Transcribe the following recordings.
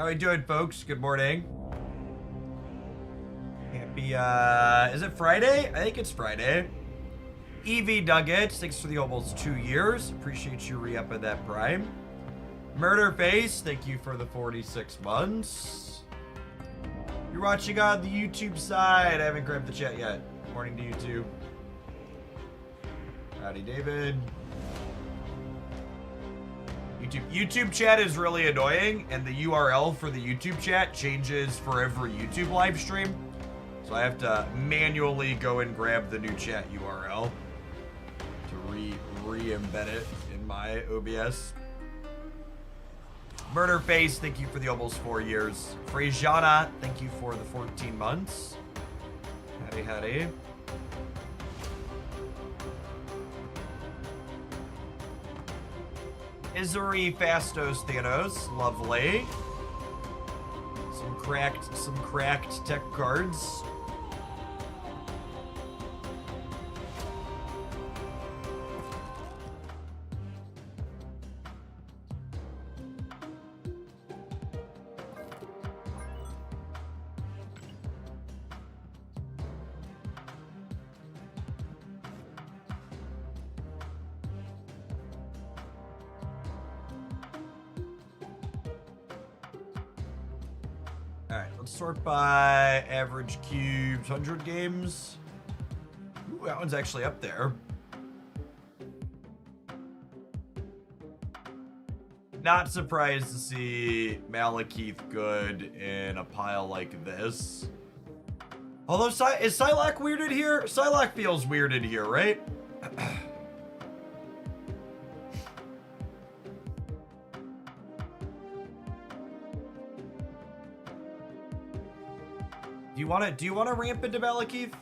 How we doing, folks? Good morning. Happy, is it Friday? I think it's Friday. EV Nuggets, thanks for the almost 2 years. Appreciate you re-upping that Prime. Murder Face, thank you for the 46 months. You're watching on the YouTube side. I haven't grabbed the chat yet. Morning to you too. Howdy, David. YouTube chat is really annoying, and the URL for the YouTube chat changes for every YouTube live stream. So I have to manually go and grab the new chat URL to re-embed it in my OBS. Murder Face, thank you for the almost 4 years. Frejana, thank you for the 14 months. Howdy, howdy. Izuri Fastos Thanos, lovely. Some cracked tech cards. Sort by average cubes, 100 games. Ooh, that one's actually up there. Not surprised to see Malekith good in a pile like this. Although, is Psylocke weirded here? Psylocke feels weirded here, right? Do you want to ramp into Malekith?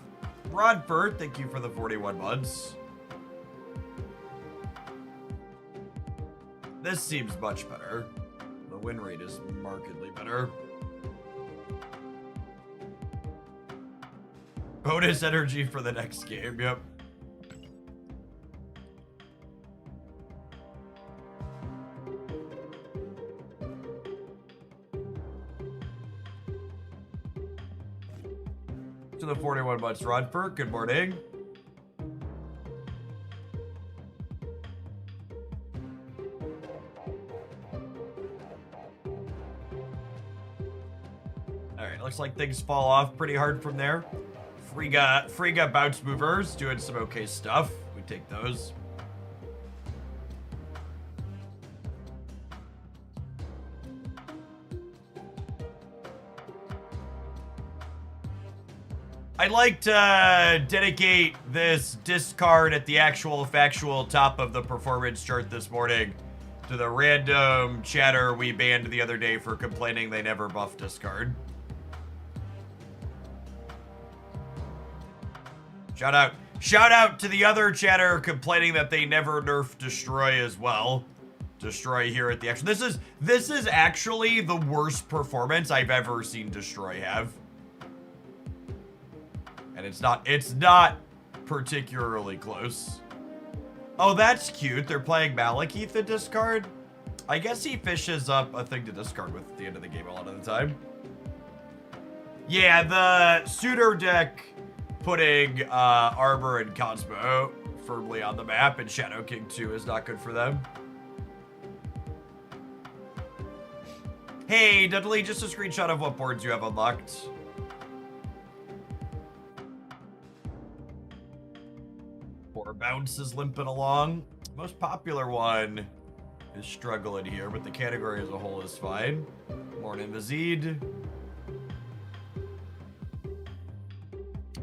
Rodford, thank you for the 41 months. This seems much better. The win rate is markedly better. Bonus energy for the next game, yep. To the 41 months, Rodford, good morning. Alright, looks like things fall off pretty hard from there. Frigga bounce movers doing some okay stuff. We take those. I'd like to dedicate this discard at the actual factual top of the performance chart this morning to the random chatter we banned the other day for complaining they never buff discard. Shout out to the other chatter complaining that they never nerf destroy as well. Destroy here at the action. This is actually the worst performance I've ever seen destroy have. And it's not particularly close. Oh, that's cute. They're playing Malekith at discard. I guess he fishes up a thing to discard with at the end of the game a lot of the time. Yeah, the Suitor deck putting Armor and Cosmo firmly on the map and Shadow King 2 is not good for them. Hey, Dudley, just a screenshot of what boards you have unlocked. Bounce is limping along. Most popular one is struggling here, but the category as a whole is fine. Morning Vizid.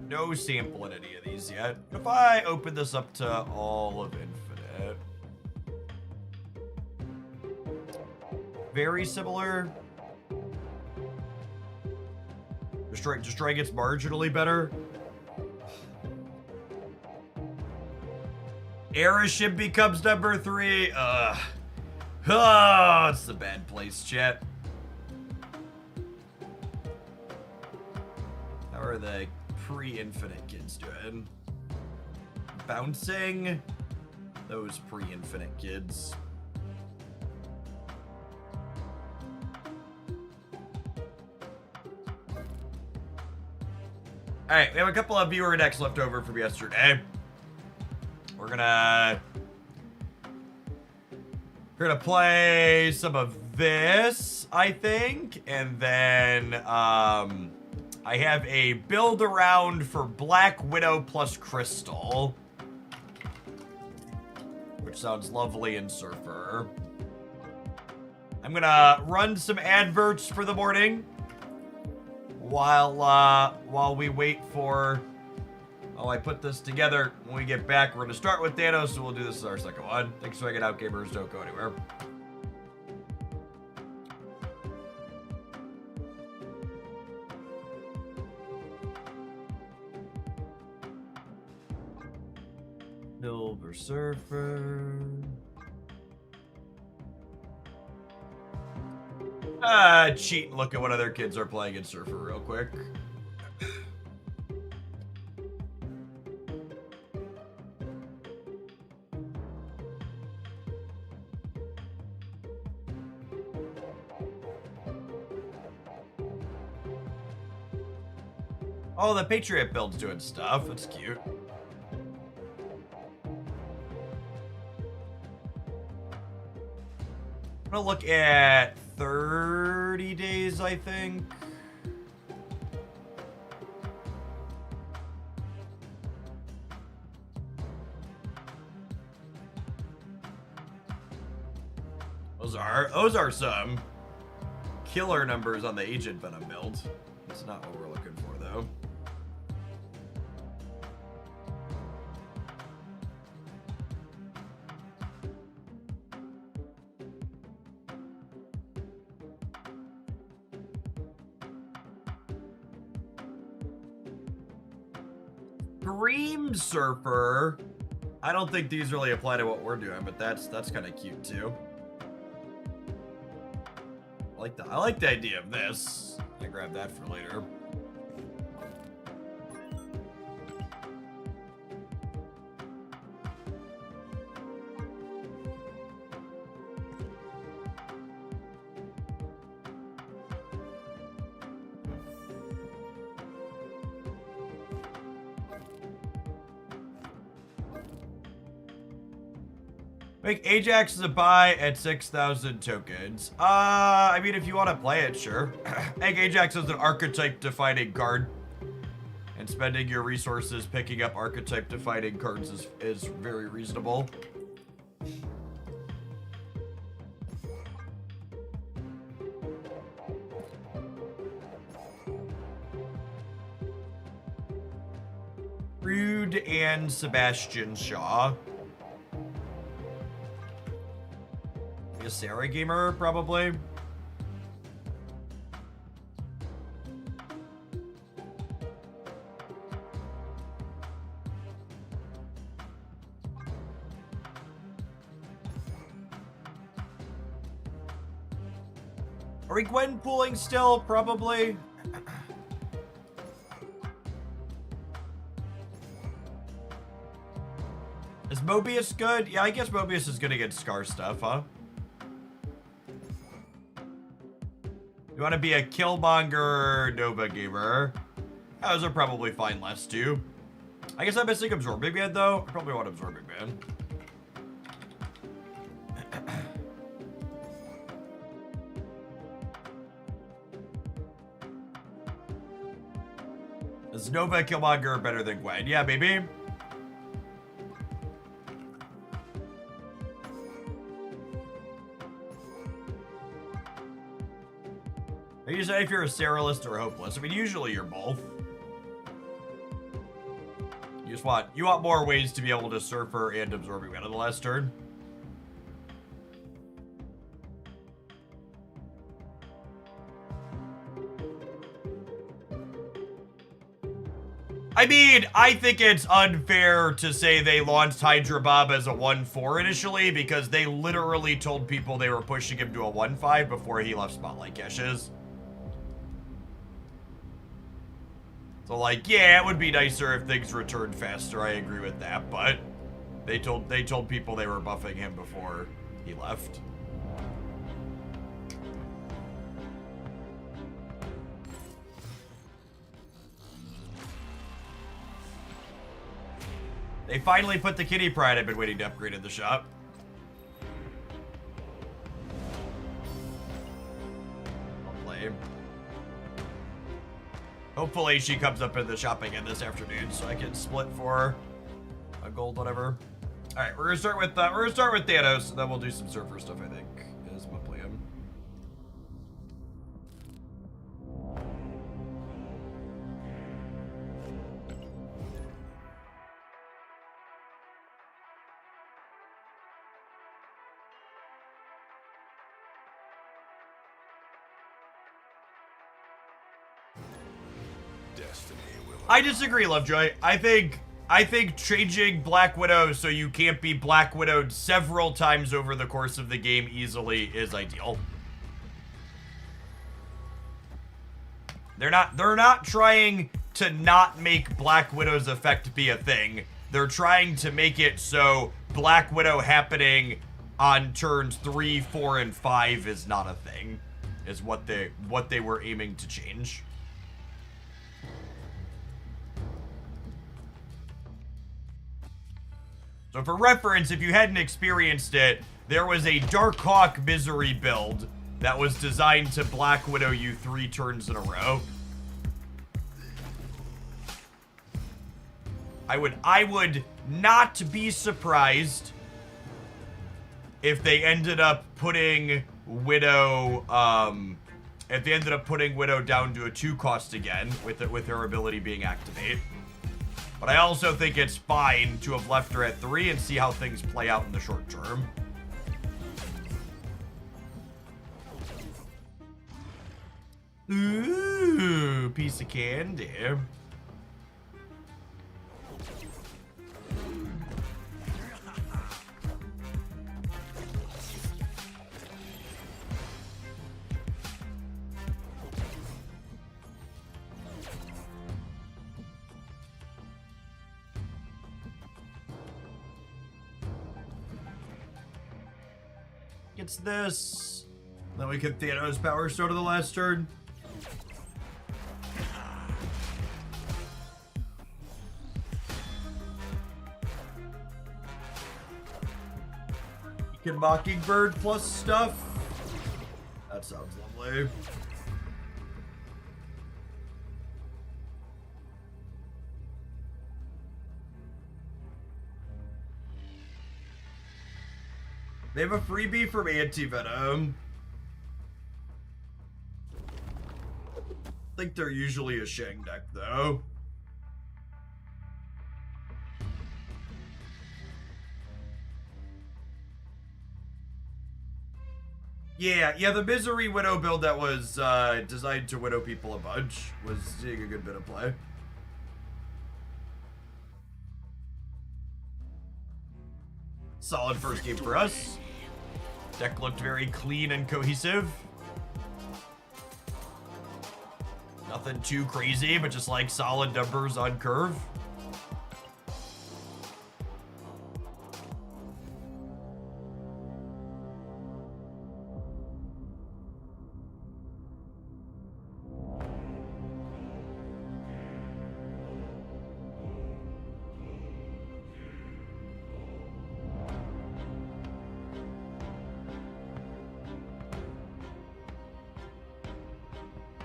No sample in any of these yet. If I open this up to all of Infinite. Very similar. Destroy gets marginally better. Airship becomes number 3. Oh, it's a bad place, chat. How are the pre-infinite kids doing? Bouncing those pre-infinite kids. Alright, we have a couple of viewer decks left over from yesterday. We're gonna play some of this, I think, and then I have a build around for Black Widow plus Crystal, which sounds lovely in Surfer. I'm gonna run some adverts for the morning while we wait for. Oh, I put this together. When we get back, we're gonna start with Thanos, so we'll do this as our second one. Thanks for checking out, gamers. Don't go anywhere. Silver Surfer. Cheat and look at what other kids are playing in Surfer real quick. Oh, the Patriot build's doing stuff. That's cute. I'm gonna look at 30 days, I think. Those are some killer numbers on the Agent Venom build. That's not what we're looking for, though. Dream Surfer. I don't think these really apply to what we're doing, but that's kind of cute too. I like the idea of this. I grab that for later. Make Ajax as a buy at 6,000 tokens. I mean, if you want to play it, sure. Make Ajax as an archetype defining card. And spending your resources picking up archetype defining cards is very reasonable. Rude and Sebastian Shaw. A Sarah gamer, probably. Are we Gwen pooling still? Probably. Is Mobius good? Yeah, I guess Mobius is good against Scar stuff, huh? You want to be a Killmonger Nova gamer? Those are probably fine less too. I guess I'm missing Absorbing Man though. I probably want Absorbing Man. Is Nova Killmonger better than Gwen? Yeah, maybe. You say if you're a Saralist or a Hopeless. I mean, usually you're both. You want more ways to be able to Surfer and Absorbing Man on the last turn. I mean, I think it's unfair to say they launched Hydra Bob as a 1-4 initially because they literally told people they were pushing him to a 1-5 before he left Spotlight Caches. So, like, yeah, it would be nicer if things returned faster. I agree with that, but they told people they were buffing him before he left. They finally put the kitty pride I've been waiting to upgrade in the shop. Lame. Hopefully she comes up in the shop again this afternoon so I can split for a gold whatever. All right, we're gonna start with Thanos, and then we'll do some surfer stuff. I think is my plan. I disagree, Lovejoy. I think changing Black Widow so you can't be Black Widowed several times over the course of the game easily is ideal. They're not trying to not make Black Widow's effect be a thing. They're trying to make it so Black Widow happening on turns 3, 4, and 5 is not a thing. Is what they were aiming to change. So for reference, if you hadn't experienced it, there was a Darkhawk Misery build that was designed to Black Widow you 3 turns in a row. I would not be surprised if they ended up putting Widow down to a 2 cost again with her ability being activate. But I also think it's fine to have left her at 3 and see how things play out in the short term. Ooh, piece of candy. Gets this. Then we can Thanos power stone to the last turn. You can Mockingbird plus stuff. That sounds lovely. They have a freebie from Anti-Venom. I think they're usually a Shang deck, though. Yeah, the Misery Widow build that was designed to widow people a bunch was seeing a good bit of play. Solid first game for us. Deck looked very clean and cohesive. Nothing too crazy, but just like solid numbers on curve.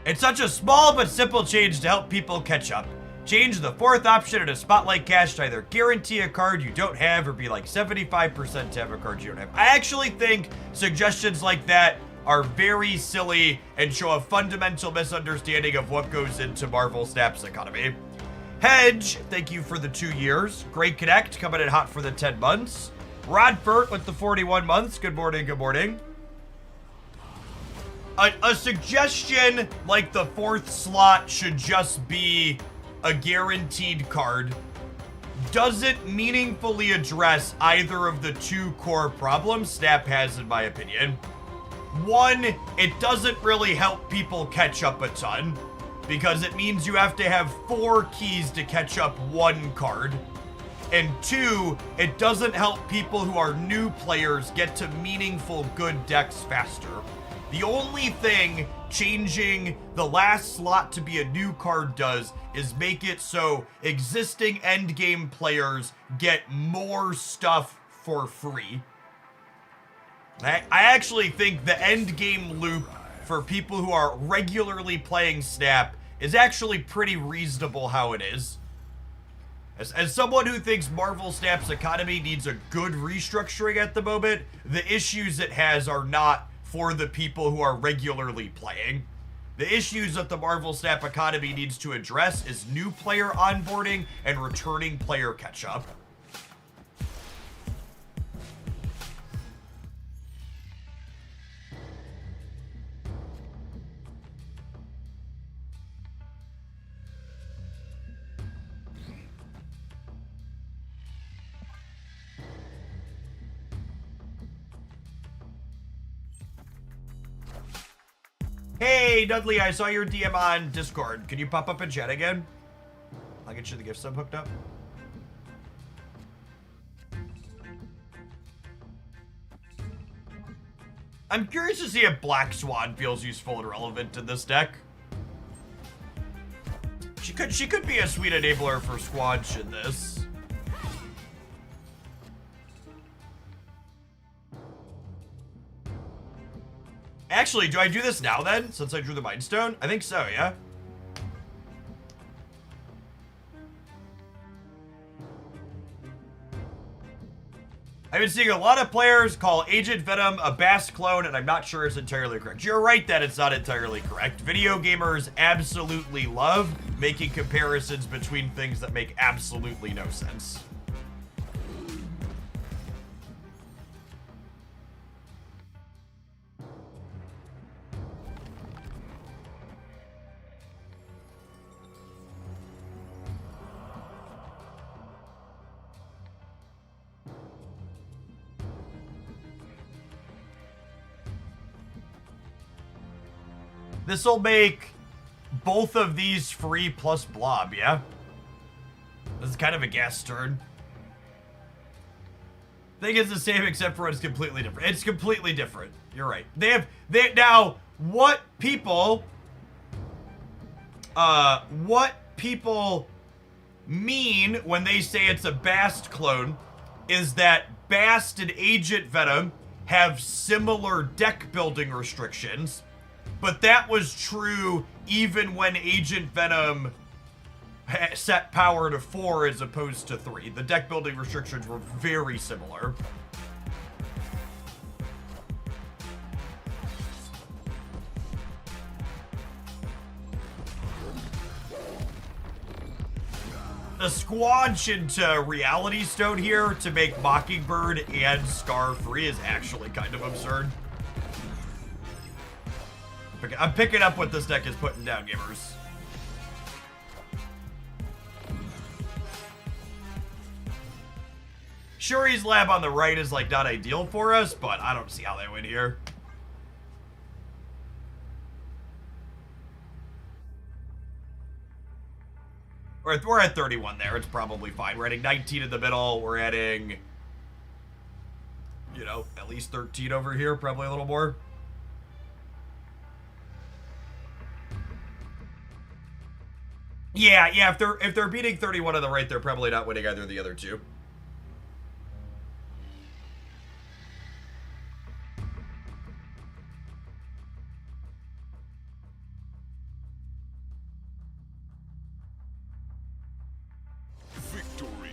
It's such a small but simple change to help people catch up. Change the 4th option in a Spotlight Cache to either guarantee a card you don't have or be like 75% to have a card you don't have. I actually think suggestions like that are very silly and show a fundamental misunderstanding of what goes into Marvel Snap's economy. Hedge, thank you for the 2 years. Great Connect, coming in hot for the 10 months. Rodfert with the 41 months. Good morning, good morning. A suggestion like the 4th slot should just be a guaranteed card doesn't meaningfully address either of the 2 core problems Snap has, in my opinion. One, it doesn't really help people catch up a ton because it means you have to have 4 keys to catch up 1 card. And 2, it doesn't help people who are new players get to meaningful good decks faster. The only thing changing the last slot to be a new card does is make it so existing endgame players get more stuff for free. I actually think the endgame loop for people who are regularly playing Snap is actually pretty reasonable how it is. As someone who thinks Marvel Snap's economy needs a good restructuring at the moment, the issues it has are not for the people who are regularly playing. The issues that the Marvel Snap economy needs to address is new player onboarding and returning player catch-up. Hey, Dudley, I saw your DM on Discord. Can you pop up in chat again? I'll get you the gift sub hooked up. I'm curious to see if Black Swan feels useful and relevant in this deck. She could be a sweet enabler for Squanch in this. Actually, do I do this now then, since I drew the Mind Stone? I think so, yeah? I've been seeing a lot of players call Agent Venom a Bast clone, and I'm not sure it's entirely correct. You're right that it's not entirely correct. Video gamers absolutely love making comparisons between things that make absolutely no sense. This will make both of these free plus blob, yeah? This is kind of a gas turn. I think it's the same except for it's completely different. It's completely different. You're right. Now, what people mean when they say it's a Bast clone is that Bast and Agent Venom have similar deck building restrictions. But that was true even when Agent Venom set power to 4 as opposed to 3. The deck building restrictions were very similar. The Squanch into Reality Stone here to make Mockingbird and Scar free is actually kind of absurd. I'm picking up what this deck is putting down, gamers. Shuri's Lab on the right is like not ideal for us, but I don't see how they win here. We're at 31 there. It's probably fine. We're adding 19 in the middle. We're adding, you know, at least 13 over here. Probably a little more. Yeah, if they're beating 31 on the right, they're probably not winning either of the other two. Victory.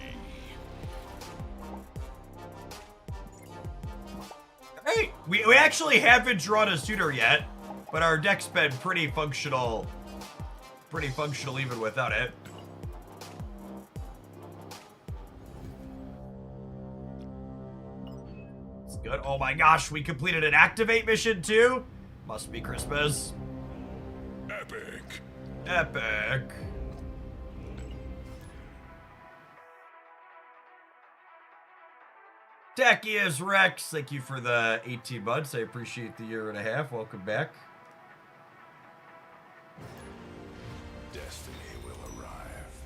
Hey, we actually haven't drawn a suitor yet, but our deck's been pretty functional even without it. It's good. Oh my gosh, we completed an activate mission too? Must be Christmas. Epic. Epic. Tachias Rex, thank you for the 18 months. I appreciate the year and a half. Welcome back. Destiny will arrive.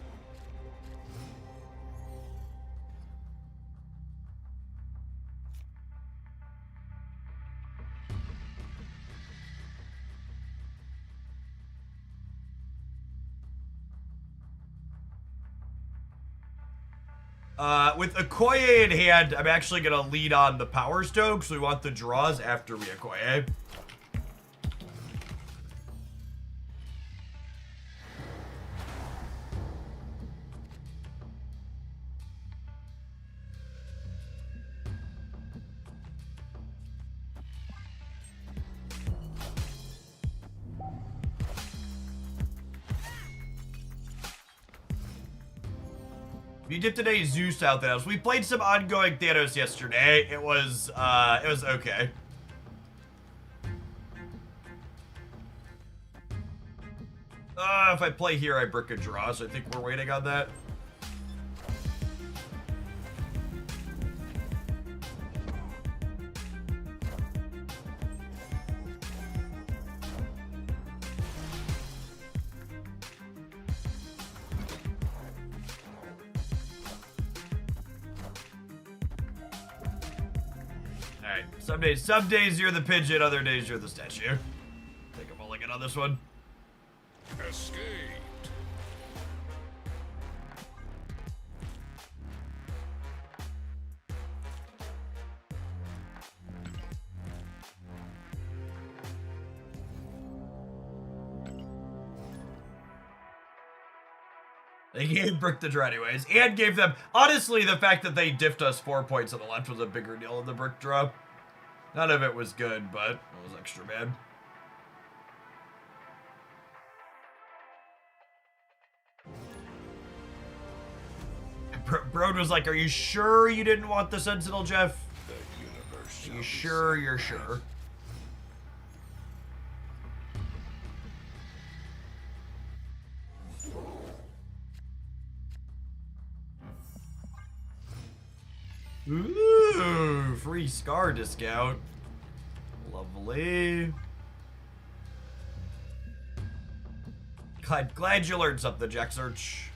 With Okoye in hand, I'm actually going to lead on the Power Stone, so we want the draws after we Okoye. You dipped today Zeus out Thanos. We played some ongoing Thanos yesterday. It was okay. If I play here, I brick a draw, so I think we're waiting on that. Alright, some days you're the pigeon, other days you're the statue. Take a mulligan on this one. Escaped. They gave Brick the draw anyways, and gave them... Honestly, the fact that they diffed us 4 points on the left was a bigger deal than the Brick draw. None of it was good, but it was extra bad. Broad was like, are you sure you didn't want the Sentinel, Jeff? Are you sure you're sure? Ooh, free Scar discount. Lovely. Glad you learned something, Jack Search.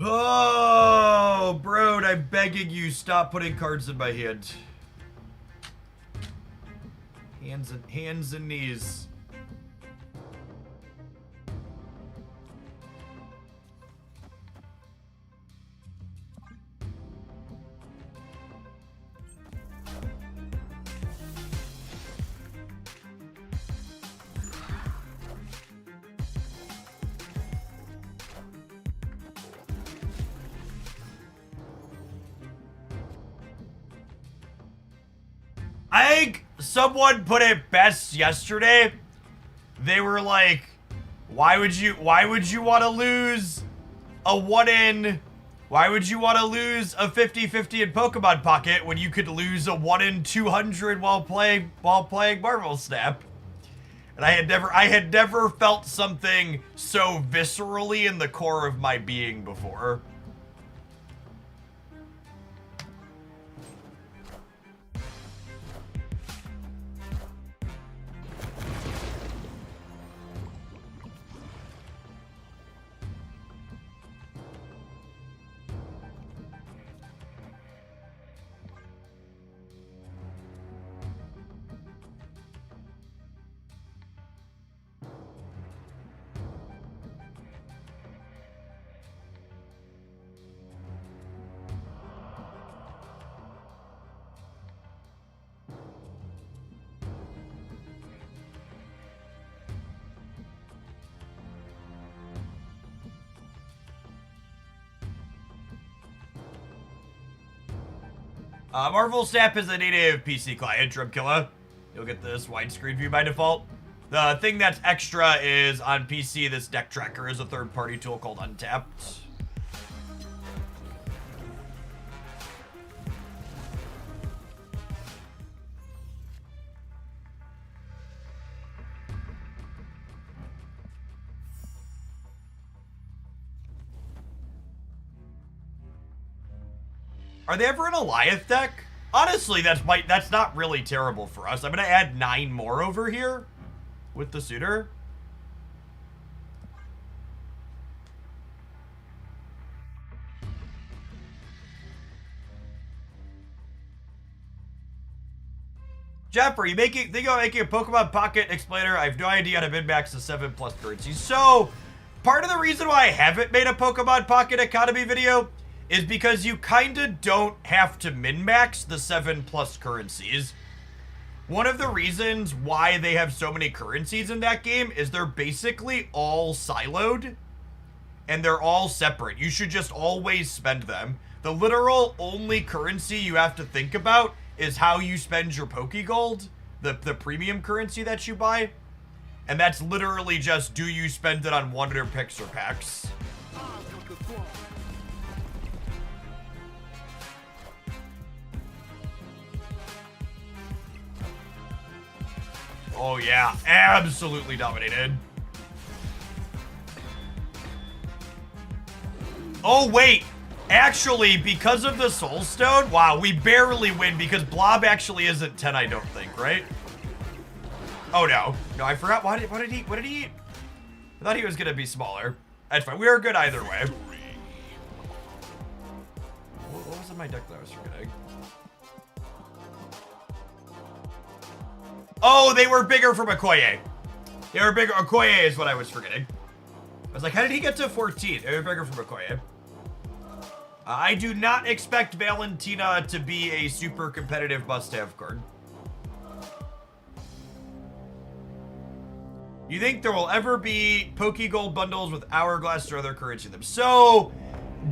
Oh, bro, I'm begging you, stop putting cards in my hand. Hands and knees. I think someone put it best yesterday. They were like, why would you want to lose a 1-in? Why would you want to lose a 50-50 in Pokemon Pocket when you could lose a 1-in 200 while playing Marvel Snap? And I had never felt something so viscerally in the core of my being before. Marvel Snap is a native PC client, Drumkilla. You'll get this widescreen view by default. The thing that's extra is on PC, this deck tracker is a third-party tool called Untapped. Are they ever an Alioth deck? Honestly, that's not really terrible for us. I'm gonna add 9 more over here with the suitor. Jeff, are you think about making a Pokemon Pocket explainer? I have no idea how to min-max the 7+ currencies. So, part of the reason why I haven't made a Pokemon Pocket economy video is because you kinda don't have to min-max the 7+ currencies. One of the reasons why they have so many currencies in that game is they're basically all siloed and they're all separate. You should just always spend them. The literal only currency you have to think about is how you spend your Pokegold, the premium currency that you buy. And that's literally just, do you spend it on wonder picks or packs? Oh yeah, absolutely dominated. Oh wait, actually, because of the Soul Stone, wow, we barely win because Blob actually isn't 10, I don't think, right? Oh no, no, I forgot. What did he eat? I thought he was gonna be smaller. That's fine. We are good either way. What was in my deck that I was forgetting? Oh, they were bigger from Okoye. They were bigger. Okoye is what I was forgetting. I was like, how did he get to 14? They were bigger from Okoye. I do not expect Valentina to be a super competitive must-have card. You think there will ever be Pokegold bundles with Hourglass or other currency in them? So,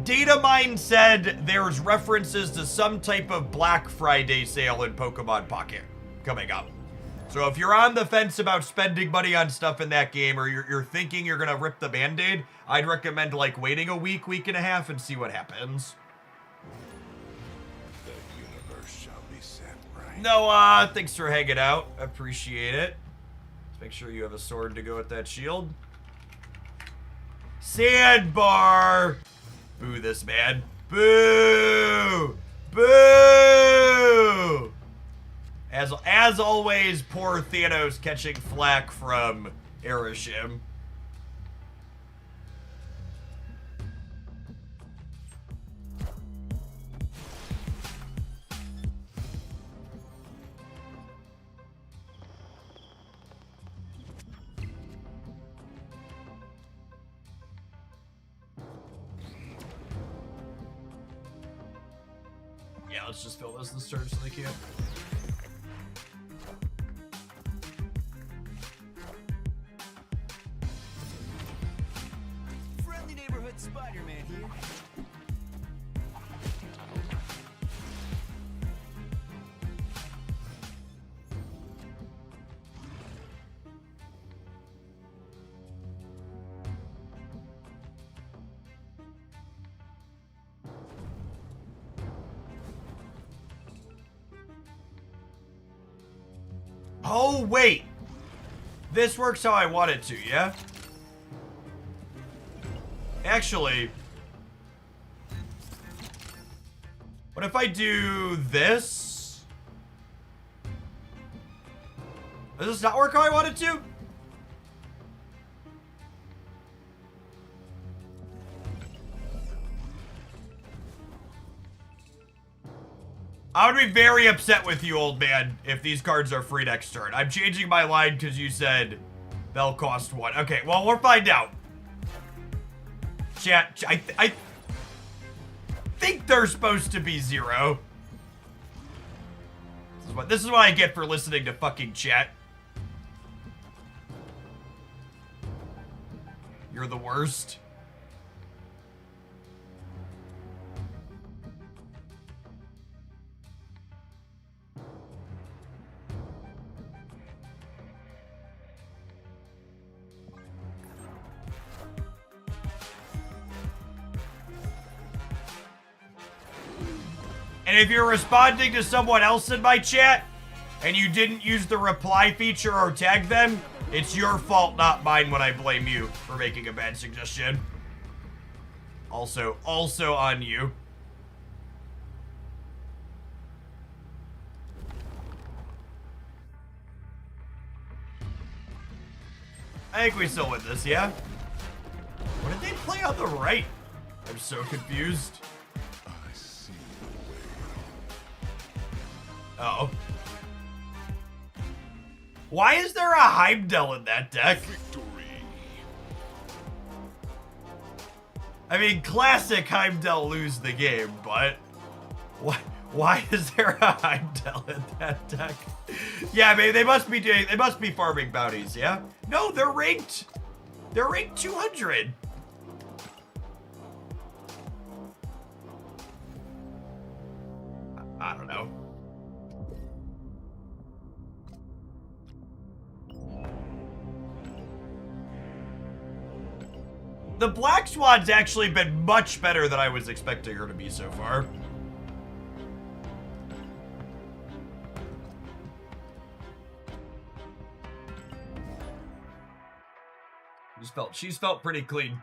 Datamine said there's references to some type of Black Friday sale in Pokemon Pocket coming up. So if you're on the fence about spending money on stuff in that game, or you're thinking you're gonna rip the Band-Aid, I'd recommend like waiting a week and a half and see what happens. The universe shall be set right. Noah, thanks for hanging out. Appreciate it. Let's make sure you have a sword to go with that shield. Sandbar! Boo this man. Boo! Boo! As always, poor Thanos catching flack from Erishim. Yeah, let's just fill this and search the queue. Spider-Man here. Oh, wait. This works how I want it to, yeah? Actually, what if I do this? Does this not work how I want it to? I would be very upset with you, old man, if these cards are free next turn. I'm changing my line because you said they'll cost 1. Okay, well, we'll find out. Chat, I think they're supposed to be 0. This is what I get for listening to fucking chat. You're the worst. And if you're responding to someone else in my chat, and you didn't use the reply feature or tag them, it's your fault, not mine, when I blame you for making a bad suggestion. Also on you. I think we still win this, yeah? What did they play on the right? I'm so confused. I see the way. Uh-oh. Why is there a Heimdall in that deck? Victory. I mean, classic Heimdall lose the game, but why is there a Heimdall in that deck? Yeah, maybe they must be farming bounties, yeah? No, they're ranked 200. I don't know. The Black Swan's actually been much better than I was expecting her to be so far. She's felt pretty clean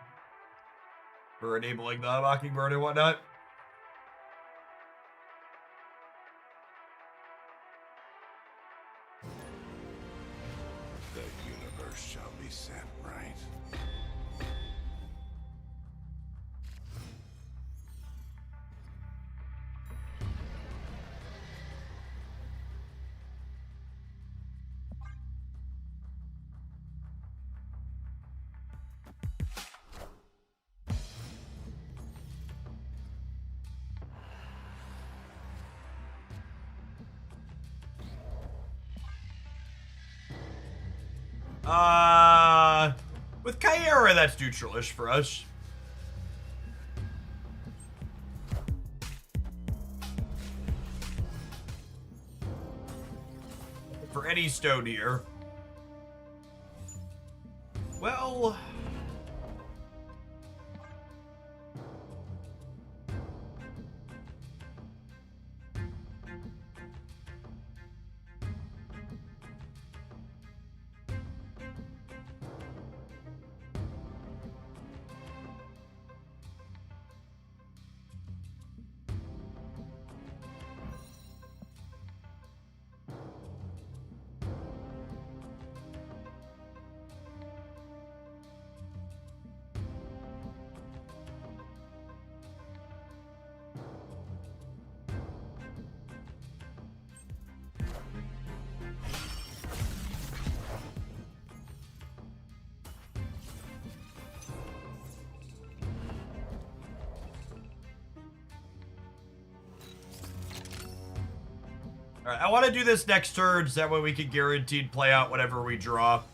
for enabling the Mockingbird and whatnot. The universe shall be set right. With Kyera, that's neutralish for us. For any stone here. Well... Alright, I want to do this next turn, so that way we can guaranteed play out whatever we draw.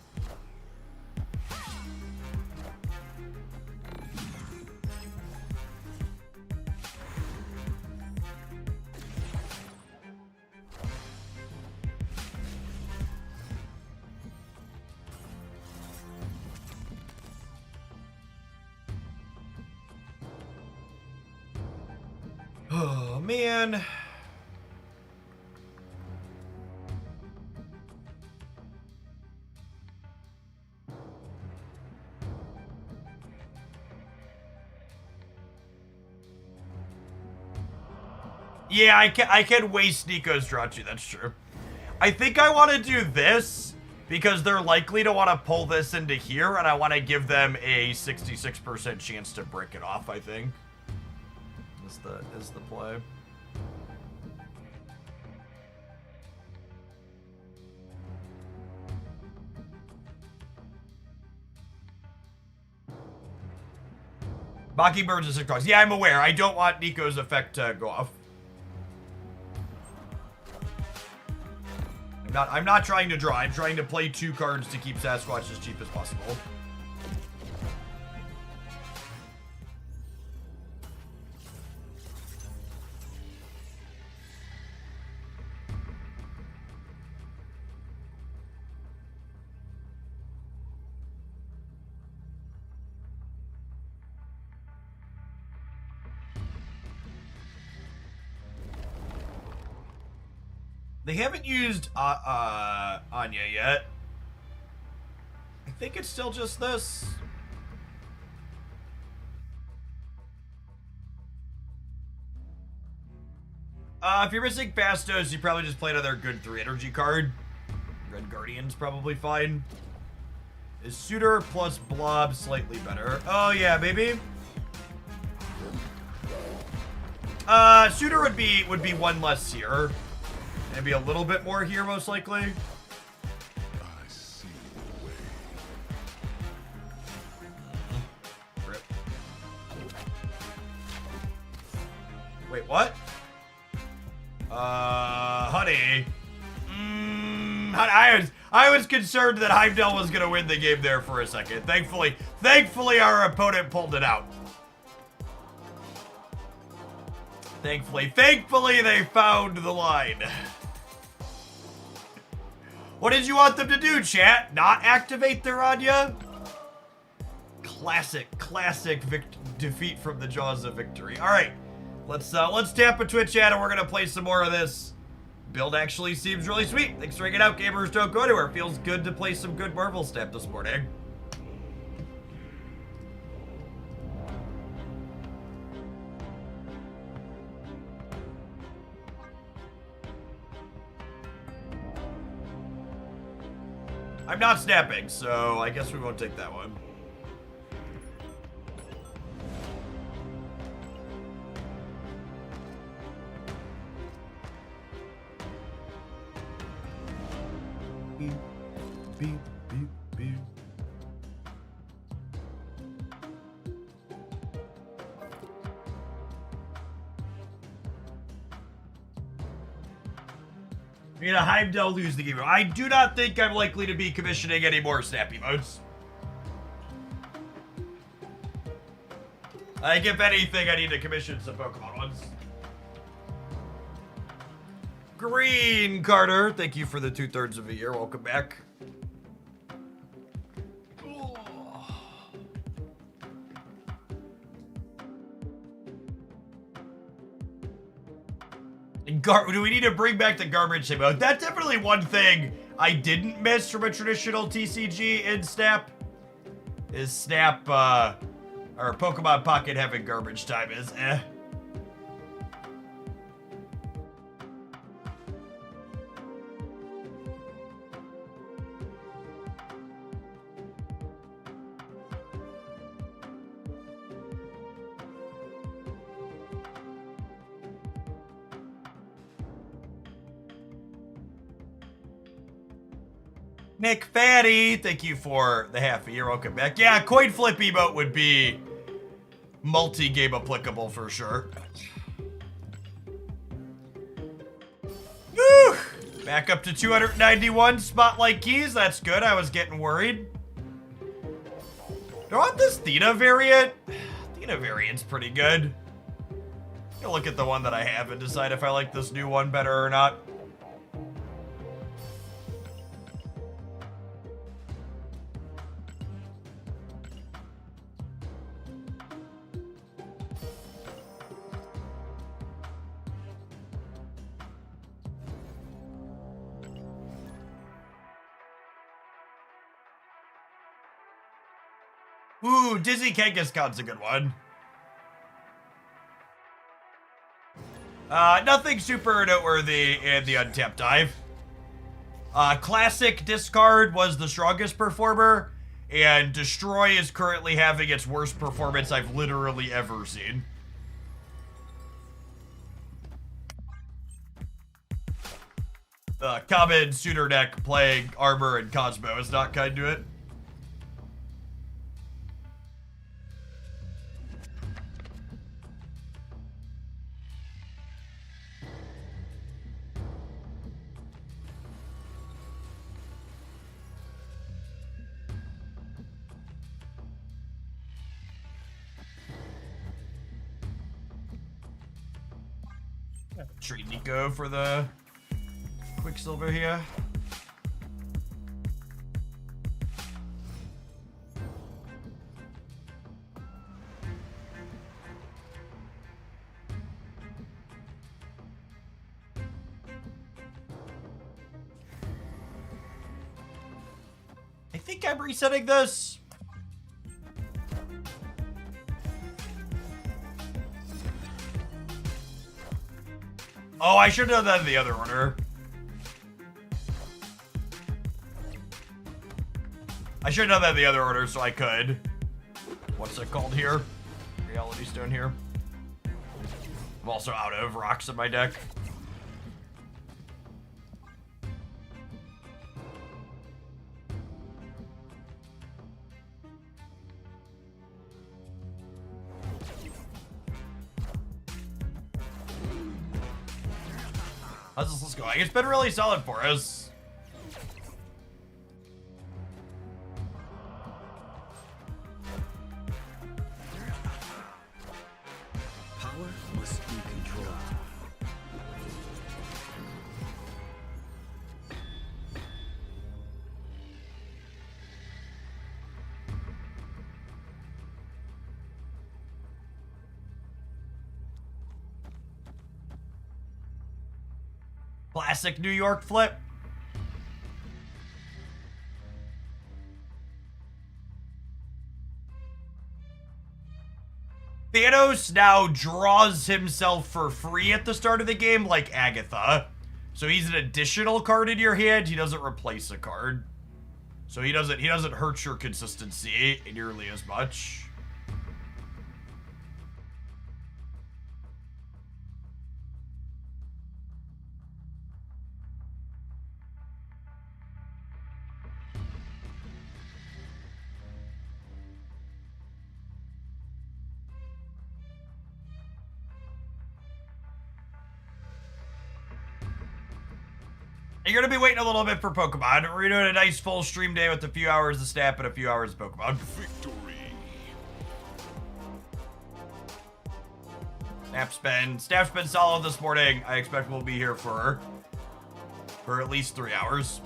Oh, man. Yeah, I can waste Nico's draw too, that's true. I think I want to do this because they're likely to want to pull this into here, and I want to give them a 66% chance to break it off, I think. Is the play. Mockingbird's a 6 cost. Yeah, I'm aware. I don't want Nico's effect to go off. I'm not trying to draw. I'm trying to play 2 cards to keep Sasquatch as cheap as possible. They haven't used Anya yet. I think it's still just this. If you're missing Fastos, you probably just play another good 3 energy card. Red Guardian's probably fine. Is Suitor plus Blob slightly better? Oh yeah, maybe. Suitor would be 1 less here. Maybe a little bit more here, most likely. Wait, what? Honey. I was concerned that Heimdall was gonna win the game there for a second. Thankfully our opponent pulled it out. Thankfully they found the line. What did you want them to do, chat? Not activate their Anya? Classic defeat from the jaws of victory. All right, let's tap a Twitch chat and we're gonna play some more of this. Build actually seems really sweet. Thanks for hanging out. Gamers don't go anywhere. Feels good to play some good Marvel Snap this morning. I'm not snapping, so I guess we won't take that one. Beep, beep, beep, beep. I mean, a Heimdall lose the game. I do not think I'm likely to be commissioning any more snap emotes. I think if anything, I need to commission some Pokemon ones. Green Carter, thank you for the 2/3 of a year. Welcome back. Do we need to bring back the garbage emote? That's definitely one thing I didn't miss from a traditional TCG in Snap. Is Snap, or Pokemon Pocket having garbage time is eh. Nick Fatty, thank you for the half a year. Welcome back. Yeah, coin flip emote would be multi-game applicable for sure. Woo! Back up to 291 spotlight keys. That's good. I was getting worried. Do I want this Theta variant? Theta variant's pretty good. I'll look at the one that I have and decide if I like this new one better or not. Ooh, Dizzy Kangaskhan's a good one. Nothing super noteworthy in the untapped dive. Classic discard was the strongest performer, and Destroy is currently having its worst performance I've literally ever seen. The common suitor deck playing Armor and Cosmo is not kind to it. Treat Nico for the Quicksilver here. I think I'm resetting this. Oh, I should have done that in the other order. I should have done that in the other order so I could. What's it called here? Reality Stone here. I'm also out of rocks in my deck. How's this list going? It's been really solid for us. Power must be controlled. Classic New York flip. Thanos now draws himself for free at the start of the game like Agatha. So he's an additional card in your hand. He doesn't replace a card. So he doesn't hurt your consistency nearly as much. You're gonna be waiting a little bit for Pokemon. We're doing a nice full stream day with a few hours of Snap and a few hours of Pokemon. Victory. Snap's been solid this morning. I expect we'll be here for at least 3 hours.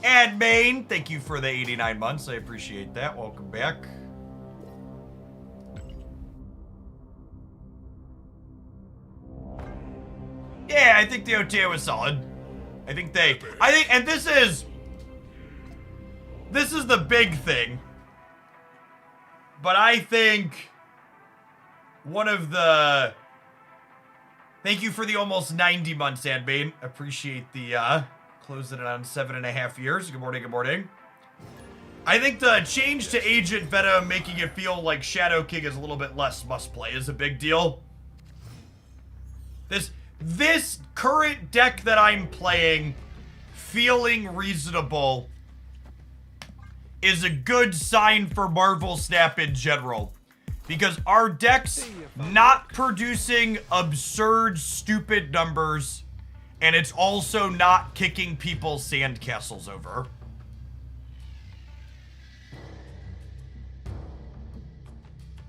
And Maine, thank you for the 89 months. I appreciate that. Welcome back. Yeah, I think the OTA was solid. And this is the big thing. But I think thank you for the almost 90 months, Sandbane. Appreciate the, closing it on 7.5 years. Good morning, good morning. I think the change to Agent Venom, making it feel like Shadow King is a little bit less must-play, is a big deal. This current deck that I'm playing, feeling reasonable, is a good sign for Marvel Snap in general. Because our deck's not producing absurd, stupid numbers, and it's also not kicking people's sandcastles over.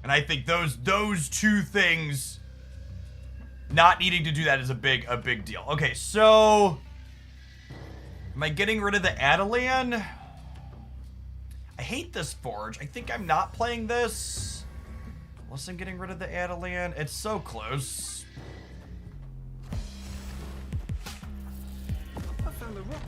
And I think those two things, not needing to do that is a big deal. Okay, so am I getting rid of the Adelan? I hate this Forge. I think I'm not playing this. Unless I'm getting rid of the Adelan. It's so close. I found a rock.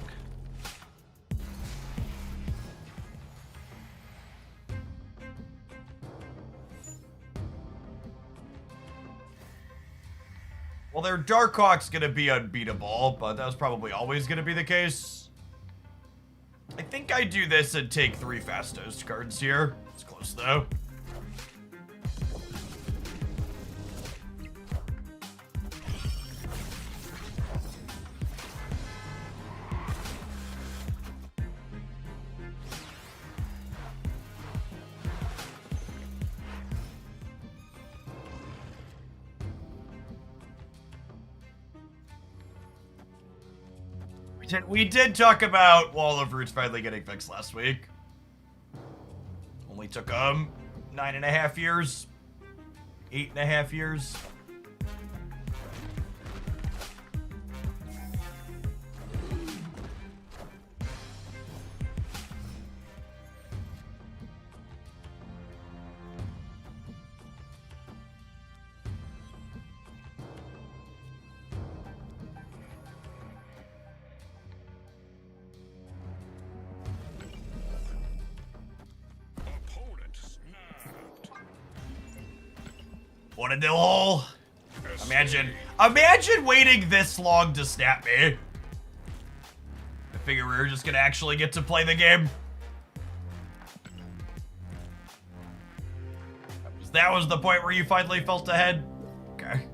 Well, their Darkhawk's gonna be unbeatable, but that was probably always gonna be the case. I think I do this and take 3 Fastos cards here. It's close though. We did talk about Wall of Roots finally getting fixed last week. Only took 9.5 years, 8.5 years. Opponent snapped. What a dill hole. Imagine waiting this long to snap me. I figure we were just gonna actually get to play the game. That was the point where you finally felt ahead? Okay.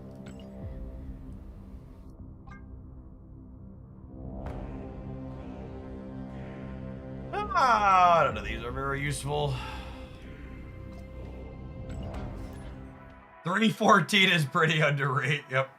None of these are very useful. 314 is pretty underrated, yep.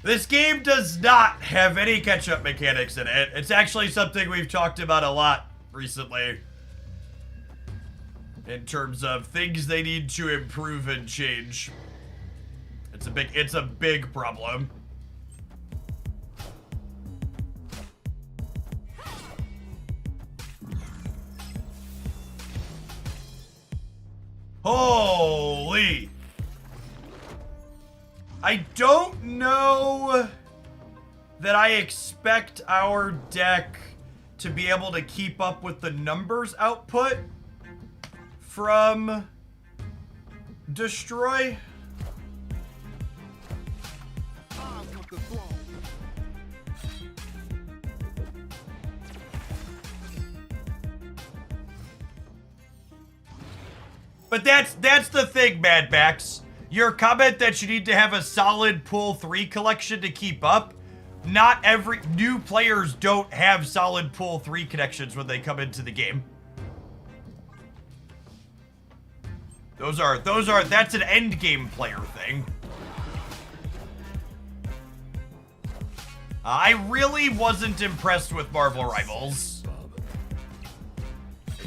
This game does not have any catch-up mechanics in it. It's actually something we've talked about a lot recently. In terms of things they need to improve and change. It's a big problem. Holy! I don't know that I expect our deck to be able to keep up with the numbers output from Destroy. But that's the thing, Mad Max. Your comment that you need to have a solid pool 3 collection to keep up. Not every new players don't have solid pool 3 connections when they come into the game. That's an end game player thing. I really wasn't impressed with Marvel Rivals.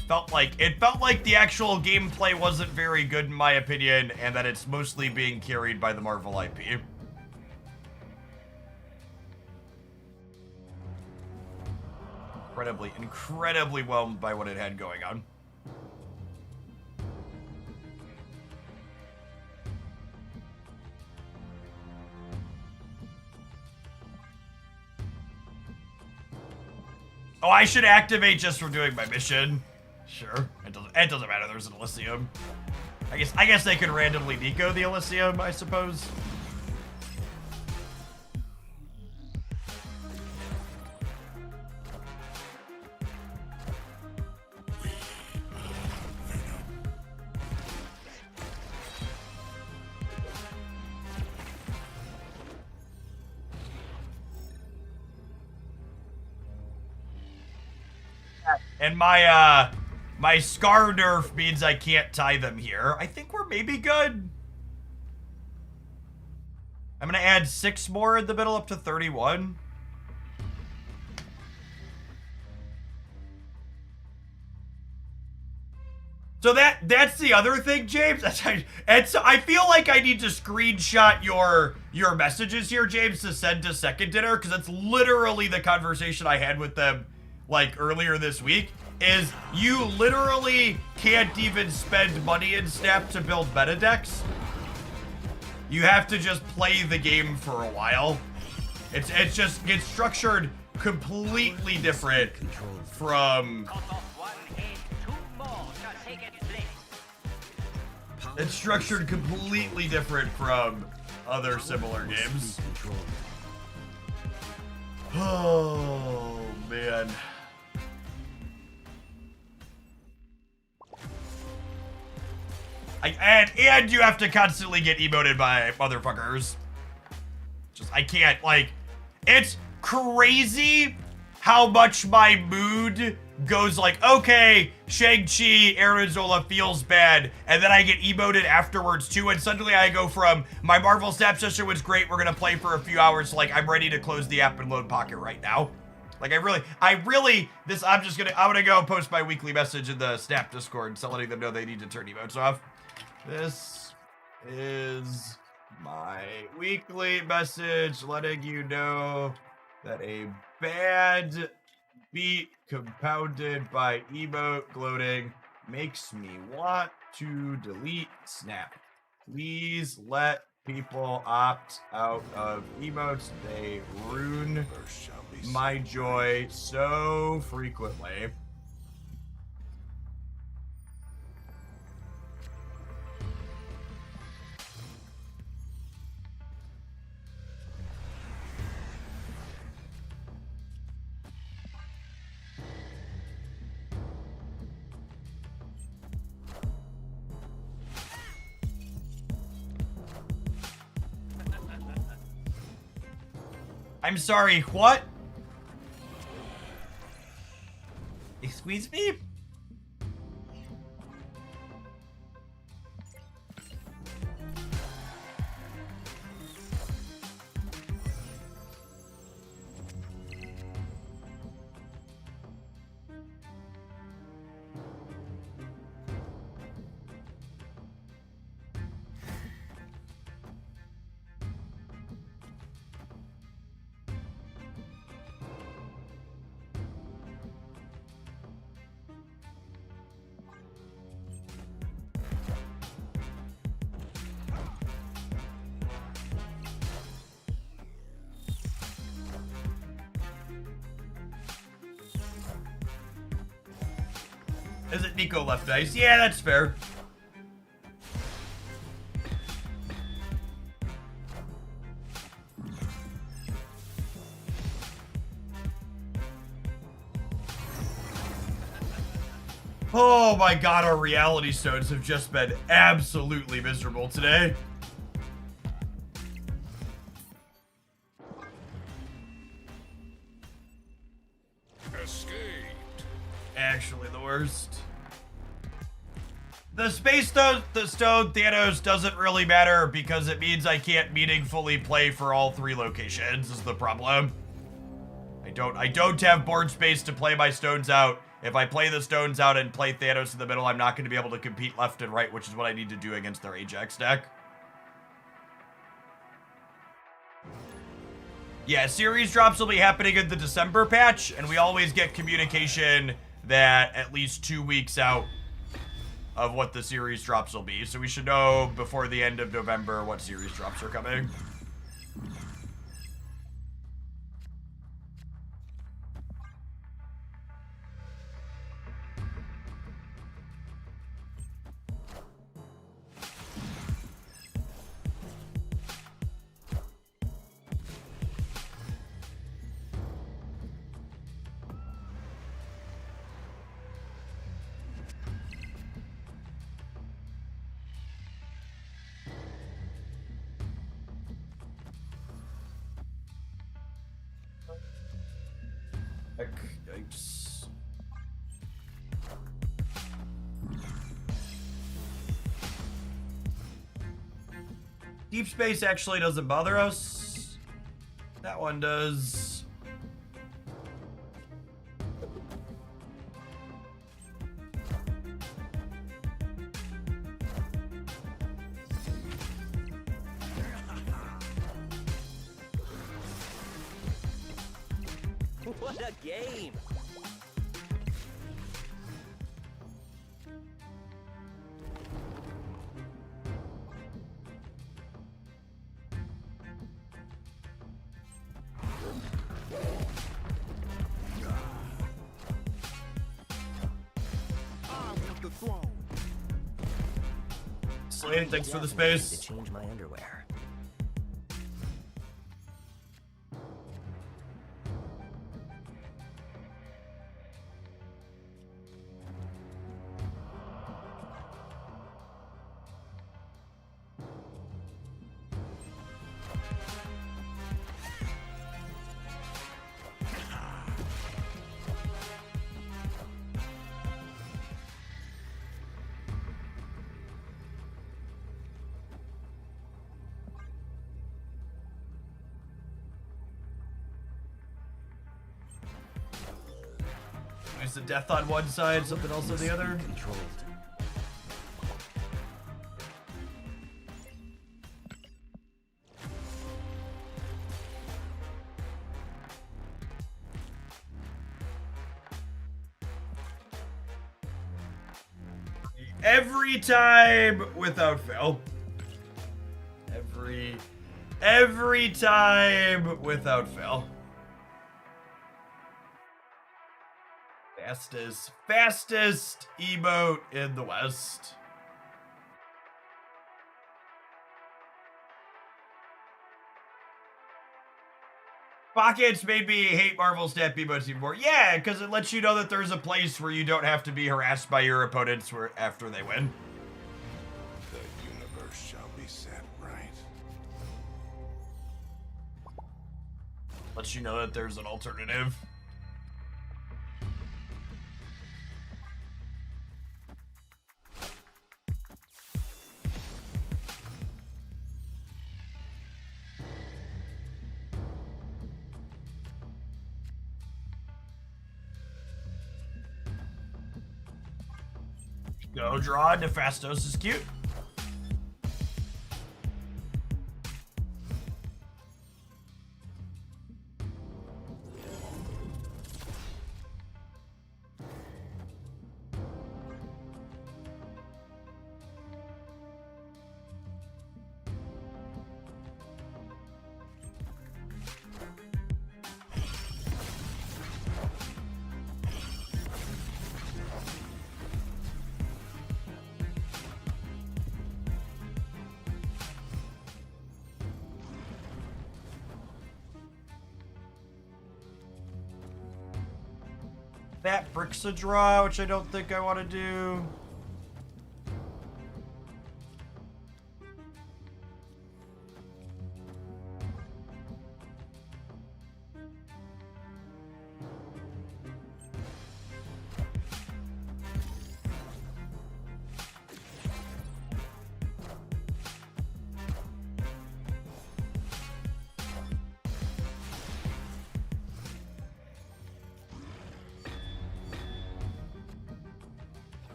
It felt like the actual gameplay wasn't very good in my opinion, and that it's mostly being carried by the Marvel IP. Incredibly whelmed by what it had going on. Oh, I should activate just for doing my mission. Sure, it doesn't matter. There's an Elysium. I guess they could randomly deco the Elysium, I suppose. And my Scar nerf means I can't tie them here. I think we're maybe good. I'm gonna add 6 more in the middle up to 31. So that's the other thing, James. And so I feel like I need to screenshot your messages here, James, to send to Second Dinner, because that's literally the conversation I had with them like earlier this week. Is you literally can't even spend money in Snap to build meta decks. You have to just play the game for a while. It's structured completely different from. It's structured completely different from other similar games. Oh man. And you have to constantly get emoted by motherfuckers. I can't, it's crazy how much my mood goes okay, Shang-Chi, Arizona feels bad, and then I get emoted afterwards too, and suddenly I go from, my Marvel Snap session was great, we're gonna play for a few hours, I'm ready to close the app and load Pocket right now. I'm gonna go post my weekly message in the Snap Discord, so letting them know they need to turn emotes off. This is my weekly message letting you know that a bad beat compounded by emote gloating makes me want to delete Snap. Please let people opt out of emotes. They ruin my joy so frequently. I'm sorry, what? Excuse me? Is it Nico left dice? Yeah, that's fair. Oh my god, our reality stones have just been absolutely miserable today. Escaped. Actually the worst. The space stone, Thanos doesn't really matter because it means I can't meaningfully play for all 3 locations is the problem. I don't have board space to play my stones out. If I play the stones out and play Thanos in the middle, I'm not going to be able to compete left and right, which is what I need to do against their Ajax deck. Yeah, series drops will be happening in the December patch, and we always get communication that at least 2 weeks out of what the series drops will be. So we should know before the end of November what series drops are coming. Yikes. Deep space actually doesn't bother us. That one does. What a game! Slade, thanks for the space. To change my underwear. Is the death on one side, something else on the other? Controlled. Every time without fail. Every time without fail. Fastest emote in the West. Pockets made me hate Marvel Stat emotes even more. Yeah, because it lets you know that there's a place where you don't have to be harassed by your opponents after they win. The universe shall be set right. Lets you know that there's an alternative. Go draw. Nefastos is cute. Fat Bricks a draw, which I don't think I want to do.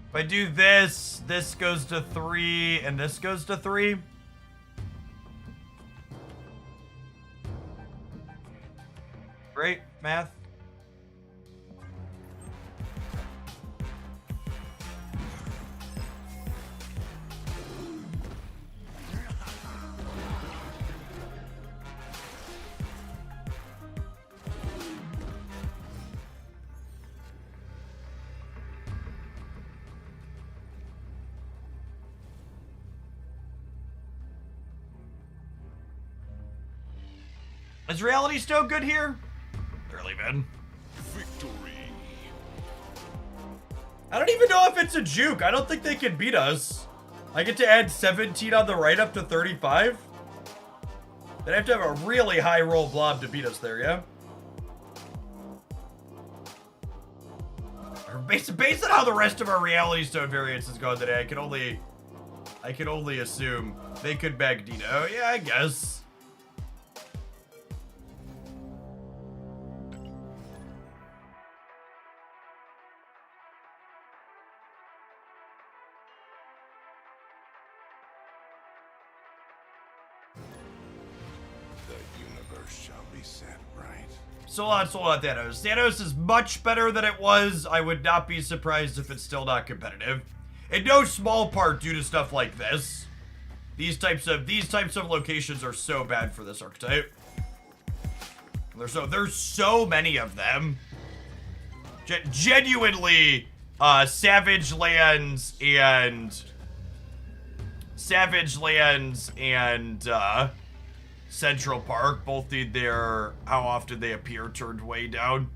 If I do this, this goes to 3, and this goes to 3. Great, math. Is reality still good here? Barely been. Victory. I don't even know if it's a juke. I don't think they can beat us. I get to add 17 on the right up to 35. They'd have to have a really high roll blob to beat us there, yeah? Based on how the rest of our reality stone variants is going today, I can only assume they could bag Dino. Yeah, I guess. So on Thanos. Thanos is much better than it was. I would not be surprised if it's still not competitive. In no small part due to stuff like this. These types of locations are so bad for this archetype. There's so many of them. Genuinely, Savage Lands and Central Park both need their how often they appear turned way down.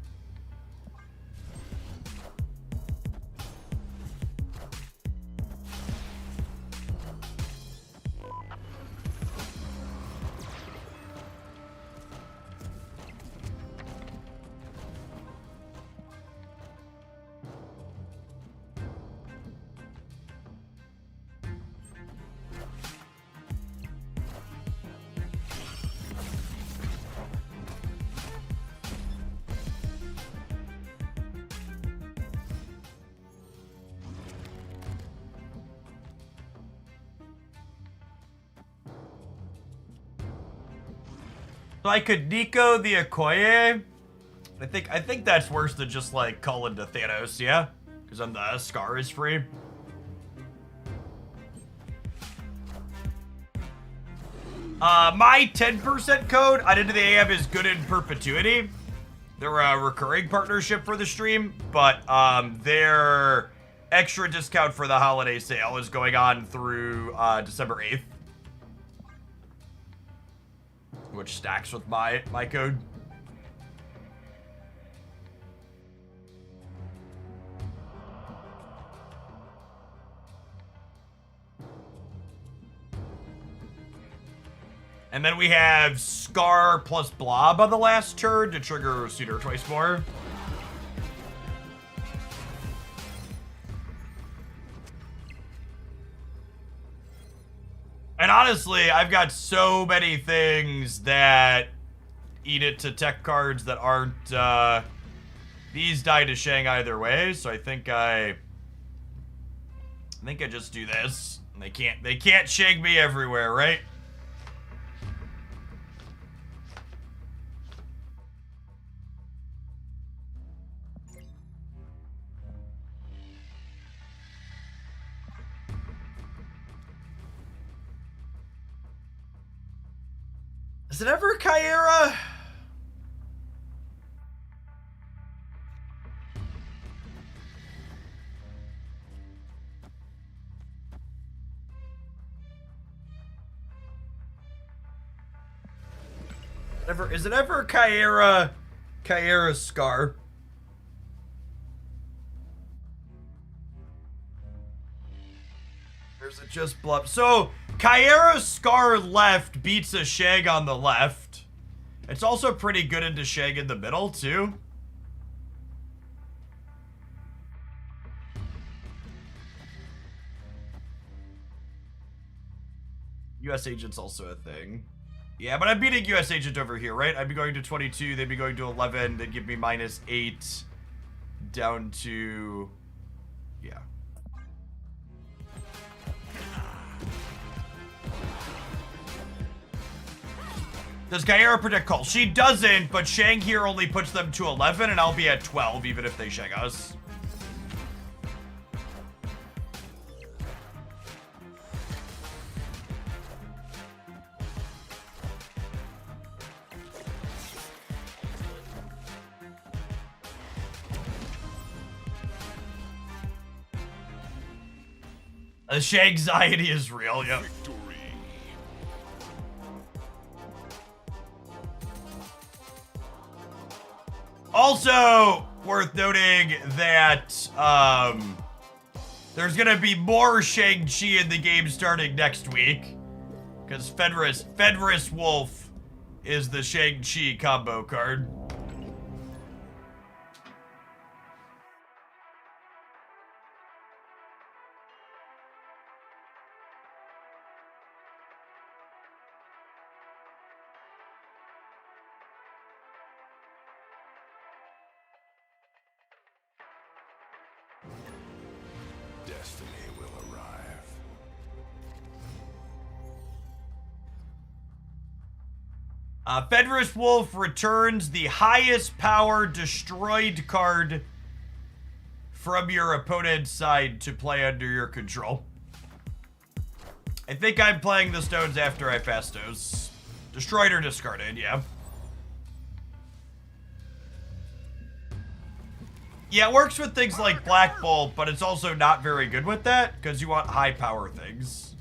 So I could Nico the Okoye. I think that's worse than just like calling to Thanos, yeah? Because then the Scar is free. My 10% code on Into the AM is good in perpetuity. They're a recurring partnership for the stream, but their extra discount for the holiday sale is going on through December 8th. Which stacks with my code. And then we have Scar plus Blob on the last turn to trigger Suitor twice more. And honestly, I've got so many things that eat it to tech cards that aren't, these die to Shang either way, so I think I just do this. And they can't Shang me everywhere, right? Is it ever Kyera? Is it ever Kyera Scar? Or is it just Bluff? So, Kyera Scar left beats a Shag on the left. It's also pretty good into Shag in the middle, too. US Agent's also a thing. Yeah, but I'm beating US Agent over here, right? I'd be going to 22, they'd be going to 11, they'd give me -8 down to... yeah. Does Kyera predict call? She doesn't, but Shang here only puts them to 11, and I'll be at 12 even if they Shang us. The Shagxiety is real, yep. Also, worth noting that there's gonna be more Shang-Chi in the game starting next week. Because Fenris Wolf is the Shang-Chi combo card. Destiny will arrive. Fenris Wolf returns the highest power destroyed card from your opponent's side to play under your control. I think I'm playing the stones after I Fastos. Destroyed or discarded, yeah. Yeah, it works with things like Black Bolt, but it's also not very good with that, because you want high power things.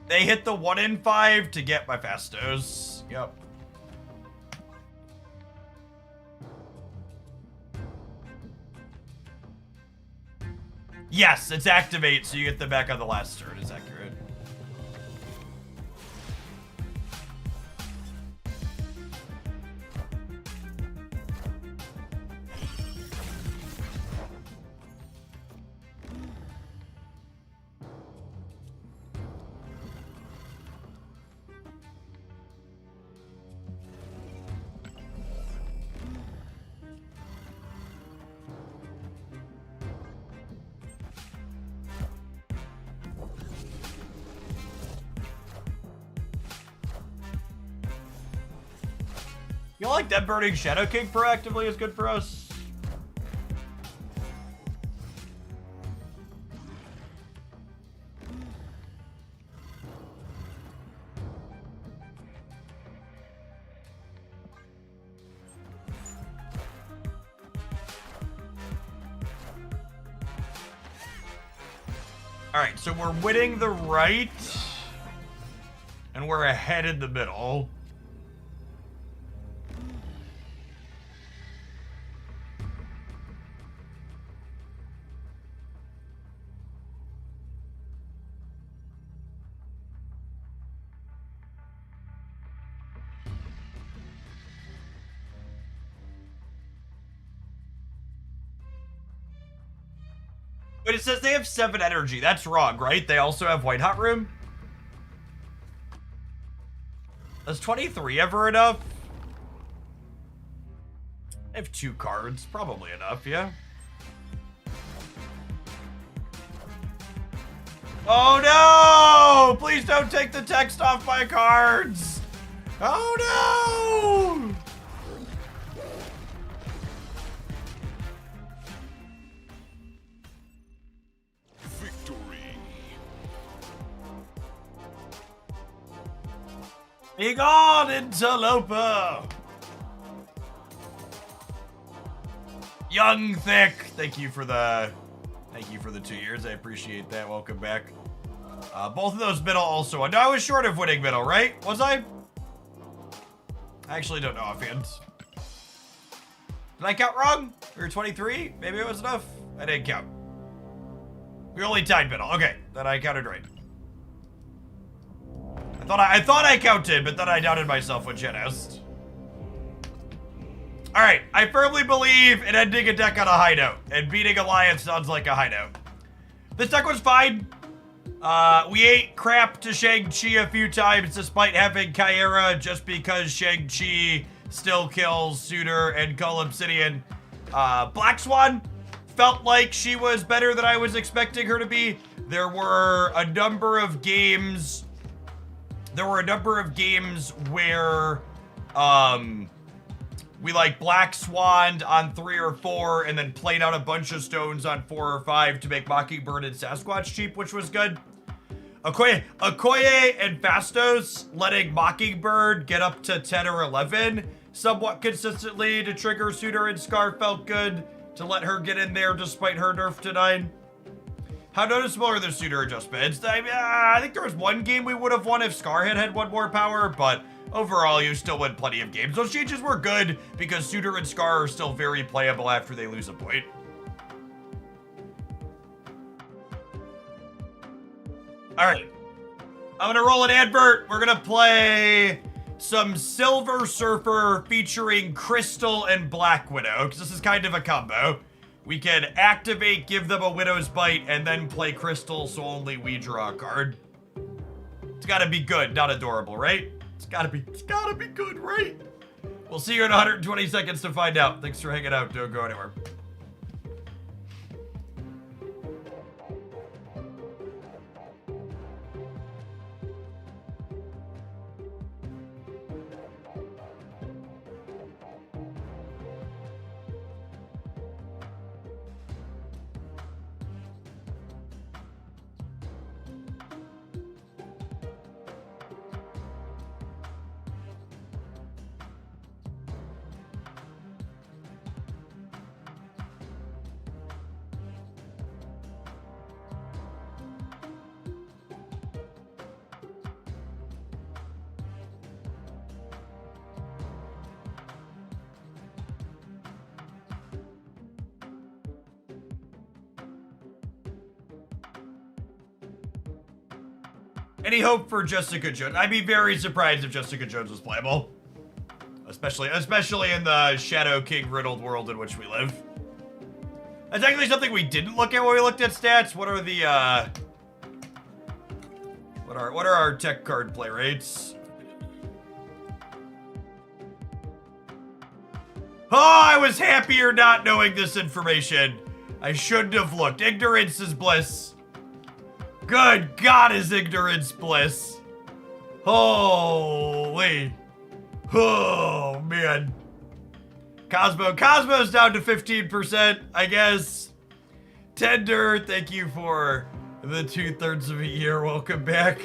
They hit the 1 in 5 to get my Fastos. Yep. Yes, it's activate, so you get them back on the last turn. Is accurate. You like that burning Shadow King proactively is good for us? Alright, so we're winning the right, and we're ahead in the middle. But it says they have 7 energy. That's wrong, right? They also have White Hot Room? Is 23 ever enough? I have 2 cards. Probably enough, yeah. Oh no! Please don't take the text off my cards! Oh no! Be gone, interloper! Young Thick, thank you for the 2 years. I appreciate that. Welcome back. Both of those middle also. No, I was short of winning middle, right? Was I? I actually don't know offhand. Did I count wrong? We were 23? Maybe it was enough? I didn't count. We only tied middle. Okay, then I counted right. I thought I counted, but then I doubted myself when Jen asked. Alright, I firmly believe in ending a deck on a high note, and beating Alliance sounds like a high note. This deck was fine. We ate crap to Shang-Chi a few times despite having Kyera, just because Shang-Chi still kills Suitor and Cull Obsidian. Black Swan felt like she was better than I was expecting her to be. There were a number of games where we like Black Swanned on 3 or 4 and then played out a bunch of stones on 4 or 5 to make Mockingbird and Sasquatch cheap, which was good. Okoye and Fastos letting Mockingbird get up to 10 or 11 somewhat consistently to trigger Suitor and Scar felt good. To let her get in there despite her nerf to 9. How noticeable are the Suitor adjustments? I think there was one game we would have won if Scar had one more power, but overall you still win plenty of games. Those changes were good because Suitor and Scar are still very playable after they lose a point. Alright. I'm gonna roll an advert. We're gonna play some Silver Surfer featuring Crystal and Black Widow, because this is kind of a combo. We can activate, give them a Widow's Bite, and then play Crystal so only we draw a card. It's gotta be good, not adorable, right? It's gotta be good, right? We'll see you in 120 seconds to find out. Thanks for hanging out. Don't go anywhere. Any hope for Jessica Jones? I'd be very surprised if Jessica Jones was playable. Especially in the Shadow King riddled world in which we live. That's actually something we didn't look at when we looked at stats. What are the, what are our tech card play rates? Oh, I was happier not knowing this information. I shouldn't have looked. Ignorance is bliss. Good God, is ignorance bliss. Holy. Oh, man. Cosmo's down to 15%, I guess. Tender, thank you for the 2/3 of a year. Welcome back.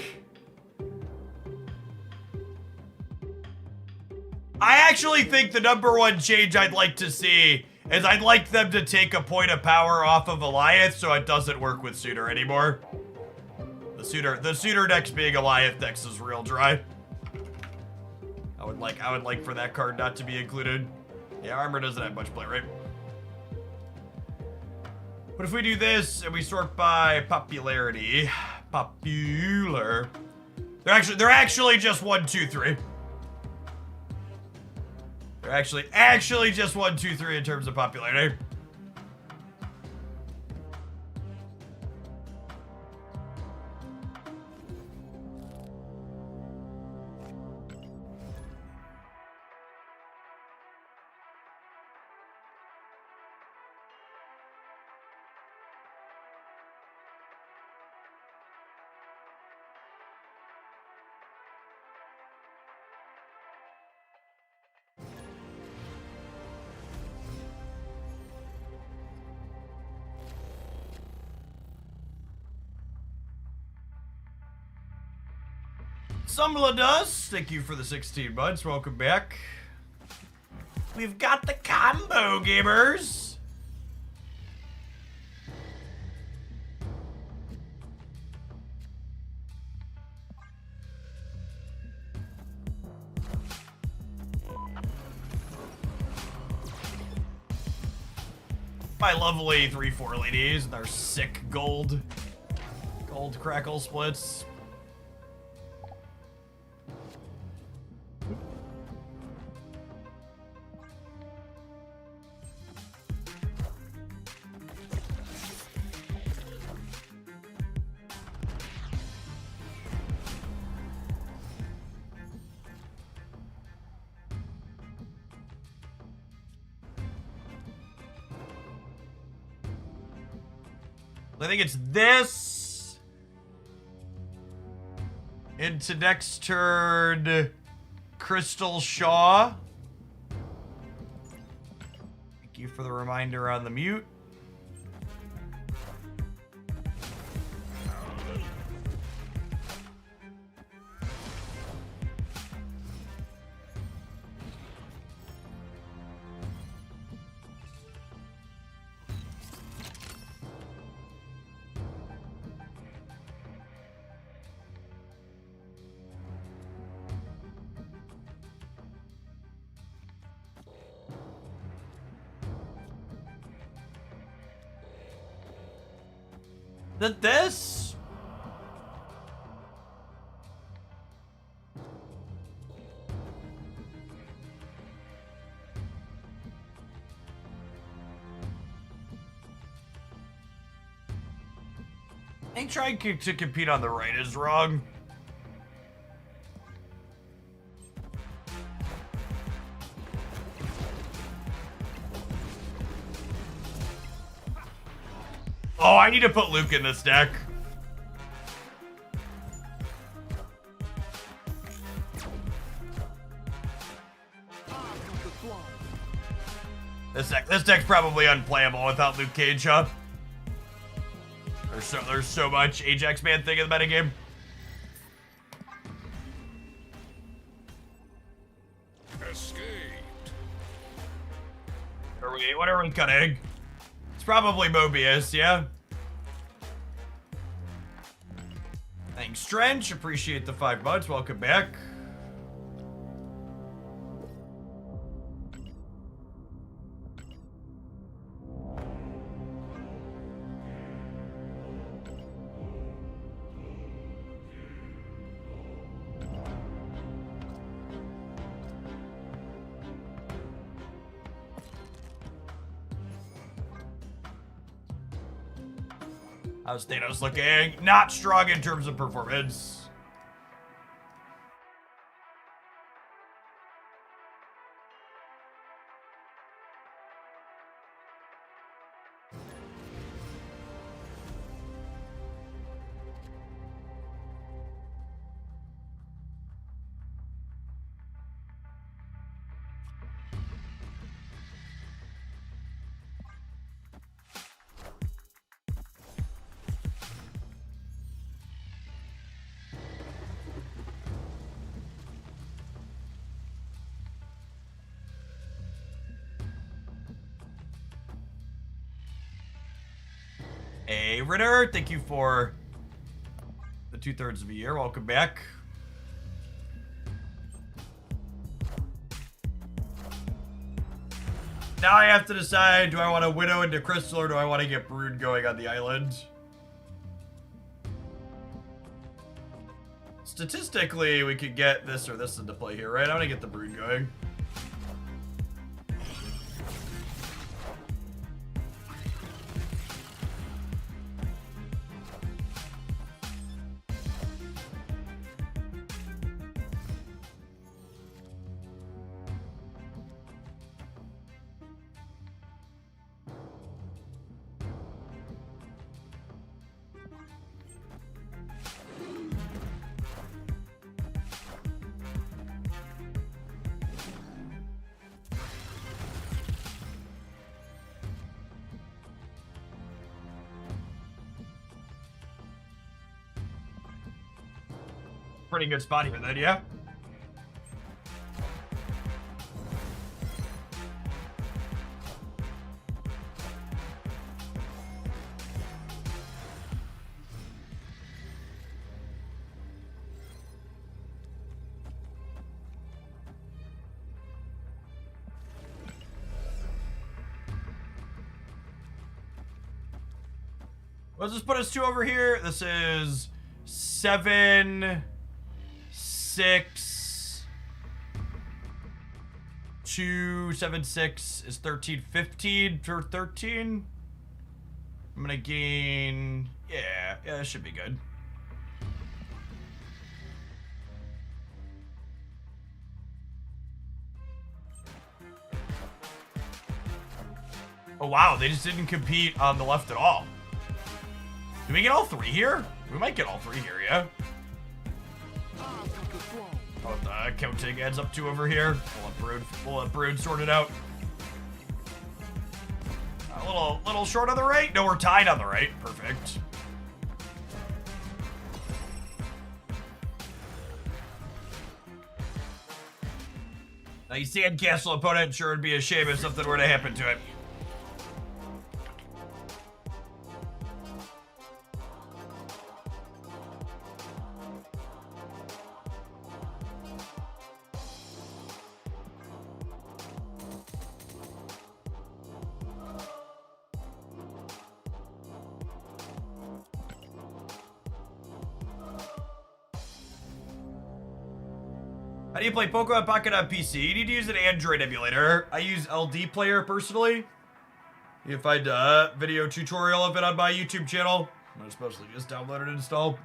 I actually think the #1 change I'd like to see is I'd like them to take a point of power off of Alliance so it doesn't work with Suitor anymore. The Suitor decks being Alliance decks is real dry. I would like for that card not to be included. Yeah, armor doesn't have much play, right? What if we do this and we sort by popularity? Popular. They're actually just 1, 2, 3. They're actually just 1, 2, 3 in terms of popularity. Sumla does. Thank you for the 16 months. Welcome back. We've got the combo gamers. My lovely 3-4 ladies and their sick gold crackle splits. I think it's this. Into next turn, Crystal Shaw. Thank you for the reminder on the mute. This? I think trying to compete on the right is wrong. Oh, I need to put Luke in this deck. This deck's probably unplayable without Luke Cage, huh? There's so much Ajax Man thing in the metagame. Escaped. What are we cutting? It's probably Mobius, yeah? Thanks, Trench. Appreciate the 5 months. Welcome back. How's Thanos looking? Not strong in terms of performance. Hey, Ritter, thank you for the 2/3 of a year. Welcome back. Now I have to decide, do I want to Widow into Crystal or do I want to get Brood going on the island? Statistically, we could get this or this into play here, right? I'm going to get the Brood going. Pretty good spot here then, yeah? Let's just put us 2 over here. This is 7, 6, 2, 7, 6 is 13, 15 for 13. I'm gonna gain, yeah, that should be good. Oh wow, they just didn't compete on the left at all. Did we get all 3 here? We might get all 3 here, yeah? Oh, the counting adds up to over here. We'll let Brood sort it out. A little short on the right? No, we're tied on the right. Perfect. Now, you sandcastle opponent, sure would be a shame if something were to happen to it. How do you play Pokemon Pocket on PC? You need to use an Android emulator. I use LD Player personally. You can find a video tutorial of it on my YouTube channel. I'm supposed to just download and install.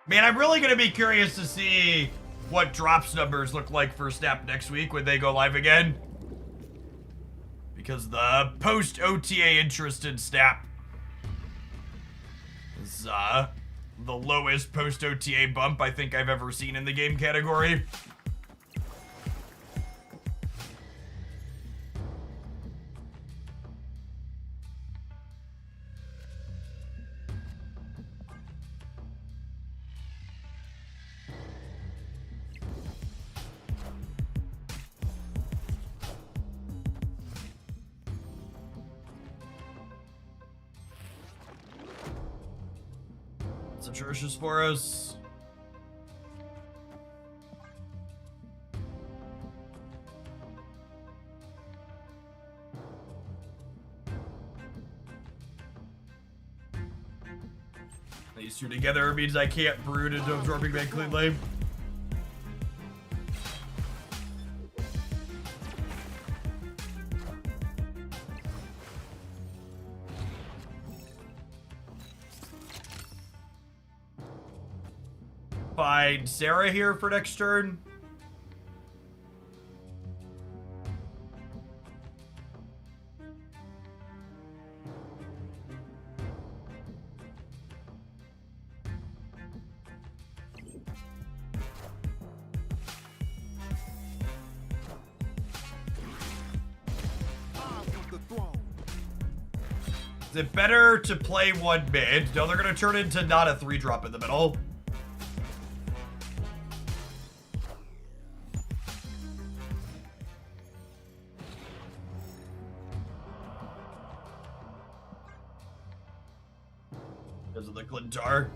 Man, I'm really going to be curious to see what drops numbers look like for Snap next week when they go live again. Because the post-OTA interest in Snap is the lowest post-OTA bump I think I've ever seen in the game category. It's atrocious for us. These 2 together means I can't Brood into Absorbing Man cleanly. Find Sarah here for next turn. Is it better to play 1 mid? No, they're gonna turn into not a 3-drop in the middle. Because of the Glintar.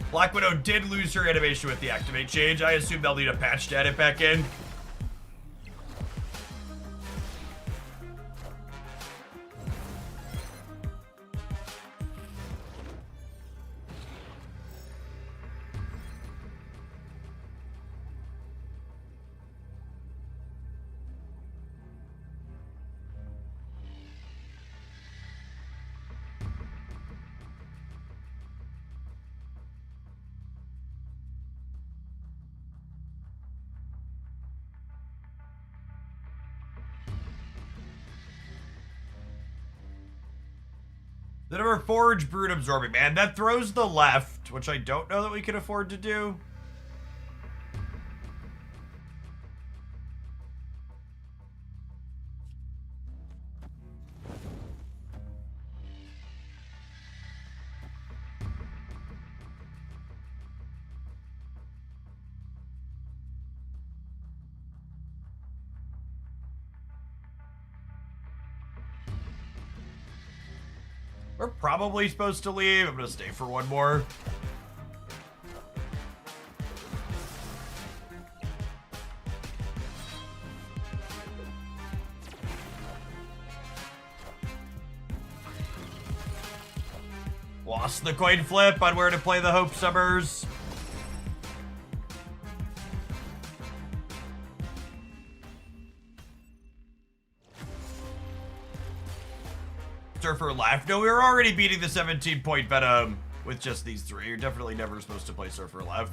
Black Widow did lose her animation with the activate change. I assume they'll need a patch to add it back in. The number Forge Brood Absorbing Man. That throws the left, which I don't know that we can afford to do. We're probably supposed to leave. I'm gonna stay for one more. Lost the coin flip on where to play the Hope Summers. Surfer left. No, we were already beating the 17-point Venom with just these three. You're definitely never supposed to play Surfer left.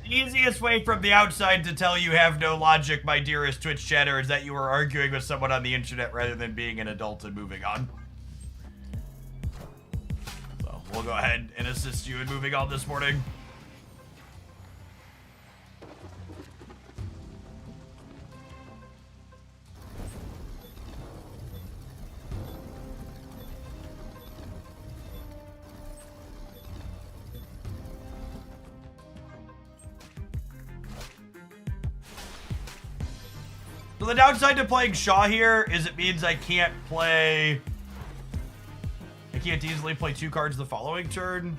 The easiest way from the outside to tell you have no logic, my dearest Twitch chatter, is that you were arguing with someone on the internet rather than being an adult and moving on. So, we'll go ahead and assist you in moving on this morning. So the downside to playing Shaw here is it means I can't easily play two cards the following turn.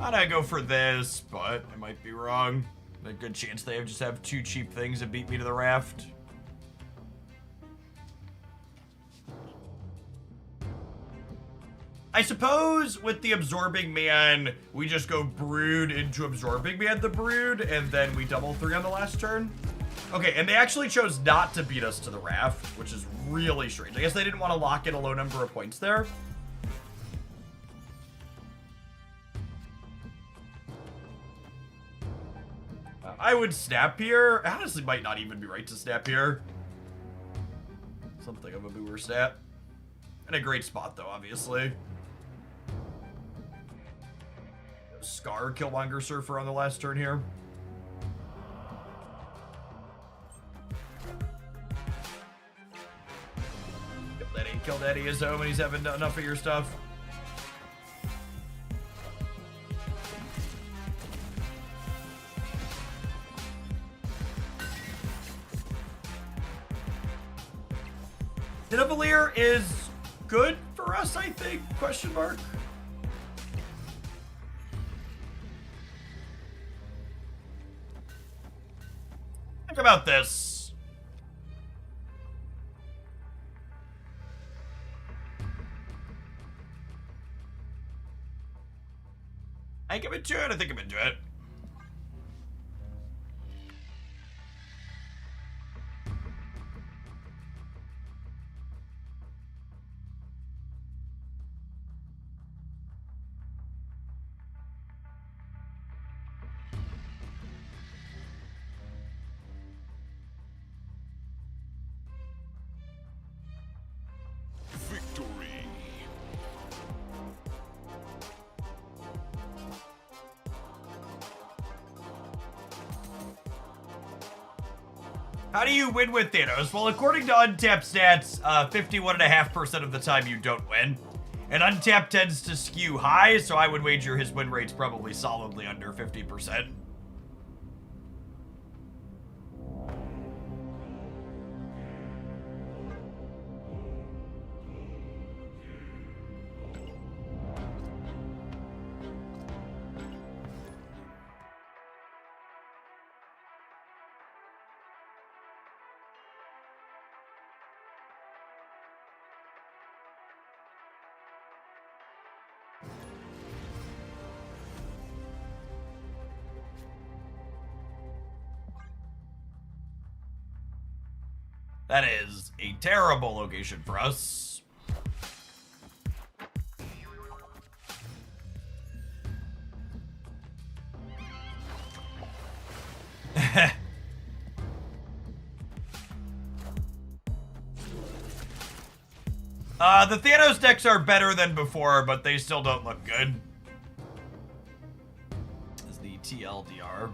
I'd go for this, but I might be wrong. A good chance they just have two cheap things that beat me to the raft. I suppose with the Absorbing Man, we just go Brood into Absorbing Man the Brood, and then we double 3 on the last turn. Okay, and they actually chose not to beat us to the raft, which is really strange. I guess they didn't want to lock in a low number of points there. I would snap here. I honestly might not even be right to snap here. Something of a boomer snap. In a great spot, though, obviously. Scar Killmonger Surfer on the last turn here. Kill Daddy is home and he's having enough of your stuff. Nidavellir is good for us, I think, question mark. Think about this. I think I'm into it. I think I'm into it. Victory. How do you win with Thanos? Well, according to Untapped stats, 51.5% of the time you don't win. And Untapped tends to skew high, so I would wager his win rate's probably solidly under 50%. That is a terrible location for us. The Thanos decks are better than before, but they still don't look good. Is the TLDR.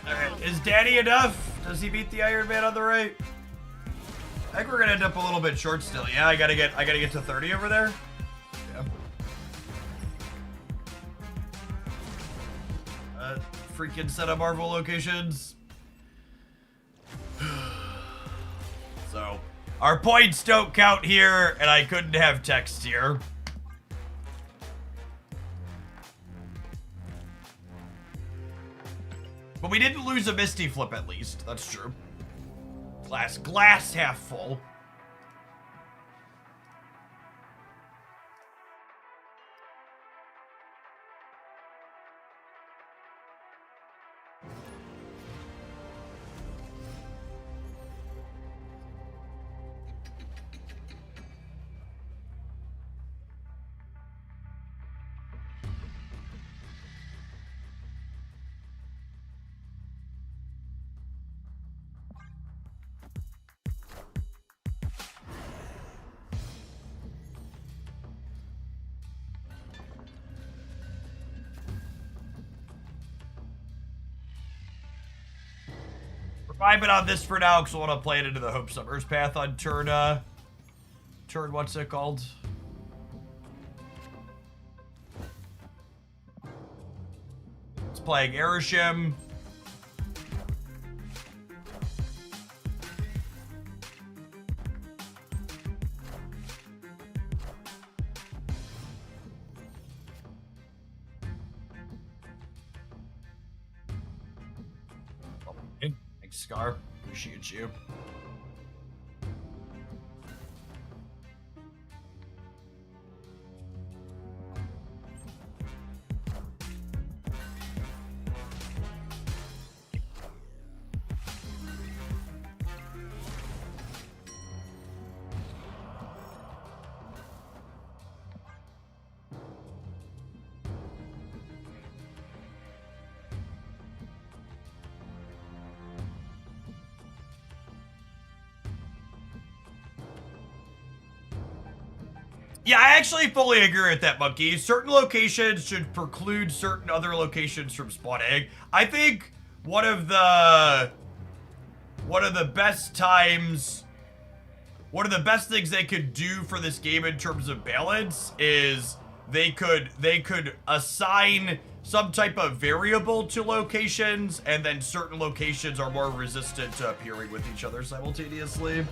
Alright, is Daddy enough? Does he beat the Iron Man on the right? I think we're gonna end up a little bit short still. Yeah, I gotta get to 30 over there. Yeah. Freaking set of Marvel locations. So, our points don't count here, and I couldn't have text here. But we didn't lose a Misty Flip at least. That's true. Glass half full. Vibing on this for now because I want to play it into the Hope Summers path on turn what's it called? It's playing Erishim. Scar, appreciate you. Yeah, I actually fully agree with that, Monkey. Certain locations should preclude certain other locations from spawning. I think one of the best things they could do for this game in terms of balance is they could assign some type of variable to locations, and then certain locations are more resistant to appearing with each other simultaneously.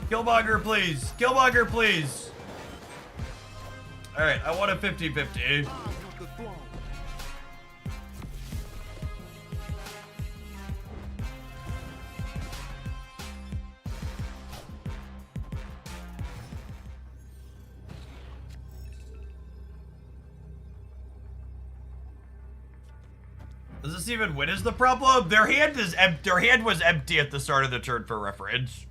Killmonger, please. Killmonger, please. All right, I want a 50-50. Does this even win is the problem? Their hand was empty at the start of the turn for reference.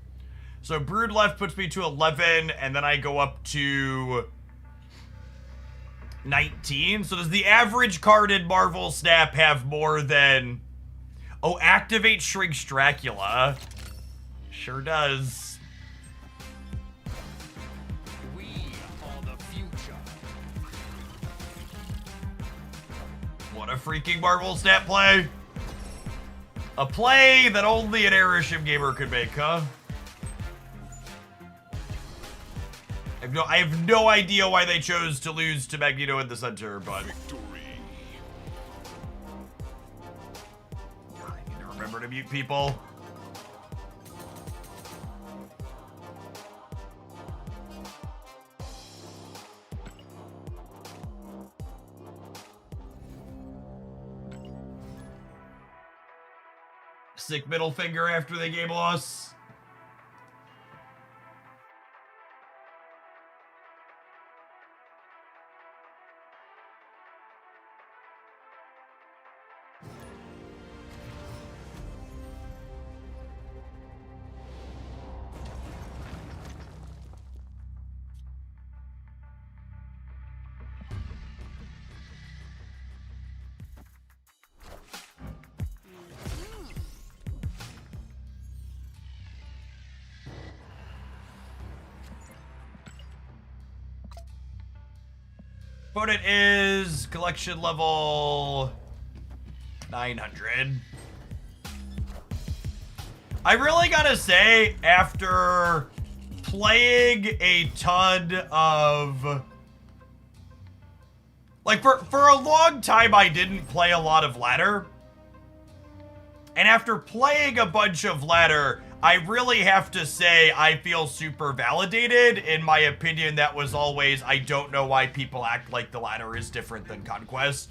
So Brood left puts me to 11, and then I go up to 19. So does the average card in Marvel Snap have more than... Oh, Activate Shrinks Dracula. Sure does. We are the future. What a freaking Marvel Snap play. A play that only an Airship gamer could make, huh? I have no idea why they chose to lose to Magneto in the center, but... Victory. I need to remember to mute people. Sick middle finger after the game loss. Opponent is collection level 900. I really gotta say, after playing a ton of... Like, for a long time, I didn't play a lot of ladder. And after playing a bunch of ladder, I really have to say I feel super validated. In my opinion, that was always, I don't know why people act like the ladder is different than Conquest.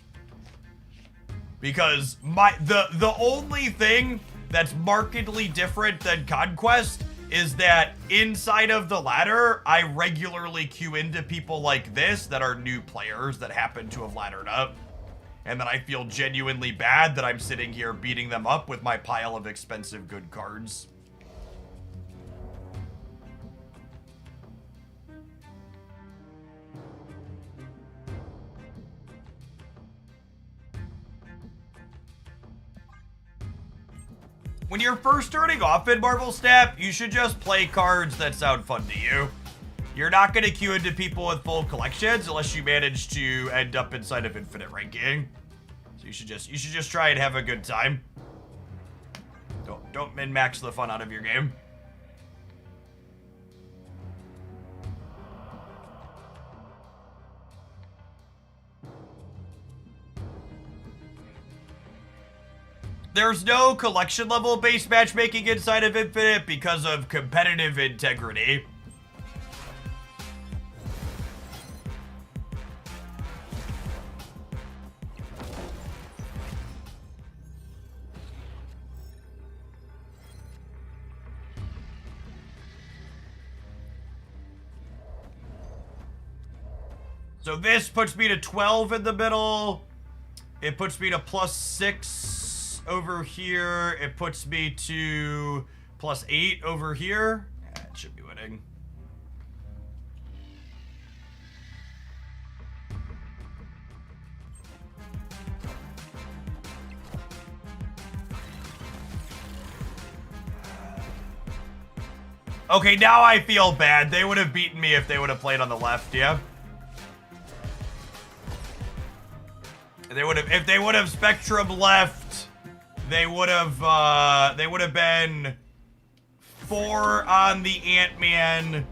Because the only thing that's markedly different than Conquest is that inside of the ladder, I regularly queue into people like this that are new players that happen to have laddered up. And then I feel genuinely bad that I'm sitting here beating them up with my pile of expensive good cards. When you're first starting off in Marvel Snap, you should just play cards that sound fun to you. You're not going to queue into people with full collections unless you manage to end up inside of infinite ranking. So you should just try and have a good time. Don't min-max the fun out of your game. There's no collection level based matchmaking inside of Infinite because of competitive integrity. So this puts me to 12 in the middle. It puts me to +6 over here. It puts me to +8 over here. Yeah, it should be winning. Okay, now I feel bad. They would have beaten me if they would have played on the left, yeah? If they would have Spectrum left, they would have been 4 on the Ant-Man,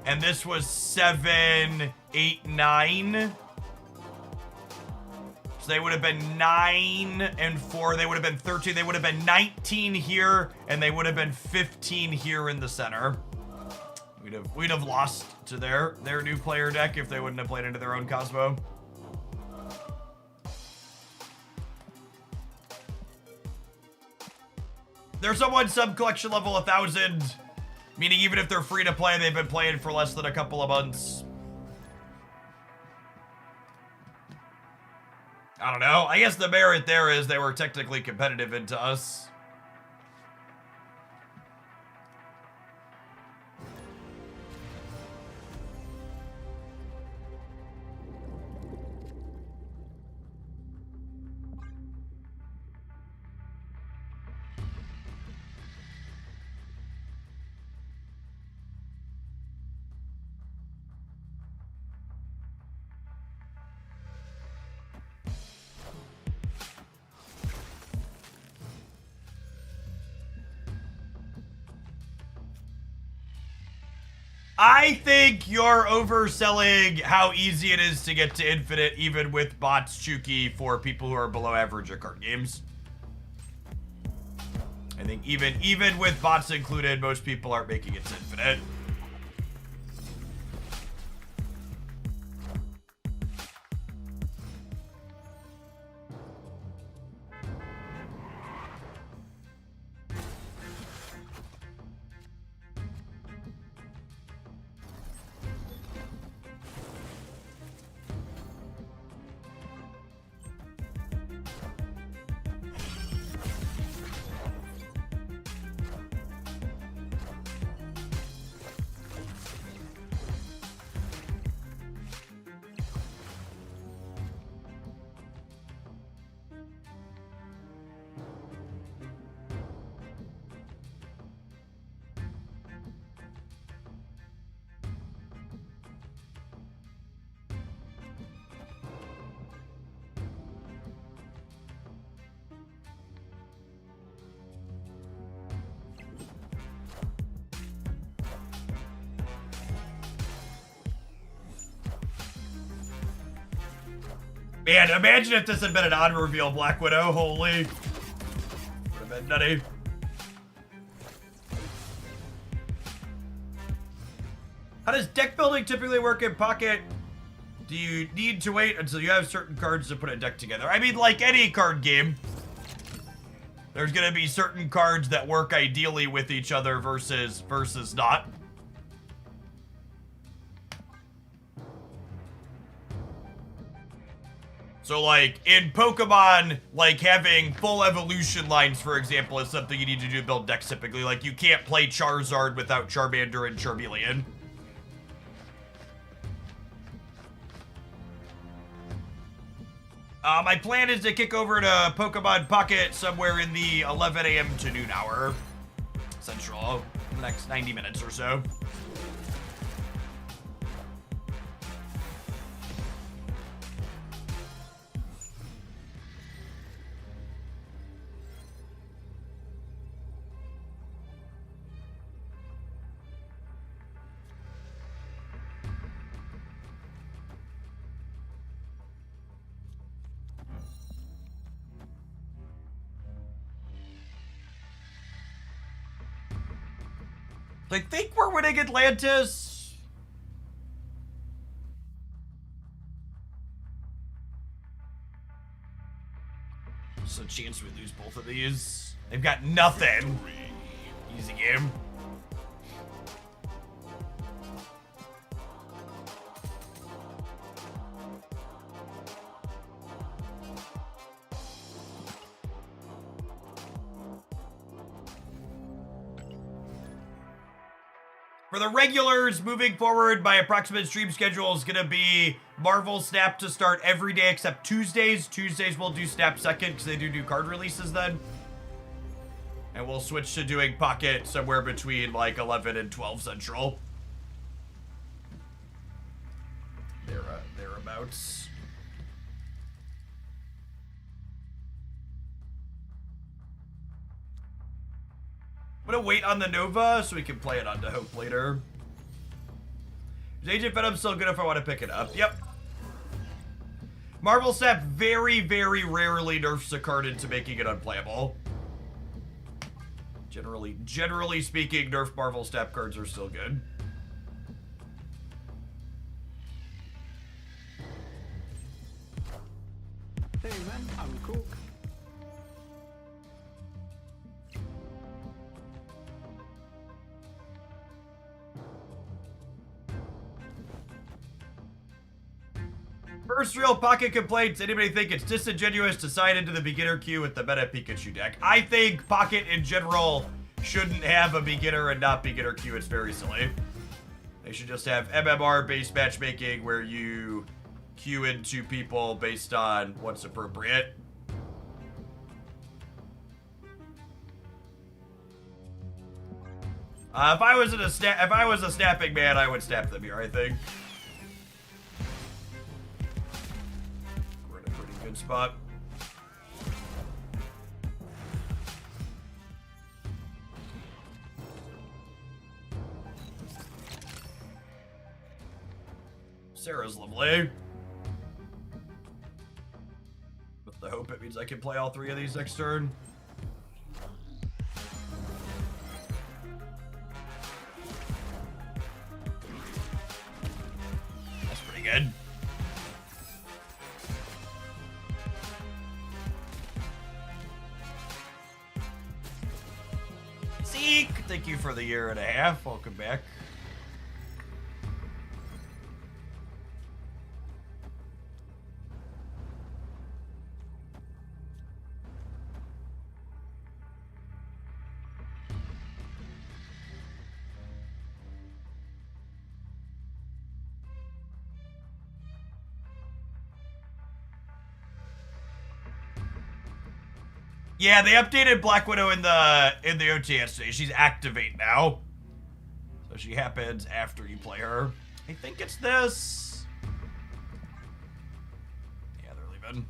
and this was 7, 8, 9. So they would have been 9 and 4. They would have been 13. They would have been 19 here, and they would have been 15 here in the center. We'd have lost to their new player deck if they wouldn't have played into their own Cosmo. They're someone sub-collection level 1,000, meaning even if they're free to play, they've been playing for less than a couple of months. I don't know. I guess the merit there is they were technically competitive into us. I think you're overselling how easy it is to get to infinite even with bots Chuki for people who are below average at card games. I think even with bots included, most people aren't making it to infinite. Man, imagine if this had been an odd reveal Black Widow. Holy. Would have been nutty. How does deck building typically work in Pocket? Do you need to wait until you have certain cards to put a deck together? I mean, like any card game, there's gonna be certain cards that work ideally with each other versus not. So, like, in Pokemon, like, having full evolution lines, for example, is something you need to do to build decks typically. Like, you can't play Charizard without Charmander and Charmeleon. My plan is to kick over to Pokemon Pocket somewhere in the 11 a.m. to noon hour. Central, in the next 90 minutes or so. I think we're winning Atlantis. There's a chance we lose both of these. They've got nothing. Easy game. For the regulars, moving forward, my approximate stream schedule is going to be Marvel Snap to start every day except Tuesdays. Tuesdays we'll do Snap second because they do card releases then. And we'll switch to doing Pocket somewhere between like 11 and 12 Central. Thereabouts. I'm gonna wait on the Nova so we can play it on to Hope later. Is Agent Venom still good if I want to pick it up? Yep. Marvel Snap very, very rarely nerfs a card into making it unplayable. Generally speaking, nerf Marvel Snap cards are still good. Hey man, I'm cook. First real pocket complaints. Anybody think it's disingenuous to sign into the beginner queue with the meta Pikachu deck? I think pocket in general shouldn't have a beginner and not beginner queue. It's very silly. They should just have MMR based matchmaking where you queue into people based on what's appropriate. If I was a snapping man, I would snap them here, I think. We're in a pretty good spot. Sarah's lovely. With the hope it means I can play all three of these next turn. That's pretty good. Zeke, thank you for the year and a half. Welcome back. Yeah, they updated Black Widow in the OTS today. She's activate now. So she happens after you play her. I think it's this. Yeah, they're leaving.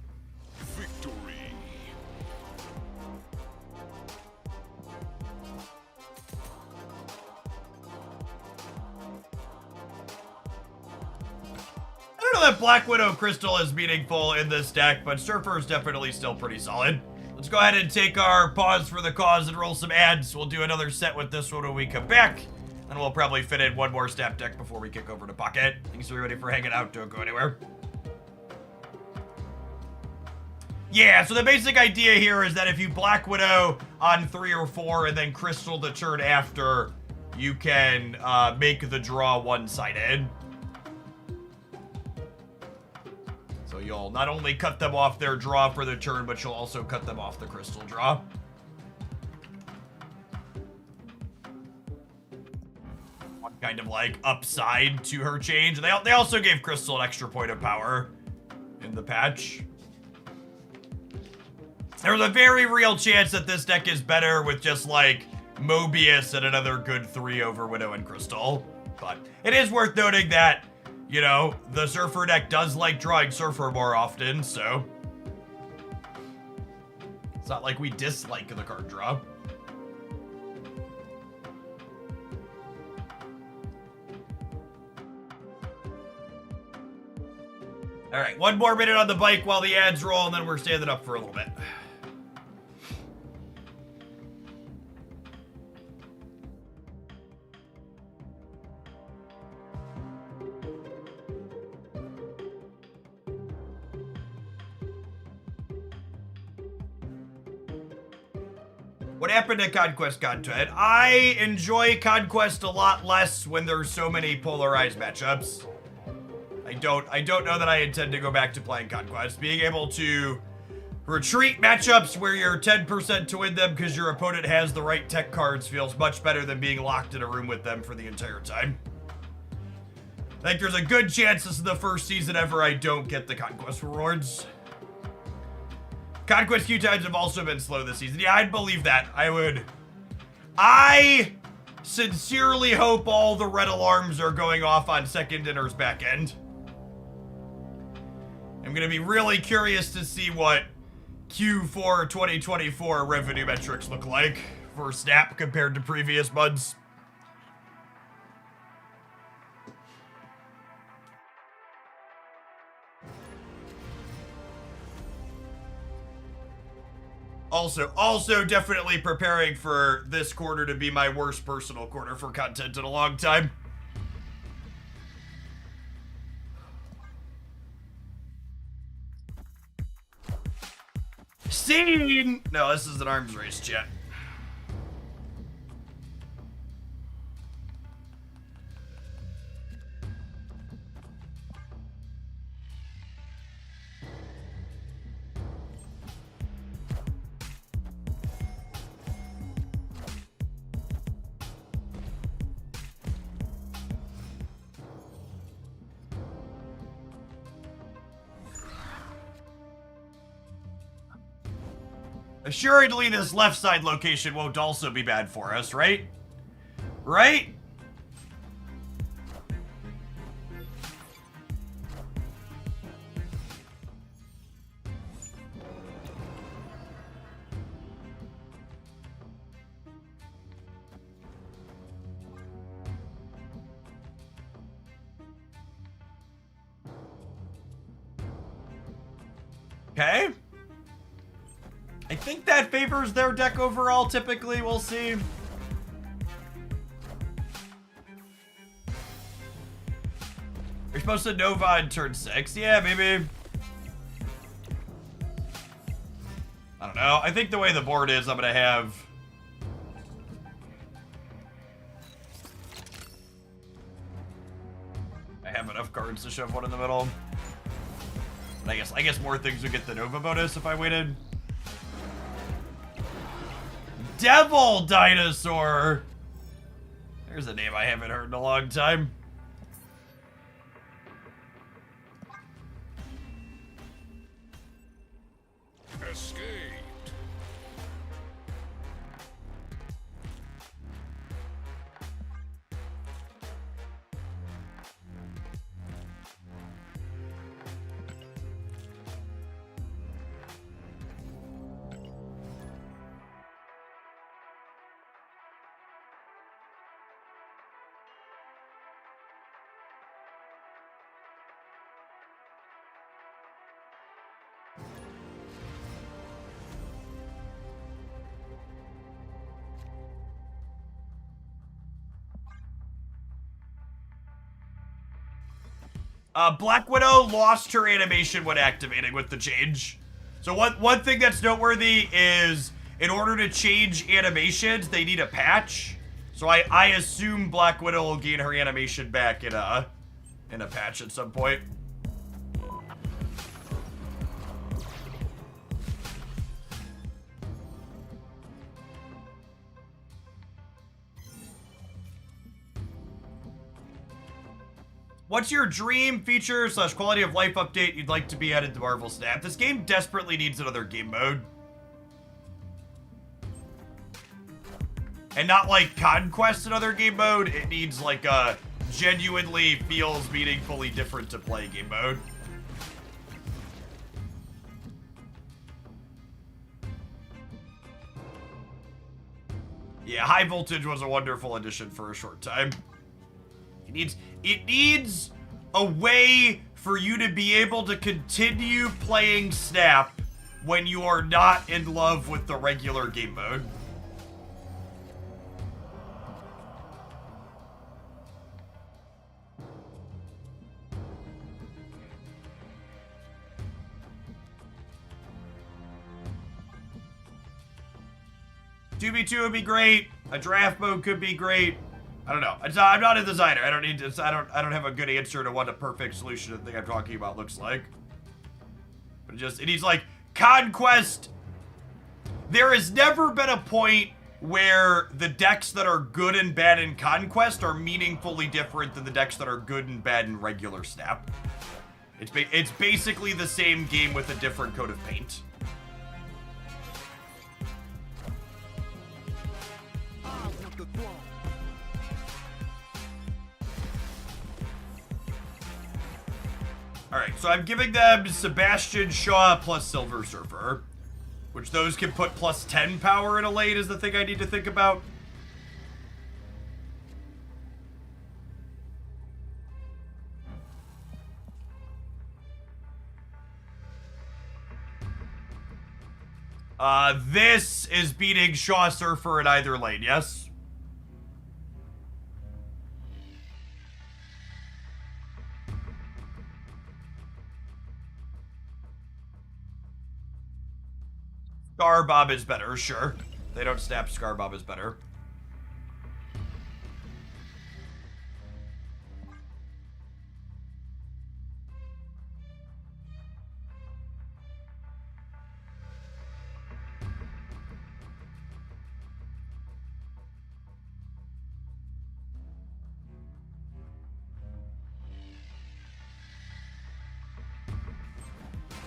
Victory. I don't know that Black Widow Crystal is meaningful in this deck, but Surfer is definitely still pretty solid. Let's go ahead and take our pause for the cause and roll some ads. We'll do another set with this one when we come back. And we'll probably fit in one more snap deck before we kick over to Pocket. Thanks everybody for hanging out. Don't go anywhere. Yeah, so the basic idea here is that if you Black Widow on 3 or 4 and then Crystal the turn after, you can make the draw one-sided. So you'll not only cut them off their draw for the turn, but you'll also cut them off the Crystal draw. One kind of like upside to her change. They also gave Crystal an extra point of power in the patch. There's a very real chance that this deck is better with just like Mobius and another good 3 over Widow and Crystal. But it is worth noting that, you know, the Surfer deck does like drawing Surfer more often, so it's not like we dislike the card draw. All right, one more minute on the bike while the ads roll, and then we're standing up for a little bit. What happened to Conquest content? I enjoy Conquest a lot less when there's so many polarized matchups. I don't know that I intend to go back to playing Conquest. Being able to retreat matchups where you're 10% to win them because your opponent has the right tech cards feels much better than being locked in a room with them for the entire time. I think there's a good chance this is the first season ever I don't get the Conquest rewards. Conquest queue times have also been slow this season. Yeah, I'd believe that. I sincerely hope all the red alarms are going off on second dinner's back end. I'm going to be really curious to see what Q4 2024 revenue metrics look like for Snap compared to previous months. Also definitely preparing for this quarter to be my worst personal quarter for content in a long time. scene! No, this is an arms race, chat. Assuredly, this left side location won't also be bad for us, right? Right? Okay. I think that favors their deck overall, typically. We'll see. You're supposed to Nova in turn 6. Yeah, maybe. I don't know. I think the way the board is, I'm going to have... I have enough cards to shove one in the middle. And I guess more things would get the Nova bonus if I waited. Devil Dinosaur! There's a name I haven't heard in a long time. Escaped. Black Widow lost her animation when activating with the change. So one thing that's noteworthy is in order to change animations, they need a patch. So I assume Black Widow will gain her animation back in a patch at some point. What's your dream feature / quality of life update you'd like to be added to Marvel Snap? This game desperately needs another game mode. And not like Conquest another game mode. It needs like a genuinely feels meaningfully different to play game mode. Yeah, High Voltage was a wonderful addition for a short time. It needs a way for you to be able to continue playing Snap when you are not in love with the regular game mode. Two v 2 would be great. A draft mode could be great. I don't know. I'm not a designer. I don't need to. I don't have a good answer to what a perfect solution to the thing I'm talking about looks like. But it needs like Conquest. There has never been a point where the decks that are good and bad in Conquest are meaningfully different than the decks that are good and bad in regular Snap. It's basically the same game with a different coat of paint. Alright, so I'm giving them Sebastian Shaw plus Silver Surfer, which those can put plus 10 power in a lane is the thing I need to think about. This is beating Shaw Surfer in either lane, yes? Scarbob is better, sure. They don't snap, Scarbob is better.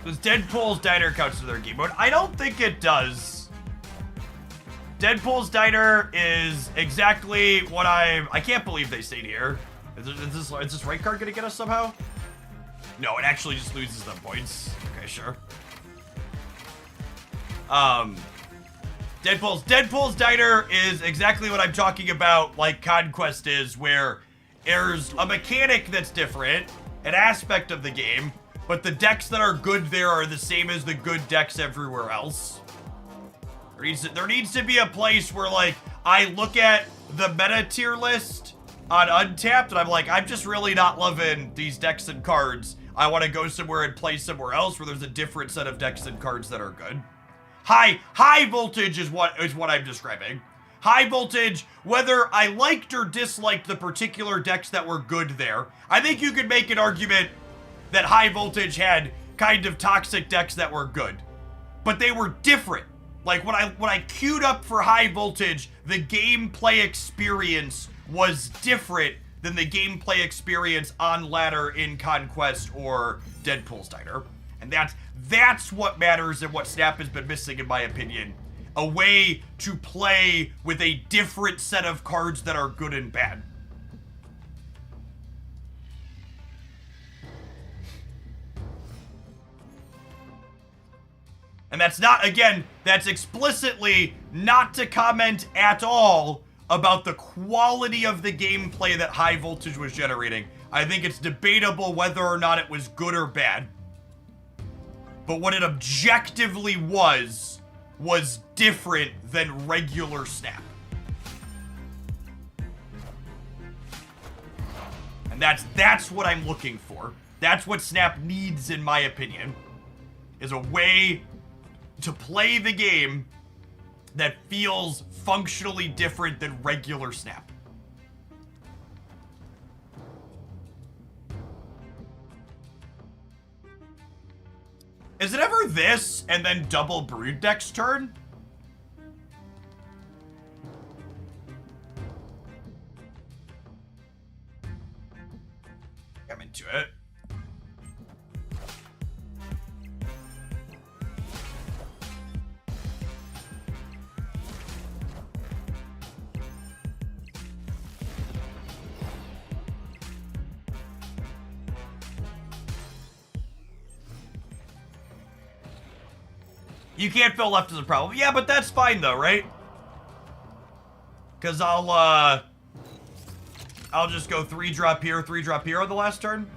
Does Deadpool's Diner count as their game mode? I don't think it does. Deadpool's Diner is exactly what I can't believe they stayed here. Is this right card gonna get us somehow? No, it actually just loses them points. Okay, sure. Deadpool's Diner is exactly what I'm talking about, like Conquest is, where there's a mechanic that's different, an aspect of the game, but the decks that are good there are the same as the good decks everywhere else. There needs to be a place where, like, I look at the meta tier list on Untapped and I'm like, I'm just really not loving these decks and cards. I want to go somewhere and play somewhere else where there's a different set of decks and cards that are good. High voltage is what I'm describing. High voltage, whether I liked or disliked the particular decks that were good there. I think you could make an argument that high voltage had kind of toxic decks that were good, but they were different. Like when I queued up for high voltage, the gameplay experience was different than the gameplay experience on ladder in Conquest or Deadpool's Diner. And that's what matters and what Snap has been missing, in my opinion. A way to play with a different set of cards that are good and bad. And that's not, again, that's explicitly not to comment at all about the quality of the gameplay that high voltage was generating. I think it's debatable whether or not it was good or bad. But what it objectively was different than regular Snap. And that's what I'm looking for. That's what Snap needs, in my opinion, is a way to play the game that feels functionally different than regular Snap. Is it ever this and then double Brood Deck's turn? I'm into it. You can't fill left as a problem. Yeah, but that's fine though, right? Because I'll just go 3-drop here, 3-drop here on the last turn.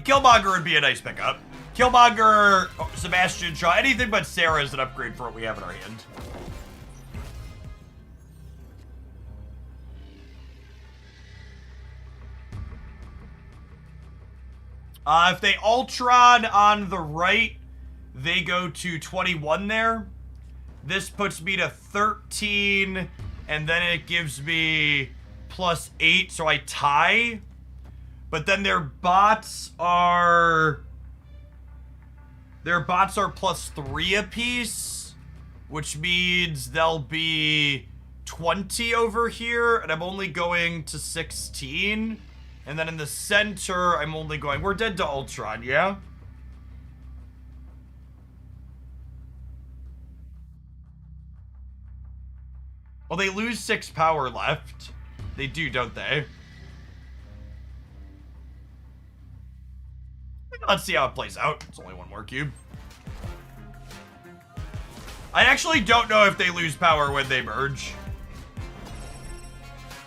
Killmonger would be a nice pickup. Killmonger, Sebastian Shaw, anything but Sarah is an upgrade for what we have in our hand. If they Ultron on the right, they go to 21 there. This puts me to 13, and then it gives me +8, so I tie. But then their bots are +3 apiece, which means they'll be 20 over here, and I'm only going to 16. And then in the center, I'm only going, we're dead to Ultron, yeah? Well, they lose 6 power left. They do, don't they? Let's see how it plays out. It's only one more cube. I actually don't know if they lose power when they merge.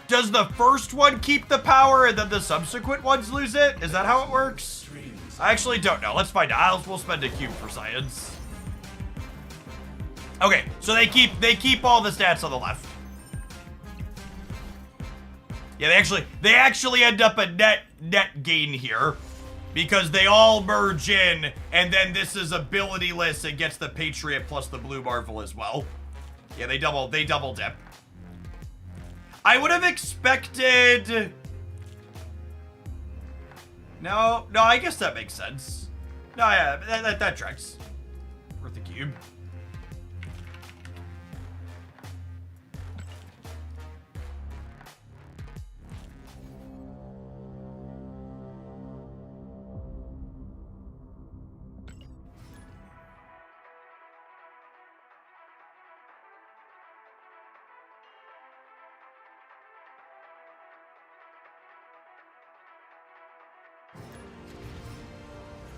Does the first one keep the power and then the subsequent ones lose it? Is that how it works? I actually don't know. Let's find out. We'll spend a cube for science. Okay, so they keep all the stats on the left. Yeah, they actually end up a net gain here because they all merge in, and then this is ability-less and gets the Patriot plus the Blue Marvel as well. Yeah, they double dip. I would have expected. No, I guess that makes sense. No, yeah, that tracks. Worth the cube.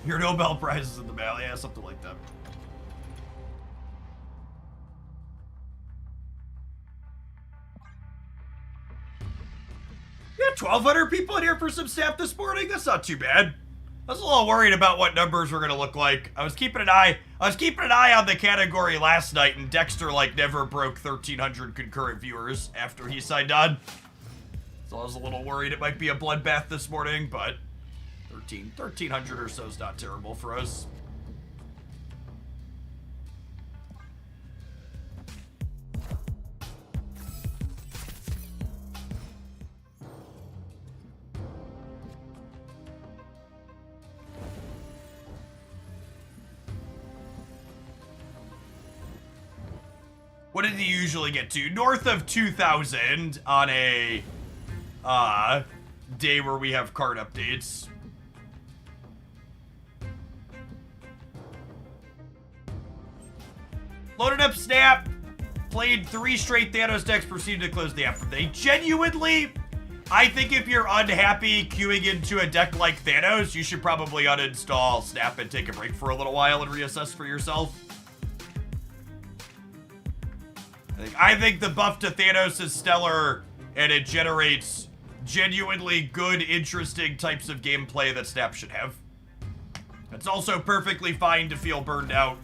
Your Nobel Prize is in the mail. Yeah, something like that. Yeah, 1,200 people in here for some staff this morning. That's not too bad. I was a little worried about what numbers were gonna look like. I was keeping an eye on the category last night, and Dexter like never broke 1,300 concurrent viewers after he signed on. So I was a little worried it might be a bloodbath this morning, but 1,300 or so is not terrible for us. What did he usually get to? North of 2,000 on a day where we have card updates. Loaded up Snap, played 3 straight Thanos decks, proceeded to close the app for the day. Genuinely, I think if you're unhappy queuing into a deck like Thanos, you should probably uninstall Snap and take a break for a little while and reassess for yourself. I think the buff to Thanos is stellar, and it generates genuinely good, interesting types of gameplay that Snap should have. It's also perfectly fine to feel burned out.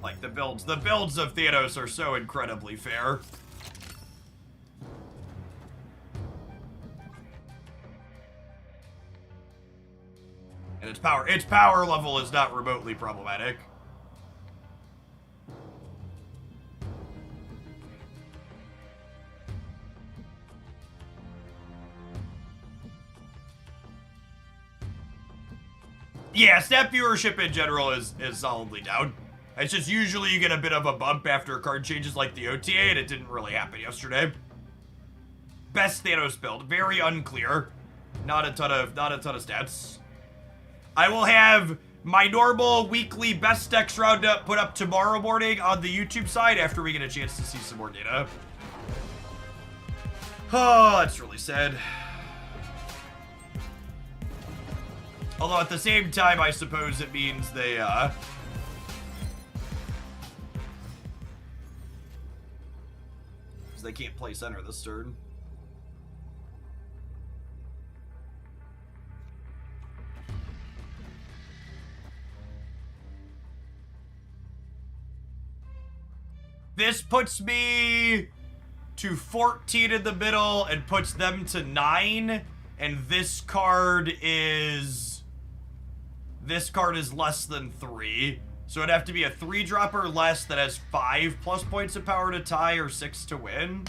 Like, the builds of Thanos are so incredibly fair. And its power level is not remotely problematic. Yeah, Snap viewership in general is solidly down. It's just usually you get a bit of a bump after card changes like the OTA, and it didn't really happen yesterday. Best Thanos build, very unclear. Not a ton of stats. I will have my normal weekly best decks roundup put up tomorrow morning on the YouTube side after we get a chance to see some more data. Oh, that's really sad. Although at the same time, I suppose it means they, they can't play center this turn. This puts me to 14 in the middle and puts them to 9. And this card is less than 3. So it'd have to be a 3-drop or less that has 5 plus points of power to tie or 6 to win.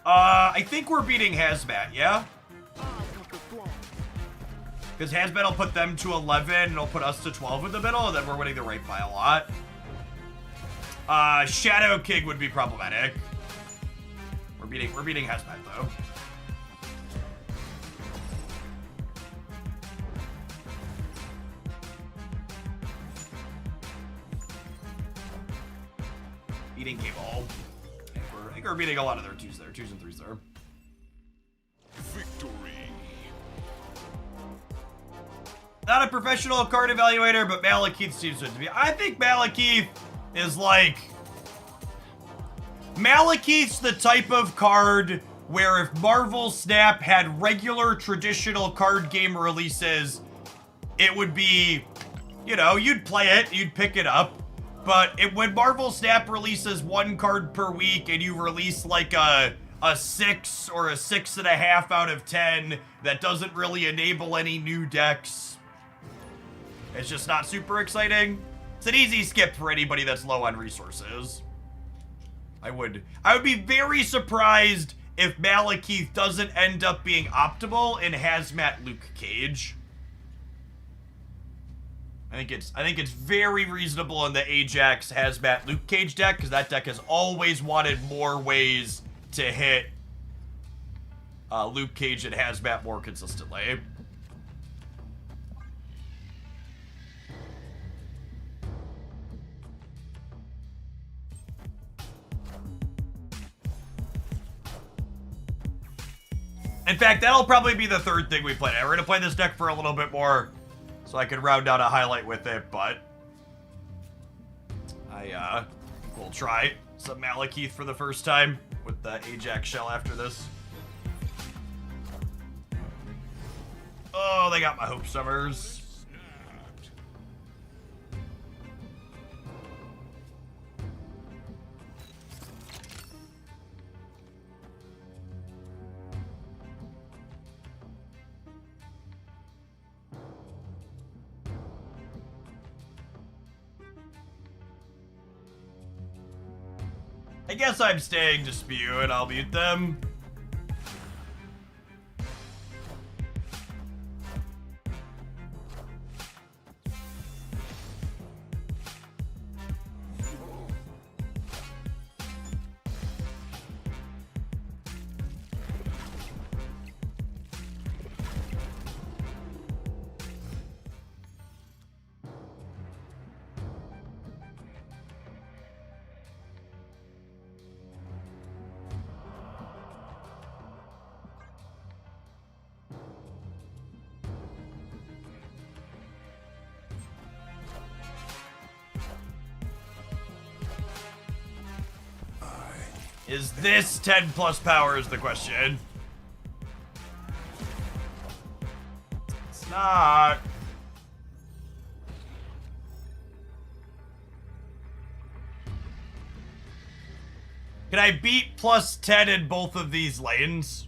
I think we're beating Hazmat, yeah? Because Hazmat will put them to 11, and it'll put us to 12 in the middle, and then we're winning the right by a lot. Shadow King would be problematic. We're beating Hazmat, though. Beating Cable. I think think we're beating a lot of their 2s there. 2s and 3s there. Victory. Not a professional card evaluator, but Malekith seems to be. I think Malekith is like... Malekith's the type of card where if Marvel Snap had regular traditional card game releases, it would be, you know, you'd play it, you'd pick it up. But when Marvel Snap releases 1 card per week and you release like a 6 or a 6.5 out of 10 that doesn't really enable any new decks, it's just not super exciting. It's an easy skip for anybody that's low on resources. I would be very very if Malekith doesn't end up being optimal in Hazmat Luke Cage. I think it's very reasonable in the Ajax Hazmat Luke Cage deck, because that deck has always wanted more ways to hit Luke Cage and Hazmat more consistently. In fact, that'll probably be the 3rd thing we play. We're going to play this deck for a little bit more so I can round out a highlight with it, but I will try some Malekith for the first time with the Ajax shell after this. Oh, they got my Hope Summers. I guess I'm staying to spew and I'll mute them. Is this 10 plus power is the question. It's not. Can I beat plus 10 in both of these lanes?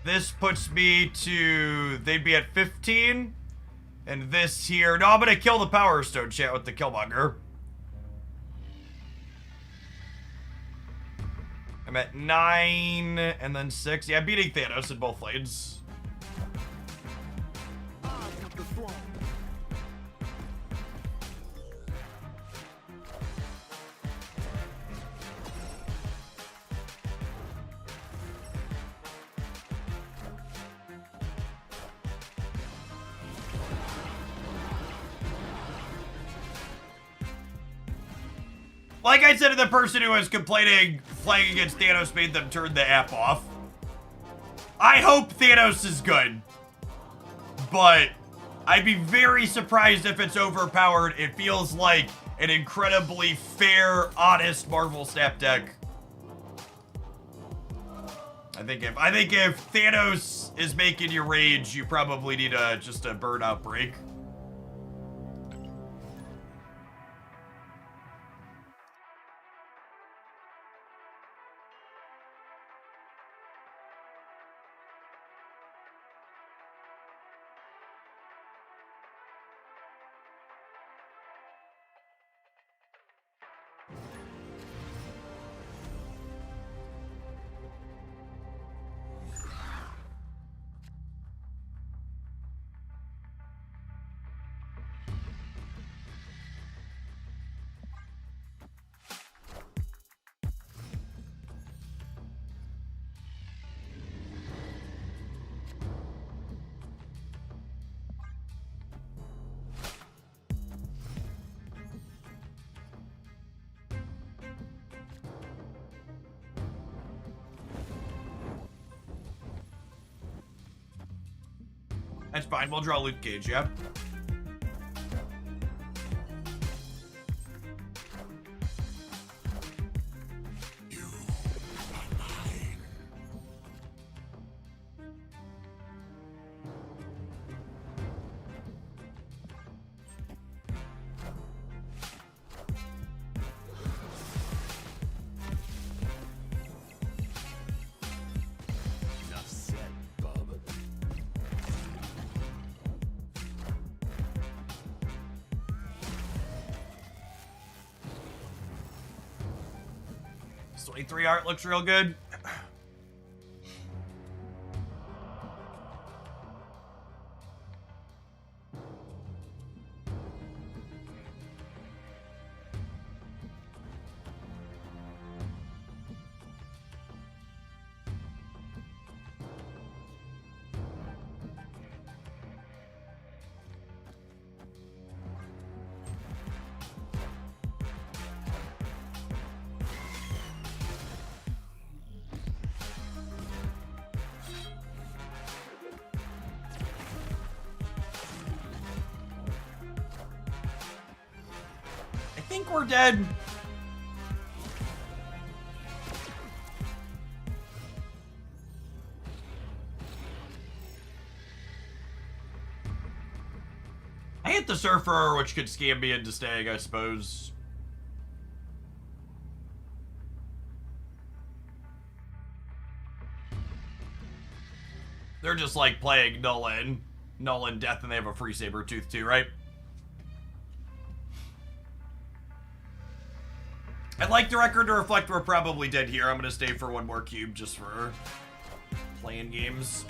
This puts me to... They'd be at 15. And this here... No, I'm gonna kill the Power Stone chat with the Killmonger. I'm at 9 and then 6. Yeah, I'm beating Thanos in both lanes. Like I said to the person who was complaining playing against Thanos made them turn the app off. I hope Thanos is good. But I'd be very surprised if it's overpowered. It feels like an incredibly fair, honest Marvel Snap deck. I think if Thanos is making you rage, you probably need just a burnout break. That's fine. We'll draw Luke Cage, yeah. Enough said, bub. This 23 art looks real good. I think we're dead. I hit the Surfer, which could scam me into staying, I suppose. They're just like playing Null and Death, and they have a free Saber Tooth too, right? I'd like the record to reflect we're probably dead here. I'm gonna stay for one more cube just for playing games.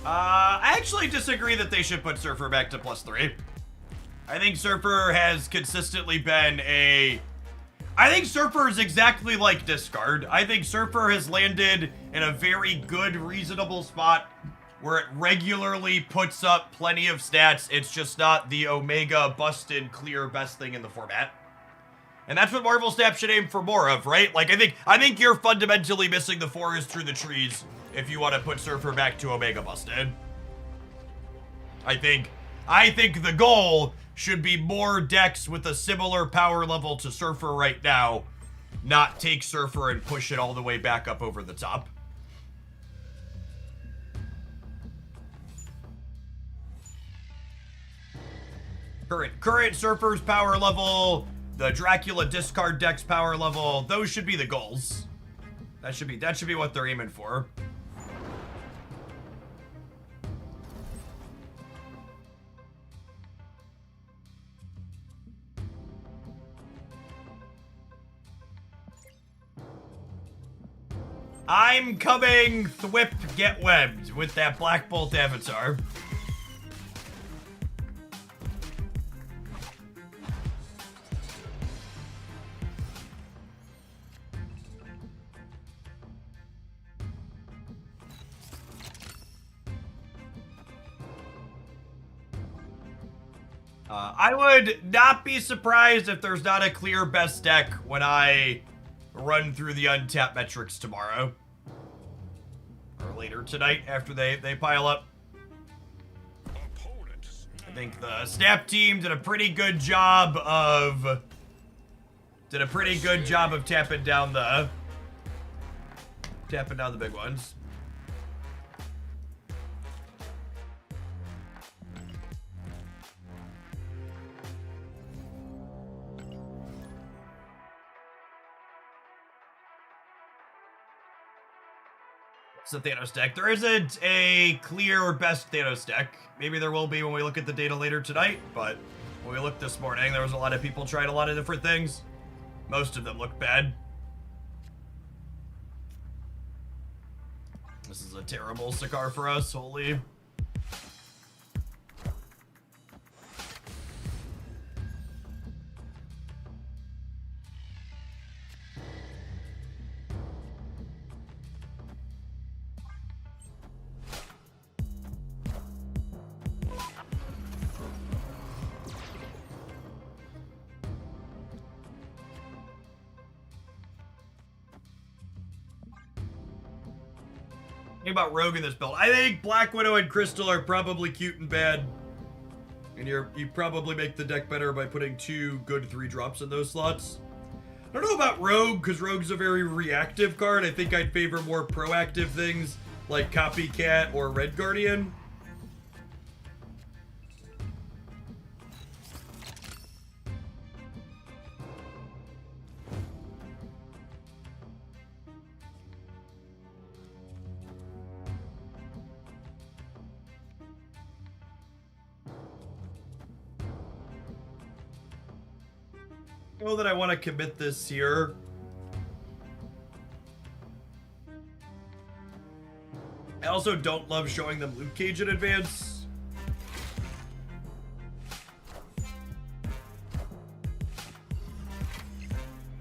I actually disagree that they should put Surfer back to +3. I think Surfer has consistently been I think Surfer is exactly like Discard. I think Surfer has landed in a very good, reasonable spot where it regularly puts up plenty of stats. It's just not the Omega busted clear best thing in the format. And that's what Marvel Snap should aim for more of, right? Like, I think you're fundamentally missing the forest through the trees if you want to put Surfer back to Omega busted. I think the goal should be more decks with a similar power level to Surfer right now, not take Surfer and push it all the way back up over the top. Current Surfer's power level, the Dracula discard deck's power level, those should be the goals. That should be what they're aiming for. I'm coming, Thwip, get webbed with that Black Bolt avatar. I would not be surprised if there's not a clear best deck when I run through the untapped metrics tomorrow. Or later tonight after they pile up. I think the Snap team did a pretty good job of tapping down the big ones. It's a Thanos deck. There isn't a clear best Thanos deck. Maybe there will be when we look at the data later tonight, but when we looked this morning, there was a lot of people trying a lot of different things. Most of them look bad. This is a terrible Sakaar for us, holy. Think about Rogue in this build. I think Black Widow and Crystal are probably cute and bad. And you probably make the deck better by putting 2 good 3-drops in those slots. I don't know about Rogue, because Rogue's a very reactive card. I think I'd favor more proactive things like Copycat or Red Guardian. I know that I want to commit this here. I also don't love showing them Luke Cage in advance.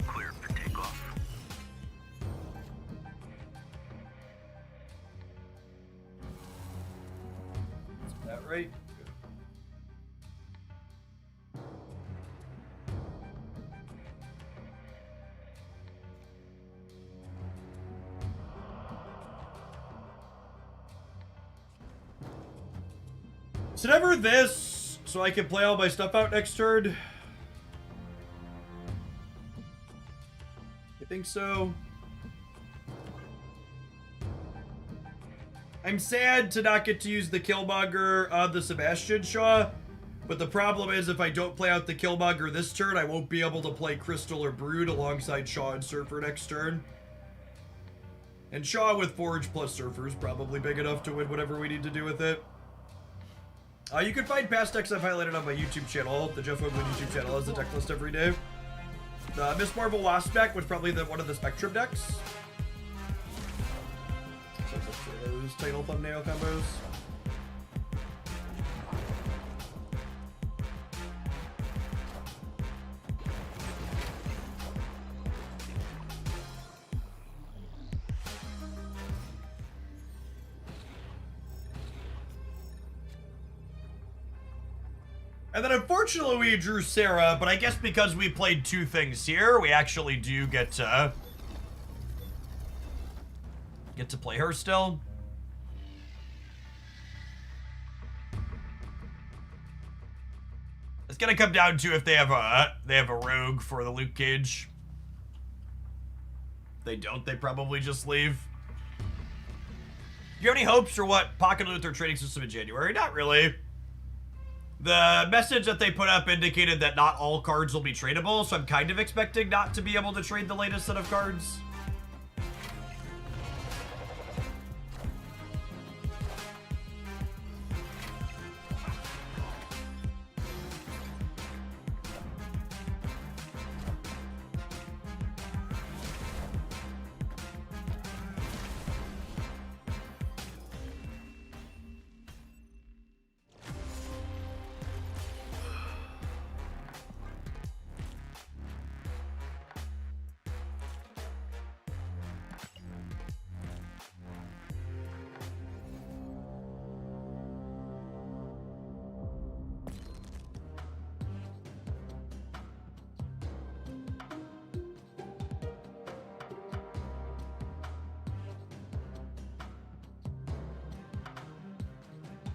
Clear for takeoff. Is that right? Is it ever this, so I can play all my stuff out next turn? I think so. I'm sad to not get to use the Killmonger on the Sebastian Shaw, but the problem is if I don't play out the Killmonger this turn, I won't be able to play Crystal or Brood alongside Shaw and Surfer next turn. And Shaw with Forge plus Surfer is probably big enough to win whatever we need to do with it. You can find past decks I've highlighted on my YouTube channel. The Jeff Hoagland YouTube channel has a deck list every day. The Miss Marvel Wasp deck was probably one of the Spectrum decks. So look for those title thumbnail combos. And then unfortunately we drew Sarah, but I guess because we played 2 things here, we actually do get to play her still. It's gonna come down to if they have a rogue for the Luke Cage. If they don't, they probably just leave. Do you have any hopes for what Pocket Luther trading system in January? Not really. The message that they put up indicated that not all cards will be tradable, so I'm kind of expecting not to be able to trade the latest set of cards.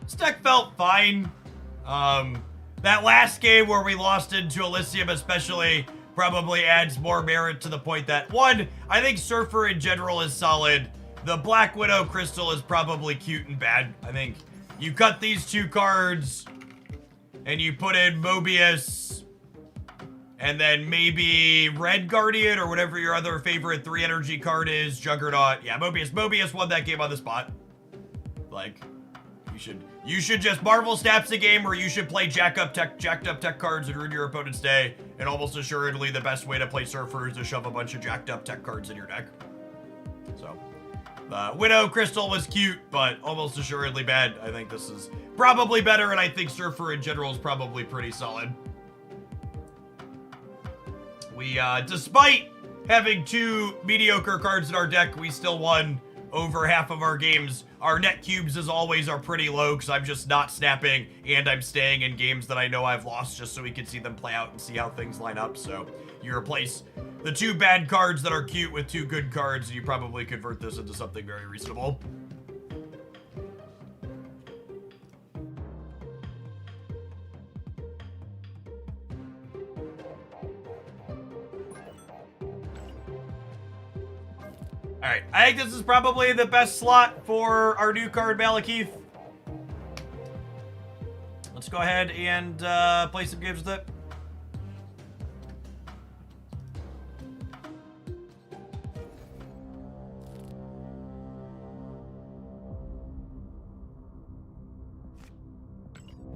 This deck felt fine. That last game where we lost into Elysium especially probably adds more merit to the point that, 1, I think Surfer in general is solid. The Black Widow Crystal is probably cute and bad. I think you cut these 2 cards and you put in Mobius and then maybe Red Guardian or whatever your other favorite 3 energy card is. Juggernaut. Yeah, Mobius won that game on the spot. Like, you should just Marvel Snaps a game, or you should play jacked up tech cards and ruin your opponent's day. And almost assuredly, the best way to play Surfer is to shove a bunch of jacked up tech cards in your deck. So, Widow Crystal was cute, but almost assuredly bad. I think this is probably better, and I think Surfer in general is probably pretty solid. We, despite having 2 mediocre cards in our deck, we still won over half of our games. Our net cubes, as always, are pretty low because I'm just not snapping and I'm staying in games that I know I've lost just so we can see them play out and see how things line up. So you replace the 2 bad cards that are cute with 2 good cards and you probably convert this into something very reasonable. Alright, I think this is probably the best slot for our new card, Malekith. Let's go ahead and play some games with it.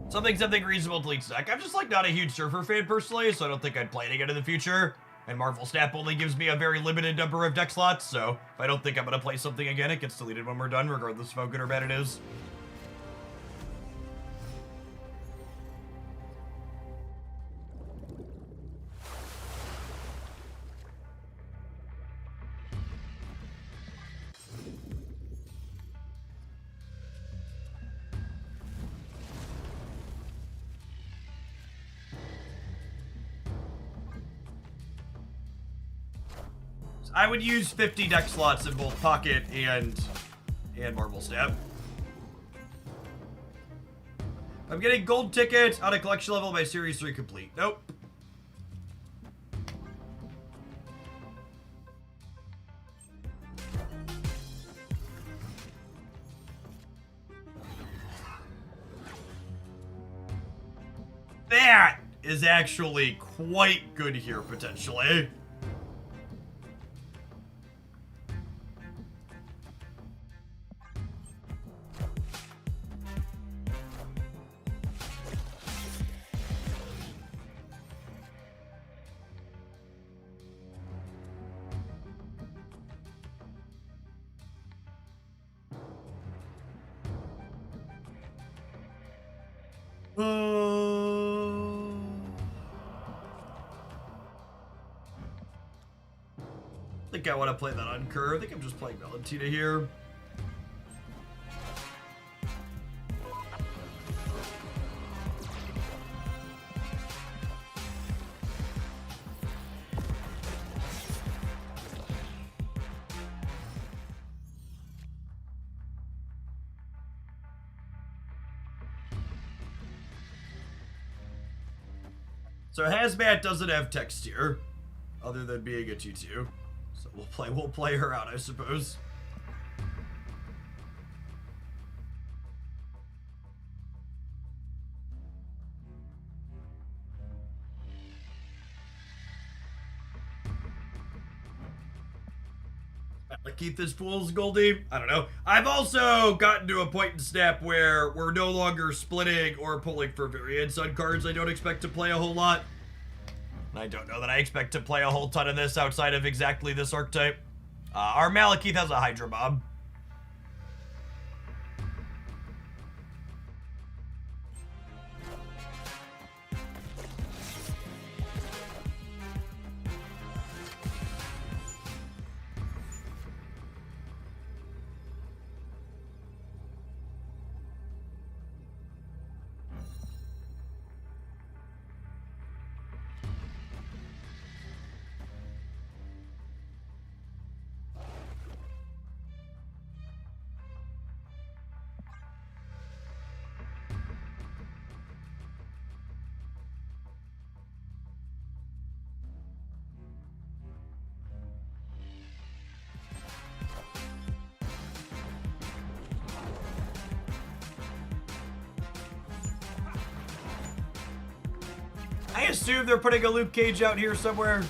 Something reasonable to lead deck. I'm just like not a huge Surfer fan personally, so I don't think I'd play it again in the future. And Marvel Snap only gives me a very limited number of deck slots, so if I don't think I'm gonna play something again, it gets deleted when we're done, regardless of how good or bad it is. I would use 50 deck slots in both Pocket and Marvel Snap. I'm getting gold tickets on a collection level by Series 3 complete. Nope. That is actually quite good here, potentially. I think I want to play that on curve. I think I'm just playing Valentina here. So Hazmat doesn't have text here, other than being a 2/2. So we'll play her out, I suppose. Keep this fool's Goldie. I don't know. I've also gotten to a point in Snap where we're no longer splitting or pulling for variants on cards I don't expect to play a whole lot. I don't know that I expect to play a whole ton of this outside of exactly this archetype. Our Malekith has a Hydra Mob. I assume they're putting a Luke Cage out here somewhere.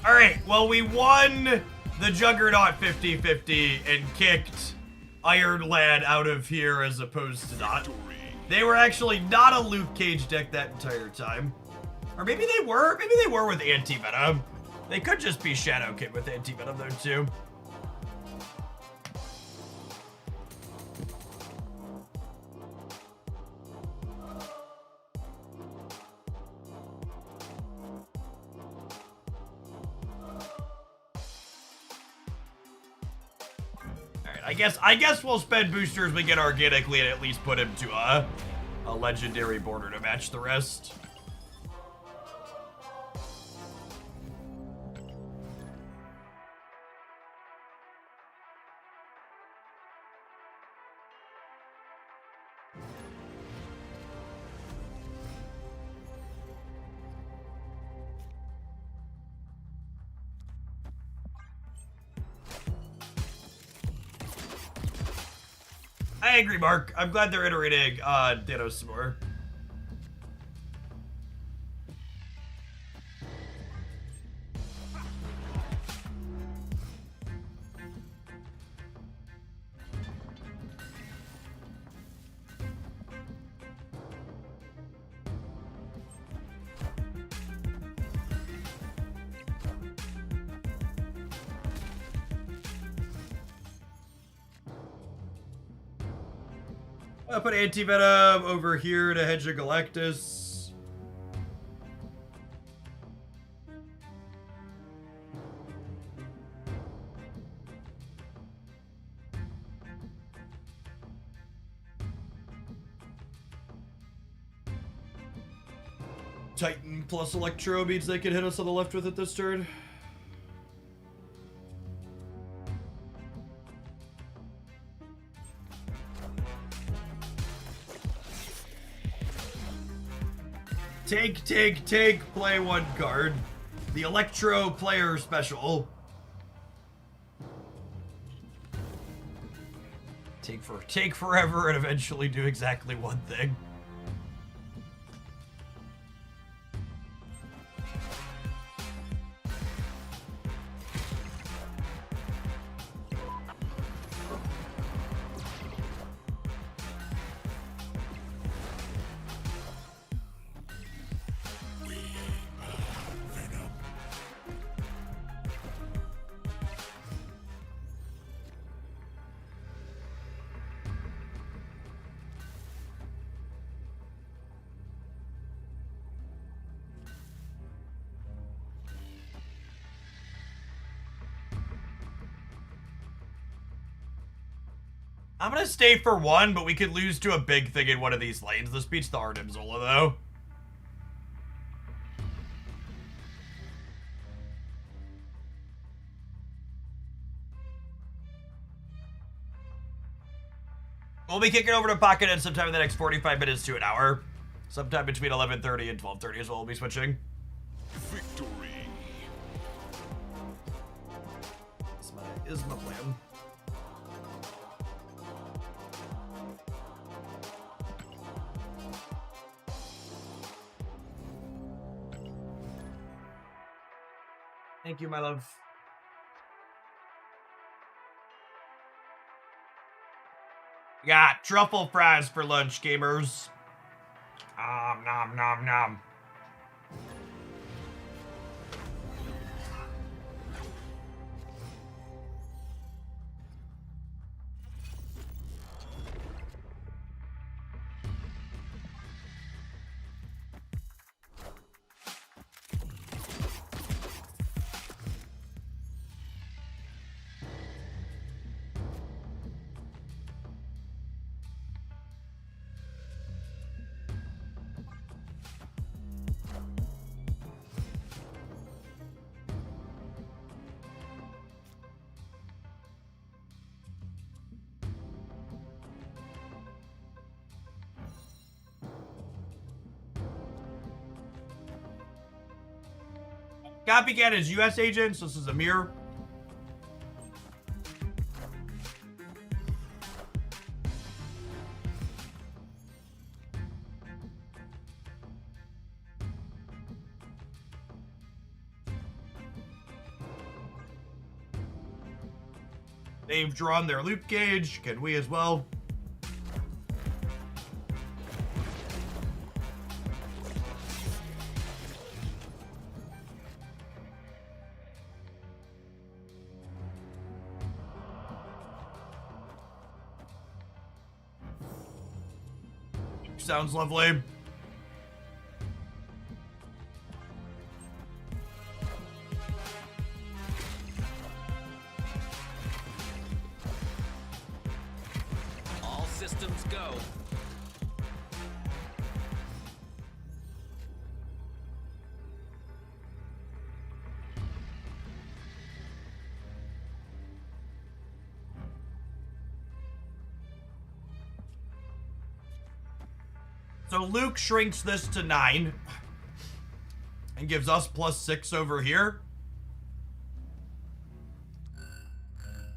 All right, well, we won the Juggernaut 50-50 and kicked Iron Lad out of here as opposed to not. They were actually not a Luke Cage deck that entire time. Or maybe they were. Maybe they were with Anti-Venom. They could just be Shadow Kid with Anti-Venom there too. I guess we'll spend boosters we get organically and at least put him to a legendary border to match the rest. I agree, Mark. I'm glad they're iterating Thanos some more. I'll put Anti-Venom over here to hedge a Galactus. Titan plus Electro means they can hit us on the left with it this turn. Take, play one card. The Electro player special. Take forever and eventually do exactly one thing. I'm gonna stay for one, but we could lose to a big thing in one of these lanes. This beats the Arnim Zola, though. We'll be kicking over to Pocket End sometime in the next 45 minutes to an hour. Sometime between 11:30 and 12:30 is what we'll be switching. Victory. Is my plan. Thank you, my love. Yeah, truffle fries for lunch, gamers. Nom, nom, nom. Copycat is U.S. agents. This is Amir. They've drawn their loop gauge. Can we as well? Sounds lovely. All systems go. So Luke shrinks this to 9 and gives us +6 over here.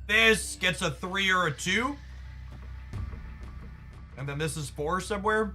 This gets a 3 or a 2. And then this is 4 somewhere.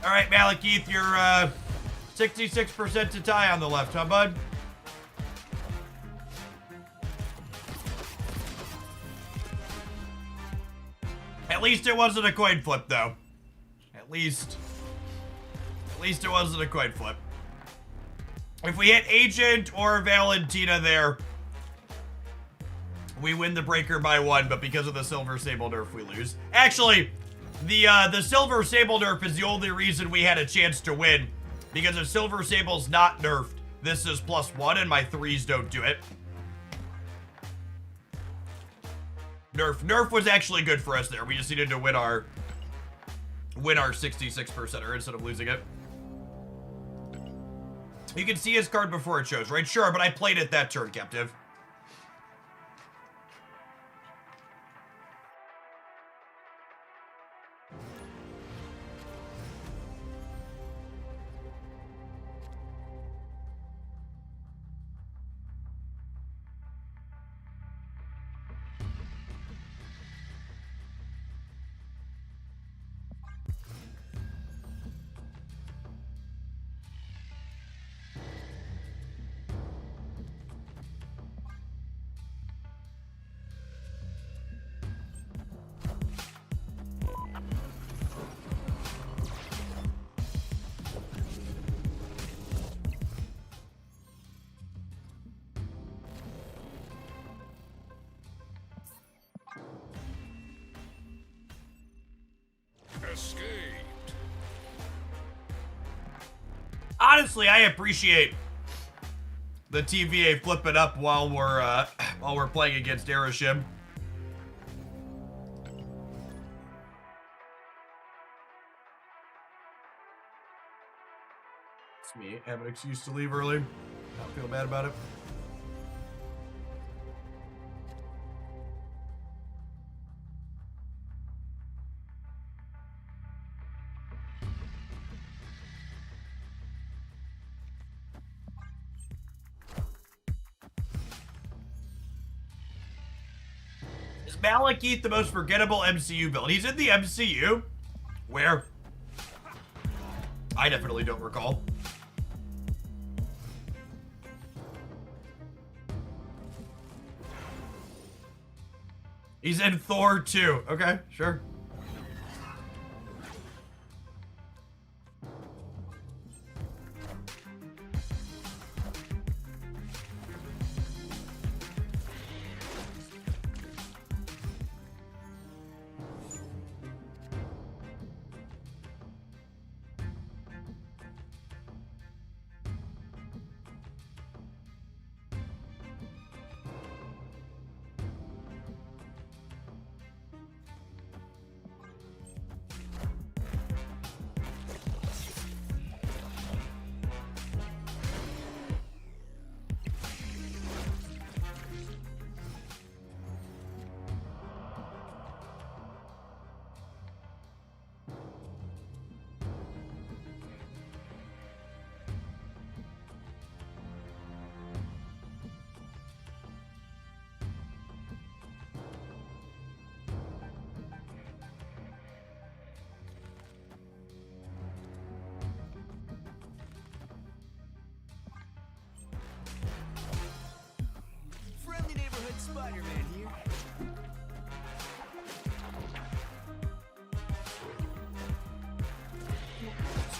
All right, Malekith, you're 66% to tie on the left, huh, bud? At least it wasn't a coin flip, though. At least it wasn't a coin flip. If we hit Agent or Valentina there, we win the breaker by 1, but because of the Silver Sable nerf, we lose. Actually, the Silver Sable nerf is the only reason we had a chance to win, because if Silver Sable's not nerfed, this is +1 and my 3s don't do it. Nerf was actually good for us there. We just needed to win our 66%er instead of losing it. You can see his card before it shows, right? Sure, but I played it that turn, Captive. Escaped. Honestly, I appreciate the TVA flipping up while we're playing against Arashim. It's me. I have an excuse to leave early. I don't feel bad about it. Is Malekith the most forgettable MCU villain? He's in the MCU? Where? I definitely don't recall. He's in Thor 2. Okay, sure. Friendly neighborhood Spider-Man here.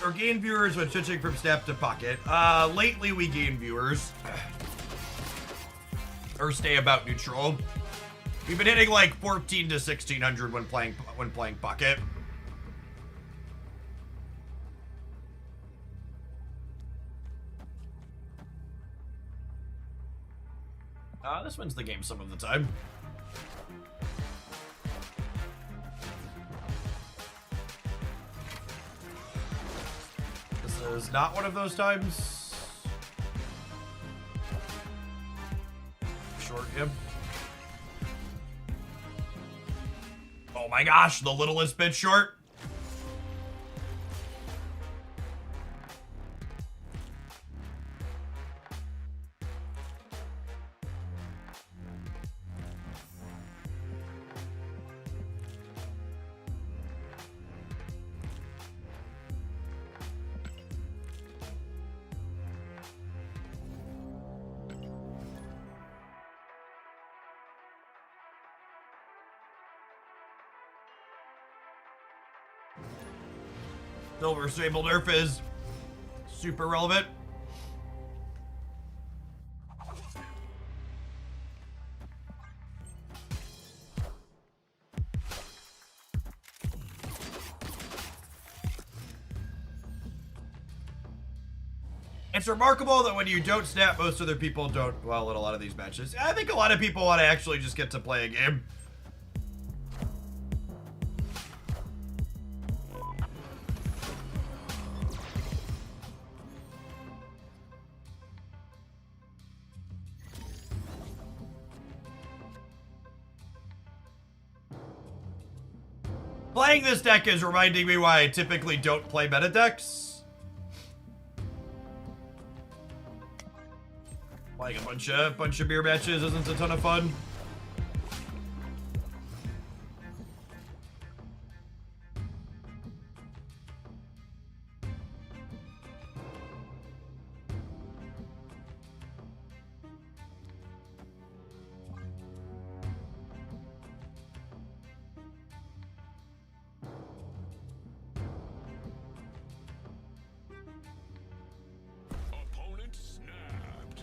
Or gain viewers when switching from snap to pocket. Lately we gain viewers. Or stay about neutral. We've been hitting like 14 to 1600 when playing pocket. This wins the game some of the time. This is not one of those times. Short him. Oh my gosh, the littlest bit short. Silver Sable nerf is super relevant. It's remarkable that when you don't snap, most other people don't well in a lot of these matches. I think a lot of people want to actually just get to play a game. Playing this deck is reminding me why I typically don't play meta decks. Playing a bunch of beer matches isn't a ton of fun. Opponent snapped.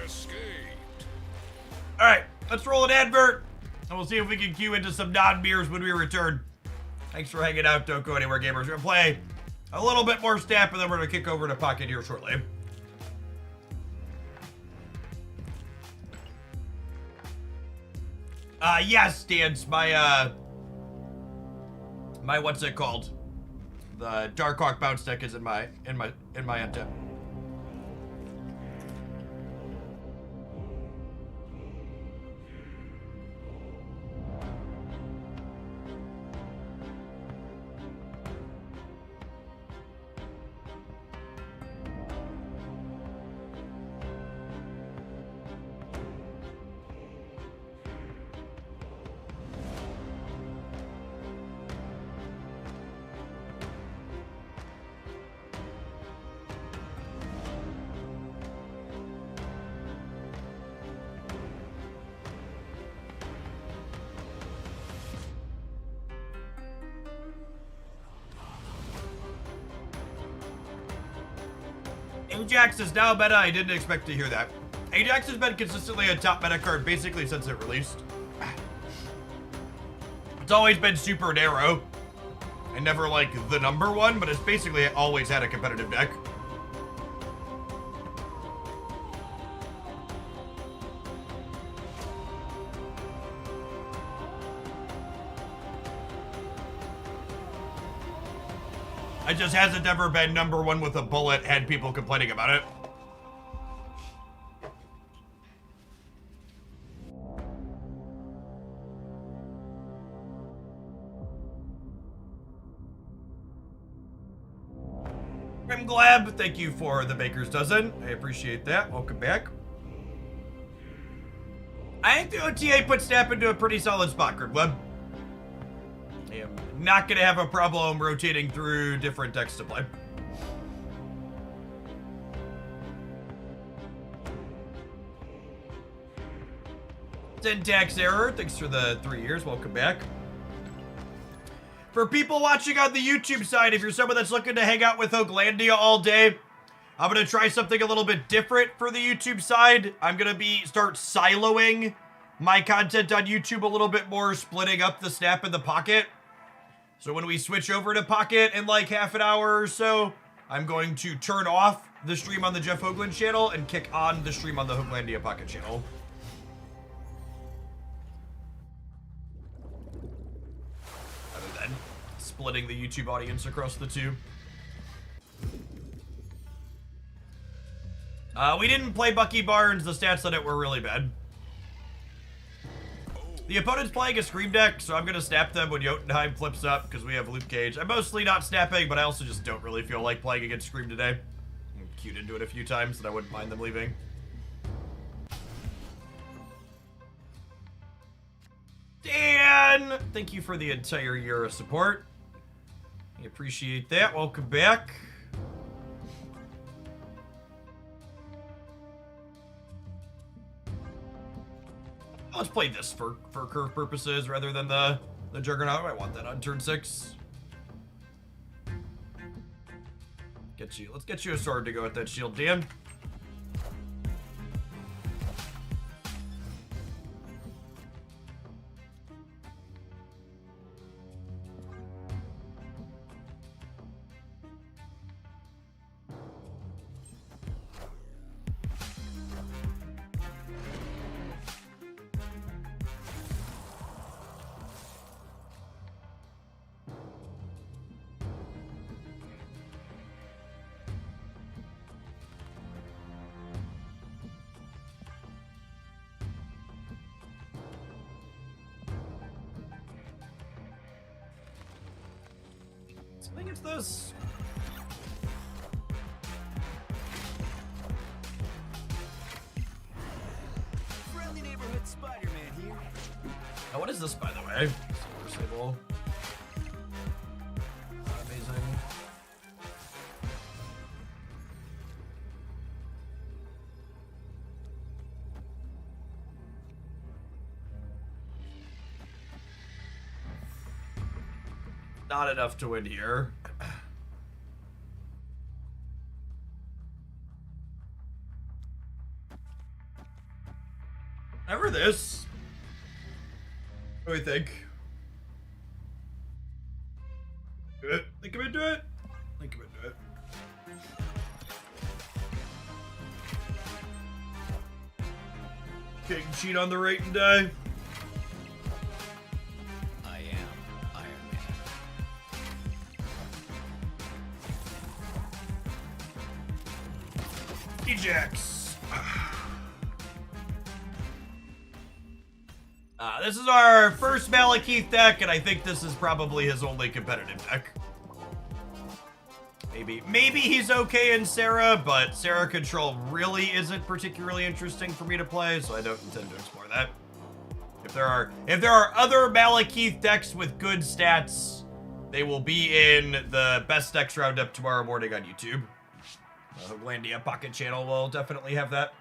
Escaped. All right, let's roll an advert, and we'll see if we can queue into some non-beers when we return. Thanks for hanging out. Don't go anywhere, gamers. We're gonna play a little bit more snap, and then we're gonna kick over to Pocket here shortly. Yes, Stance, my what's it called? The Darkhawk bounce deck is in my untap. Ajax is now meta. I didn't expect to hear that. Ajax has been consistently a top meta card basically since it released. It's always been super narrow and never like the number one, but it's basically always had a competitive deck. It just hasn't ever been number one with a bullet, had people complaining about it. I'm glad. Thank you for the baker's dozen. I appreciate that. Welcome back. I think the OTA put Snap into a pretty solid spot, Grimgleb. I am not going to have a problem rotating through different decks to play. Syntax error. Thanks for the 3 years. Welcome back. For people watching on the YouTube side, if you're someone that's looking to hang out with Oaklandia all day, I'm going to try something a little bit different for the YouTube side. I'm going to start siloing my content on YouTube a little bit more, splitting up the Snap and the Pocket. So when we switch over to Pocket in like half an hour or so, I'm going to turn off the stream on the Jeff Hoagland channel and kick on the stream on the Hoaglandia Pocket channel. Other than splitting the YouTube audience across the two. We didn't play Bucky Barnes. The stats on it were really bad. The opponent's playing a Scream deck, so I'm going to snap them when Jotunheim flips up because we have Luke Cage. I'm mostly not snapping, but I also just don't really feel like playing against Scream today. I'm queued into it a few times, and I wouldn't mind them leaving. Dan! Thank you for the entire year of support. I appreciate that. Welcome back. Let's play this for curve purposes rather than the Juggernaut. I want that on turn 6. Let's get you a sword to go with that shield, Dan. I think it's this. Friendly neighborhood Spider-Man here. Oh, what is this, by the way? Silver Sable. Amazing. Not enough to win here. Ever this? What do we think? Do it. Think I'm into it. Think I'm into it. King cheat on the rate and die. I am Iron Man. Ejax. This is our first Malekith deck, and I think this is probably his only competitive deck. Maybe he's okay in Sarah, but Sarah control really isn't particularly interesting for me to play, so I don't intend to explore that. If there are other Malekith decks with good stats, they will be in the best decks roundup tomorrow morning on YouTube. The Hoaglandia Pocket channel will definitely have that.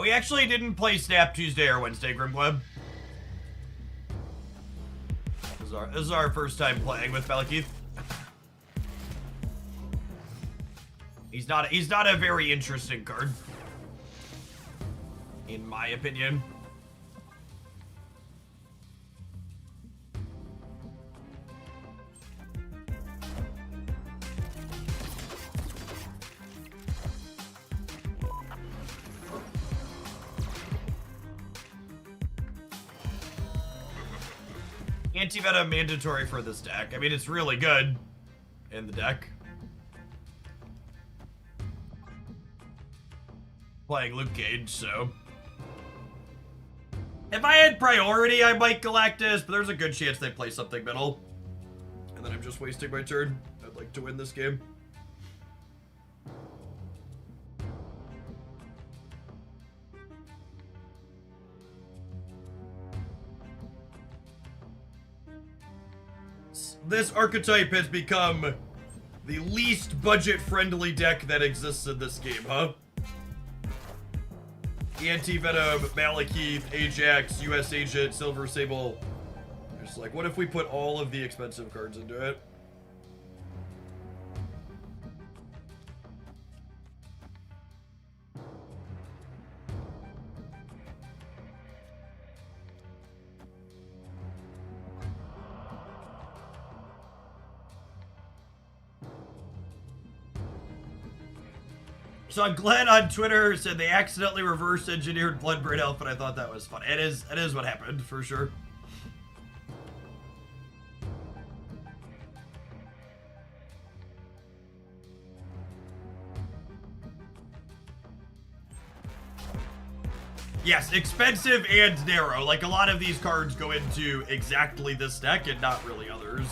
We actually didn't play Snap Tuesday or Wednesday, Grimgleb. This is our first time playing with Malekith. He's not a very interesting card, in my opinion. Anti-meta mandatory for this deck. I mean, it's really good in the deck. Playing Luke Cage, so. If I had priority, I might Galactus, but there's a good chance they play something middle. And then I'm just wasting my turn. I'd like to win this game. This archetype has become the least budget-friendly deck that exists in this game, huh? Anti-Venom, Malekith, Ajax, US Agent, Silver Sable. Just like, what if we put all of the expensive cards into it? So Glenn on Twitter said they accidentally reverse engineered Bloodbraid Elf, and I thought that was fun. It is what happened, for sure. Yes, expensive and narrow. Like, a lot of these cards go into exactly this deck and not really others.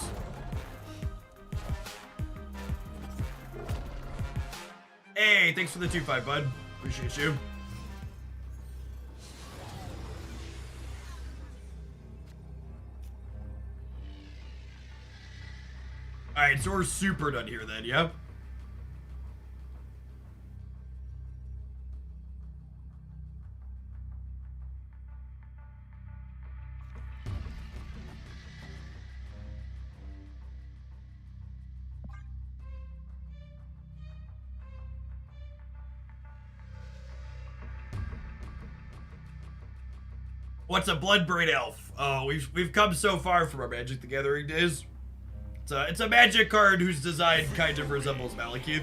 Hey, thanks for the 2-5, bud. Appreciate you. Alright, so we're super done here then, yep. What's a Bloodbraid Elf? Oh, we've come so far from our Magic the Gathering days. It's a magic card whose design kind of resembles Malekith.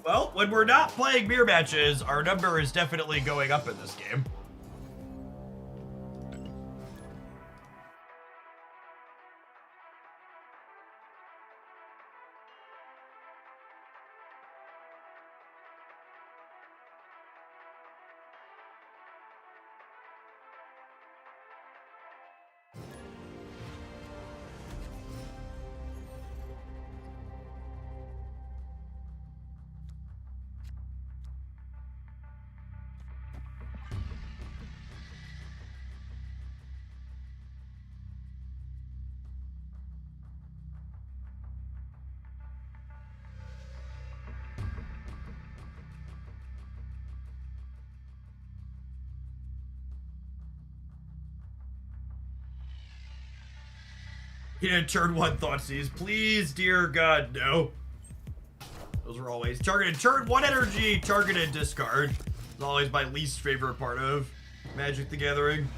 Well, when we're not playing mirror matches, our number is definitely going up in this game. Yeah, turn 1 Thoughtseize. Please, dear God, no. Those are always targeted. Turn 1 energy, targeted discard. It's always my least favorite part of Magic the Gathering.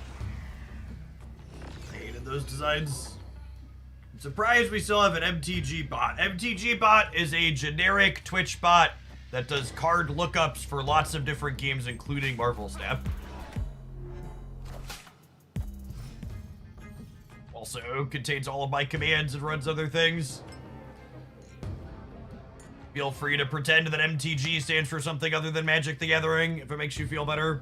I hated those designs. I'm surprised we still have an MTG bot. MTG bot is a generic Twitch bot that does card lookups for lots of different games, including Marvel Snap. Also contains all of my commands and runs other things. Feel free to pretend that MTG stands for something other than Magic the Gathering if it makes you feel better.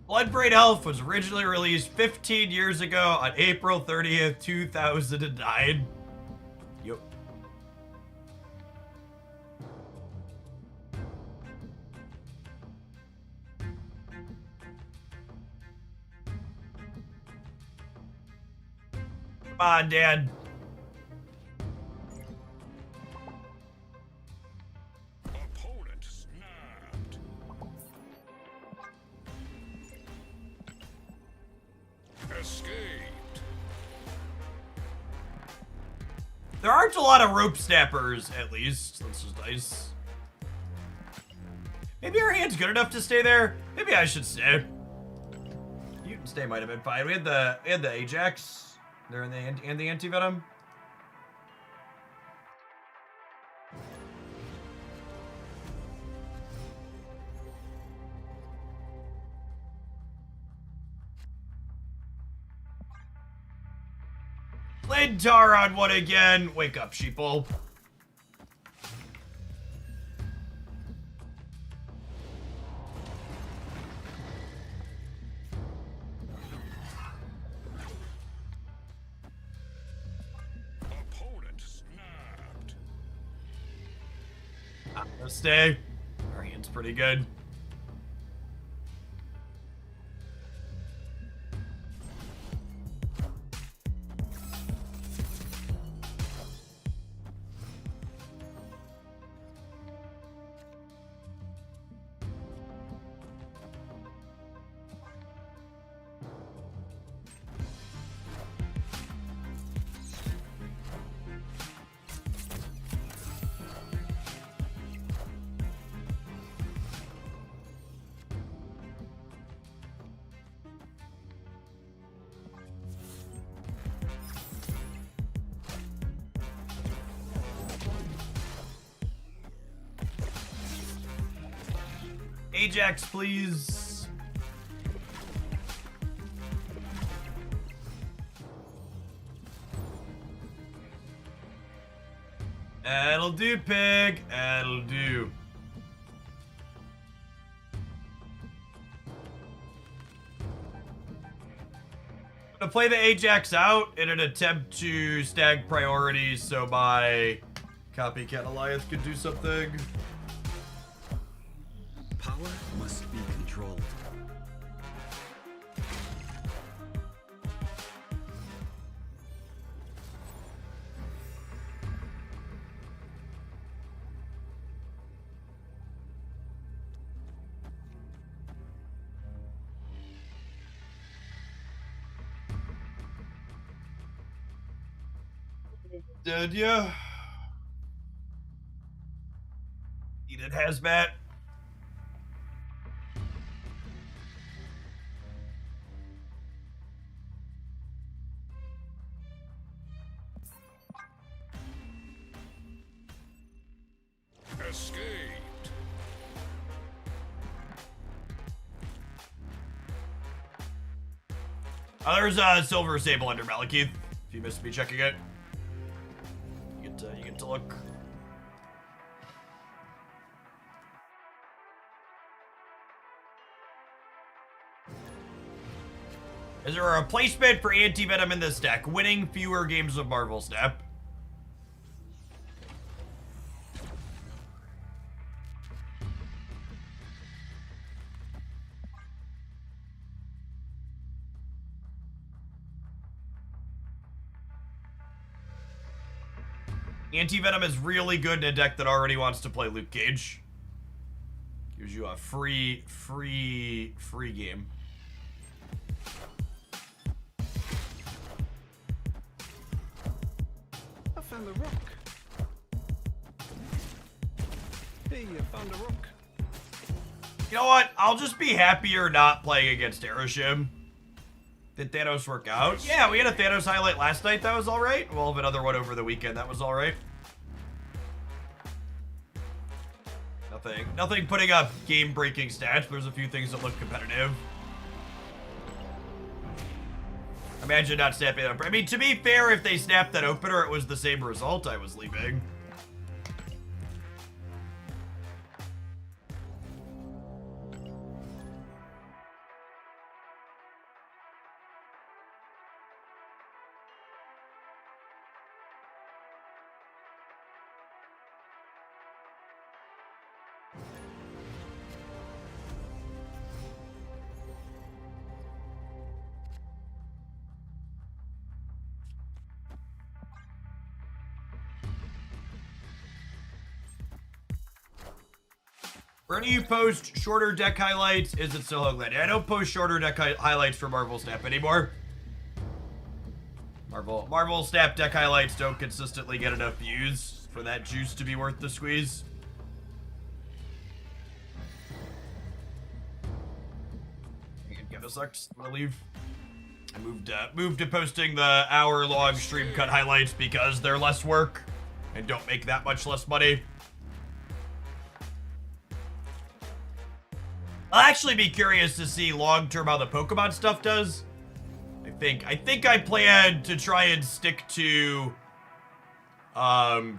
Bloodbraid Elf was originally released 15 years ago on April 30th, 2009. Yup. Come on, Dad. Opponent snapped. Escaped. There aren't a lot of rope snappers, at least. That's just nice. Maybe our hand's good enough to stay there. Maybe I should stay. You can stay might have been fine. We had the Ajax. They're in the anti-venom. Lintar on one again. Wake up, sheeple. Opponent snapped. I'm gonna stay. Variant's pretty good. Ajax, please. That'll do, pig. That'll do. I'm gonna play the Ajax out in an attempt to stag priorities so my Copycat Alliance could do something. Power must be controlled. Did ya? Needed hazmat. Escaped. There's a silver sable under Malekith. If you missed me checking it, you get to look. Is there a replacement for anti-venom in this deck? Winning fewer games of Marvel Snap. Anti-Venom is really good in a deck that already wants to play Luke Cage. Gives you a free game. I found the rock. Hey, I found a rock. You know what? I'll just be happier not playing against Aeroshim. Did Thanos work out? Yeah, we had a Thanos highlight last night. That was all right. We'll have another one over the weekend. That was all right. Nothing putting up game-breaking stats. There's a few things that look competitive. Imagine not snapping that. I mean, to be fair, if they snapped that opener, it was the same result. I was leaving. Where do you post shorter deck highlights? Is it still Hoagland? I don't post shorter deck highlights for Marvel Snap anymore. Marvel Snap deck highlights don't consistently get enough views for that juice to be worth the squeeze. It kinda sucks. I'm gonna leave. I moved to posting the hour-long stream cut highlights because they're less work and don't make that much less money. I'll actually be curious to see long-term how the Pokemon stuff does. I think I plan to try and stick to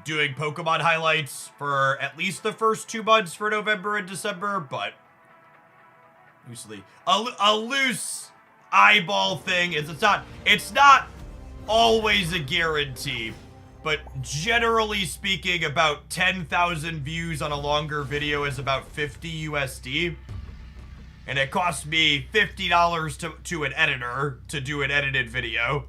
doing Pokemon highlights for at least the first 2 months for November and December, but loosely a loose eyeball thing is it's not always a guarantee, but generally speaking, about 10,000 views on a longer video is about 50 USD. And it costs me $50 to an editor to do an edited video.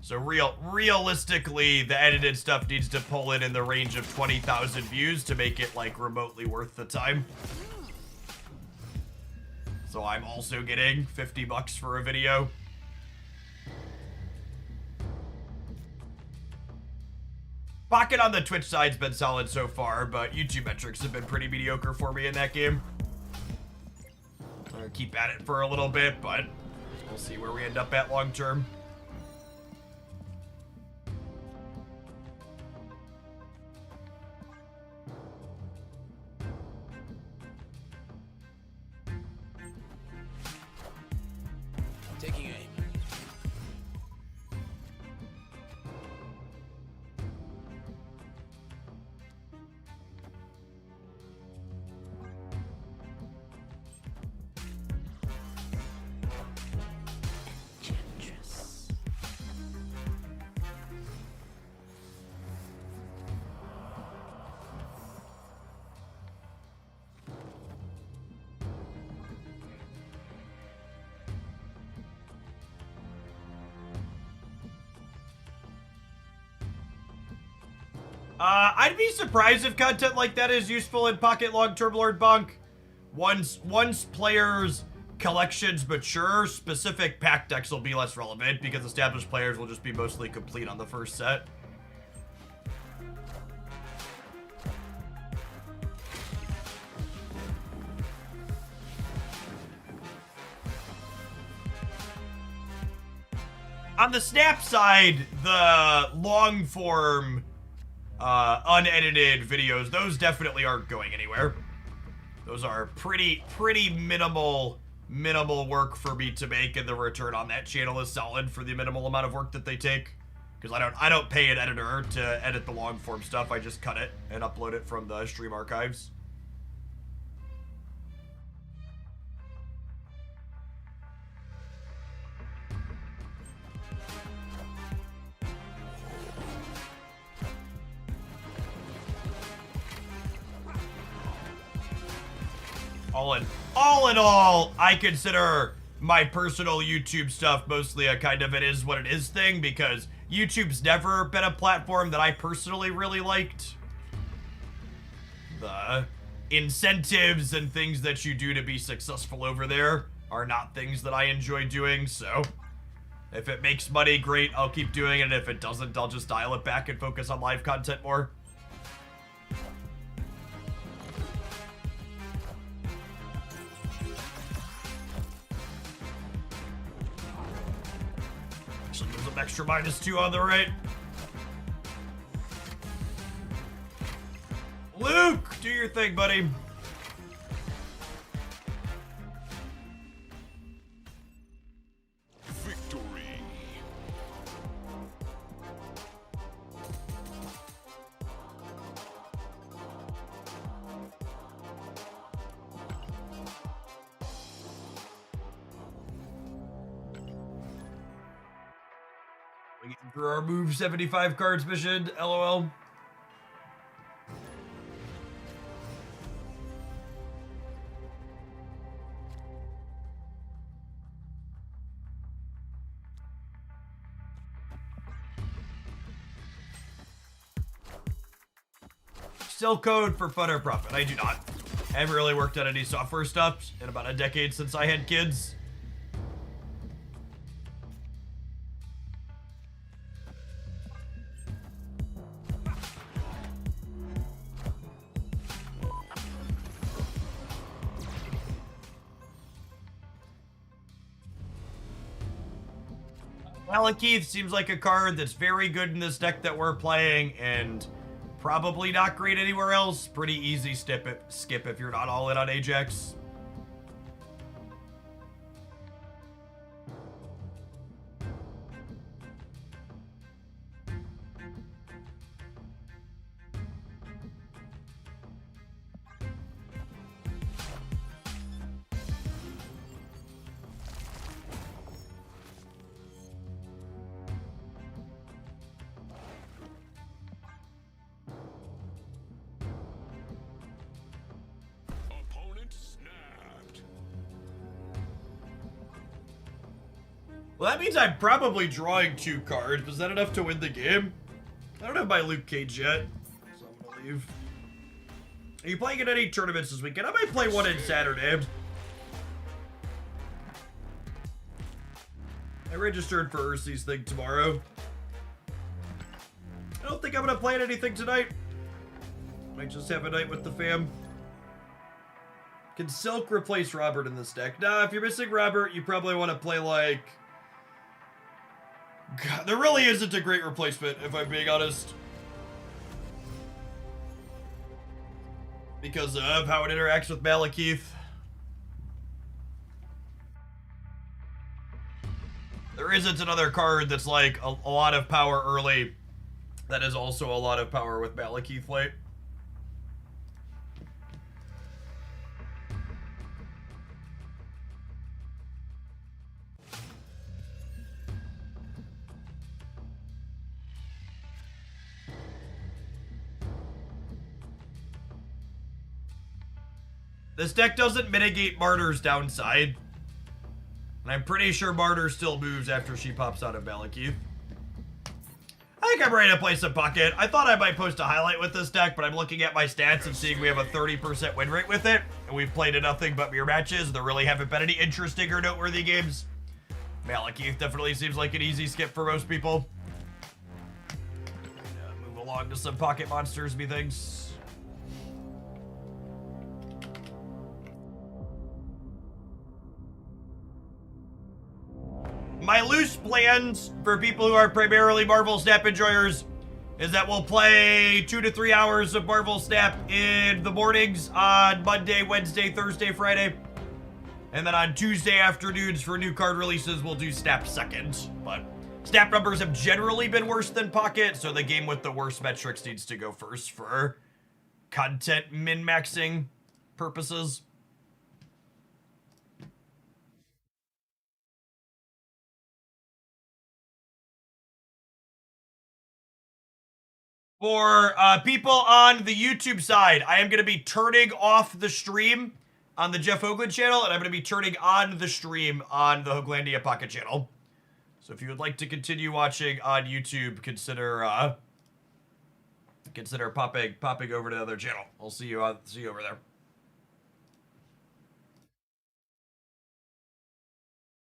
So realistically, the edited stuff needs to pull in the range of 20,000 views to make it like remotely worth the time. So I'm also getting $50 for a video. Pocket on the Twitch side's been solid so far, but YouTube metrics have been pretty mediocre for me in that game. I'm gonna keep at it for a little bit, but we'll see where we end up at long term. Taking aim. I'd be surprised if content like that is useful in Pocket long-term Lord Bunk. Once players' collections mature, specific pack decks will be less relevant because established players will just be mostly complete on the first set. On the Snap side, the long-form unedited videos, those definitely aren't going anywhere. Those are pretty minimal work for me to make, and the return on that channel is solid for the minimal amount of work that they take. Because I don't pay an editor to edit the long form stuff. I just cut it and upload it from the stream archives. All in all, I consider my personal YouTube stuff mostly a kind of it is what it is thing, because YouTube's never been a platform that I personally really liked. The incentives and things that you do to be successful over there are not things that I enjoy doing, so if it makes money, great, I'll keep doing it, and if it doesn't, I'll just dial it back and focus on live content more. Extra -2 on the right. Luke, do your thing, buddy. Victory. For our move 75 cards mission, LOL. Still code for fun or profit? I do not. I haven't really worked on any software stuff in about a decade since I had kids. Malekith seems like a card that's very good in this deck that we're playing, and probably not great anywhere else. Pretty easy skip if you're not all in on Ajax. Well, that means I'm probably drawing 2 cards. Was that enough to win the game? I don't have my Luke Cage yet, so I'm gonna leave. Are you playing in any tournaments this weekend? I might play one in Saturday. I registered for Ursi's thing tomorrow. I don't think I'm gonna play in anything tonight. Might just have a night with the fam. Can Silk replace Robert in this deck? Nah, if you're missing Robert, you probably want to play like... God, there really isn't a great replacement, if I'm being honest. Because of how it interacts with Malekith. There isn't another card that's like a lot of power early that is also a lot of power with Malekith late. This deck doesn't mitigate Martyr's downside. And I'm pretty sure Martyr still moves after she pops out of Malekith. I think I'm ready to play some Pocket. I thought I might post a highlight with this deck, but I'm looking at my stats and seeing we have a 30% win rate with it. And we've played in nothing but mirror matches. There really haven't been any interesting or noteworthy games. Malekith definitely seems like an easy skip for most people. Move along to some Pocket monsters, methinks. My loose plans for people who are primarily Marvel Snap enjoyers is that we'll play 2 to 3 hours of Marvel Snap in the mornings on Monday, Wednesday, Thursday, Friday. And then on Tuesday afternoons for new card releases, we'll do Snap second. But Snap numbers have generally been worse than Pocket, so the game with the worst metrics needs to go first for content min-maxing purposes. For people on the YouTube side, I am going to be turning off the stream on the Jeff Hoagland channel, and I'm going to be turning on the stream on the Hoaglandia Pocket channel. So if you would like to continue watching on YouTube, consider popping over to the other channel. I'll see you over there.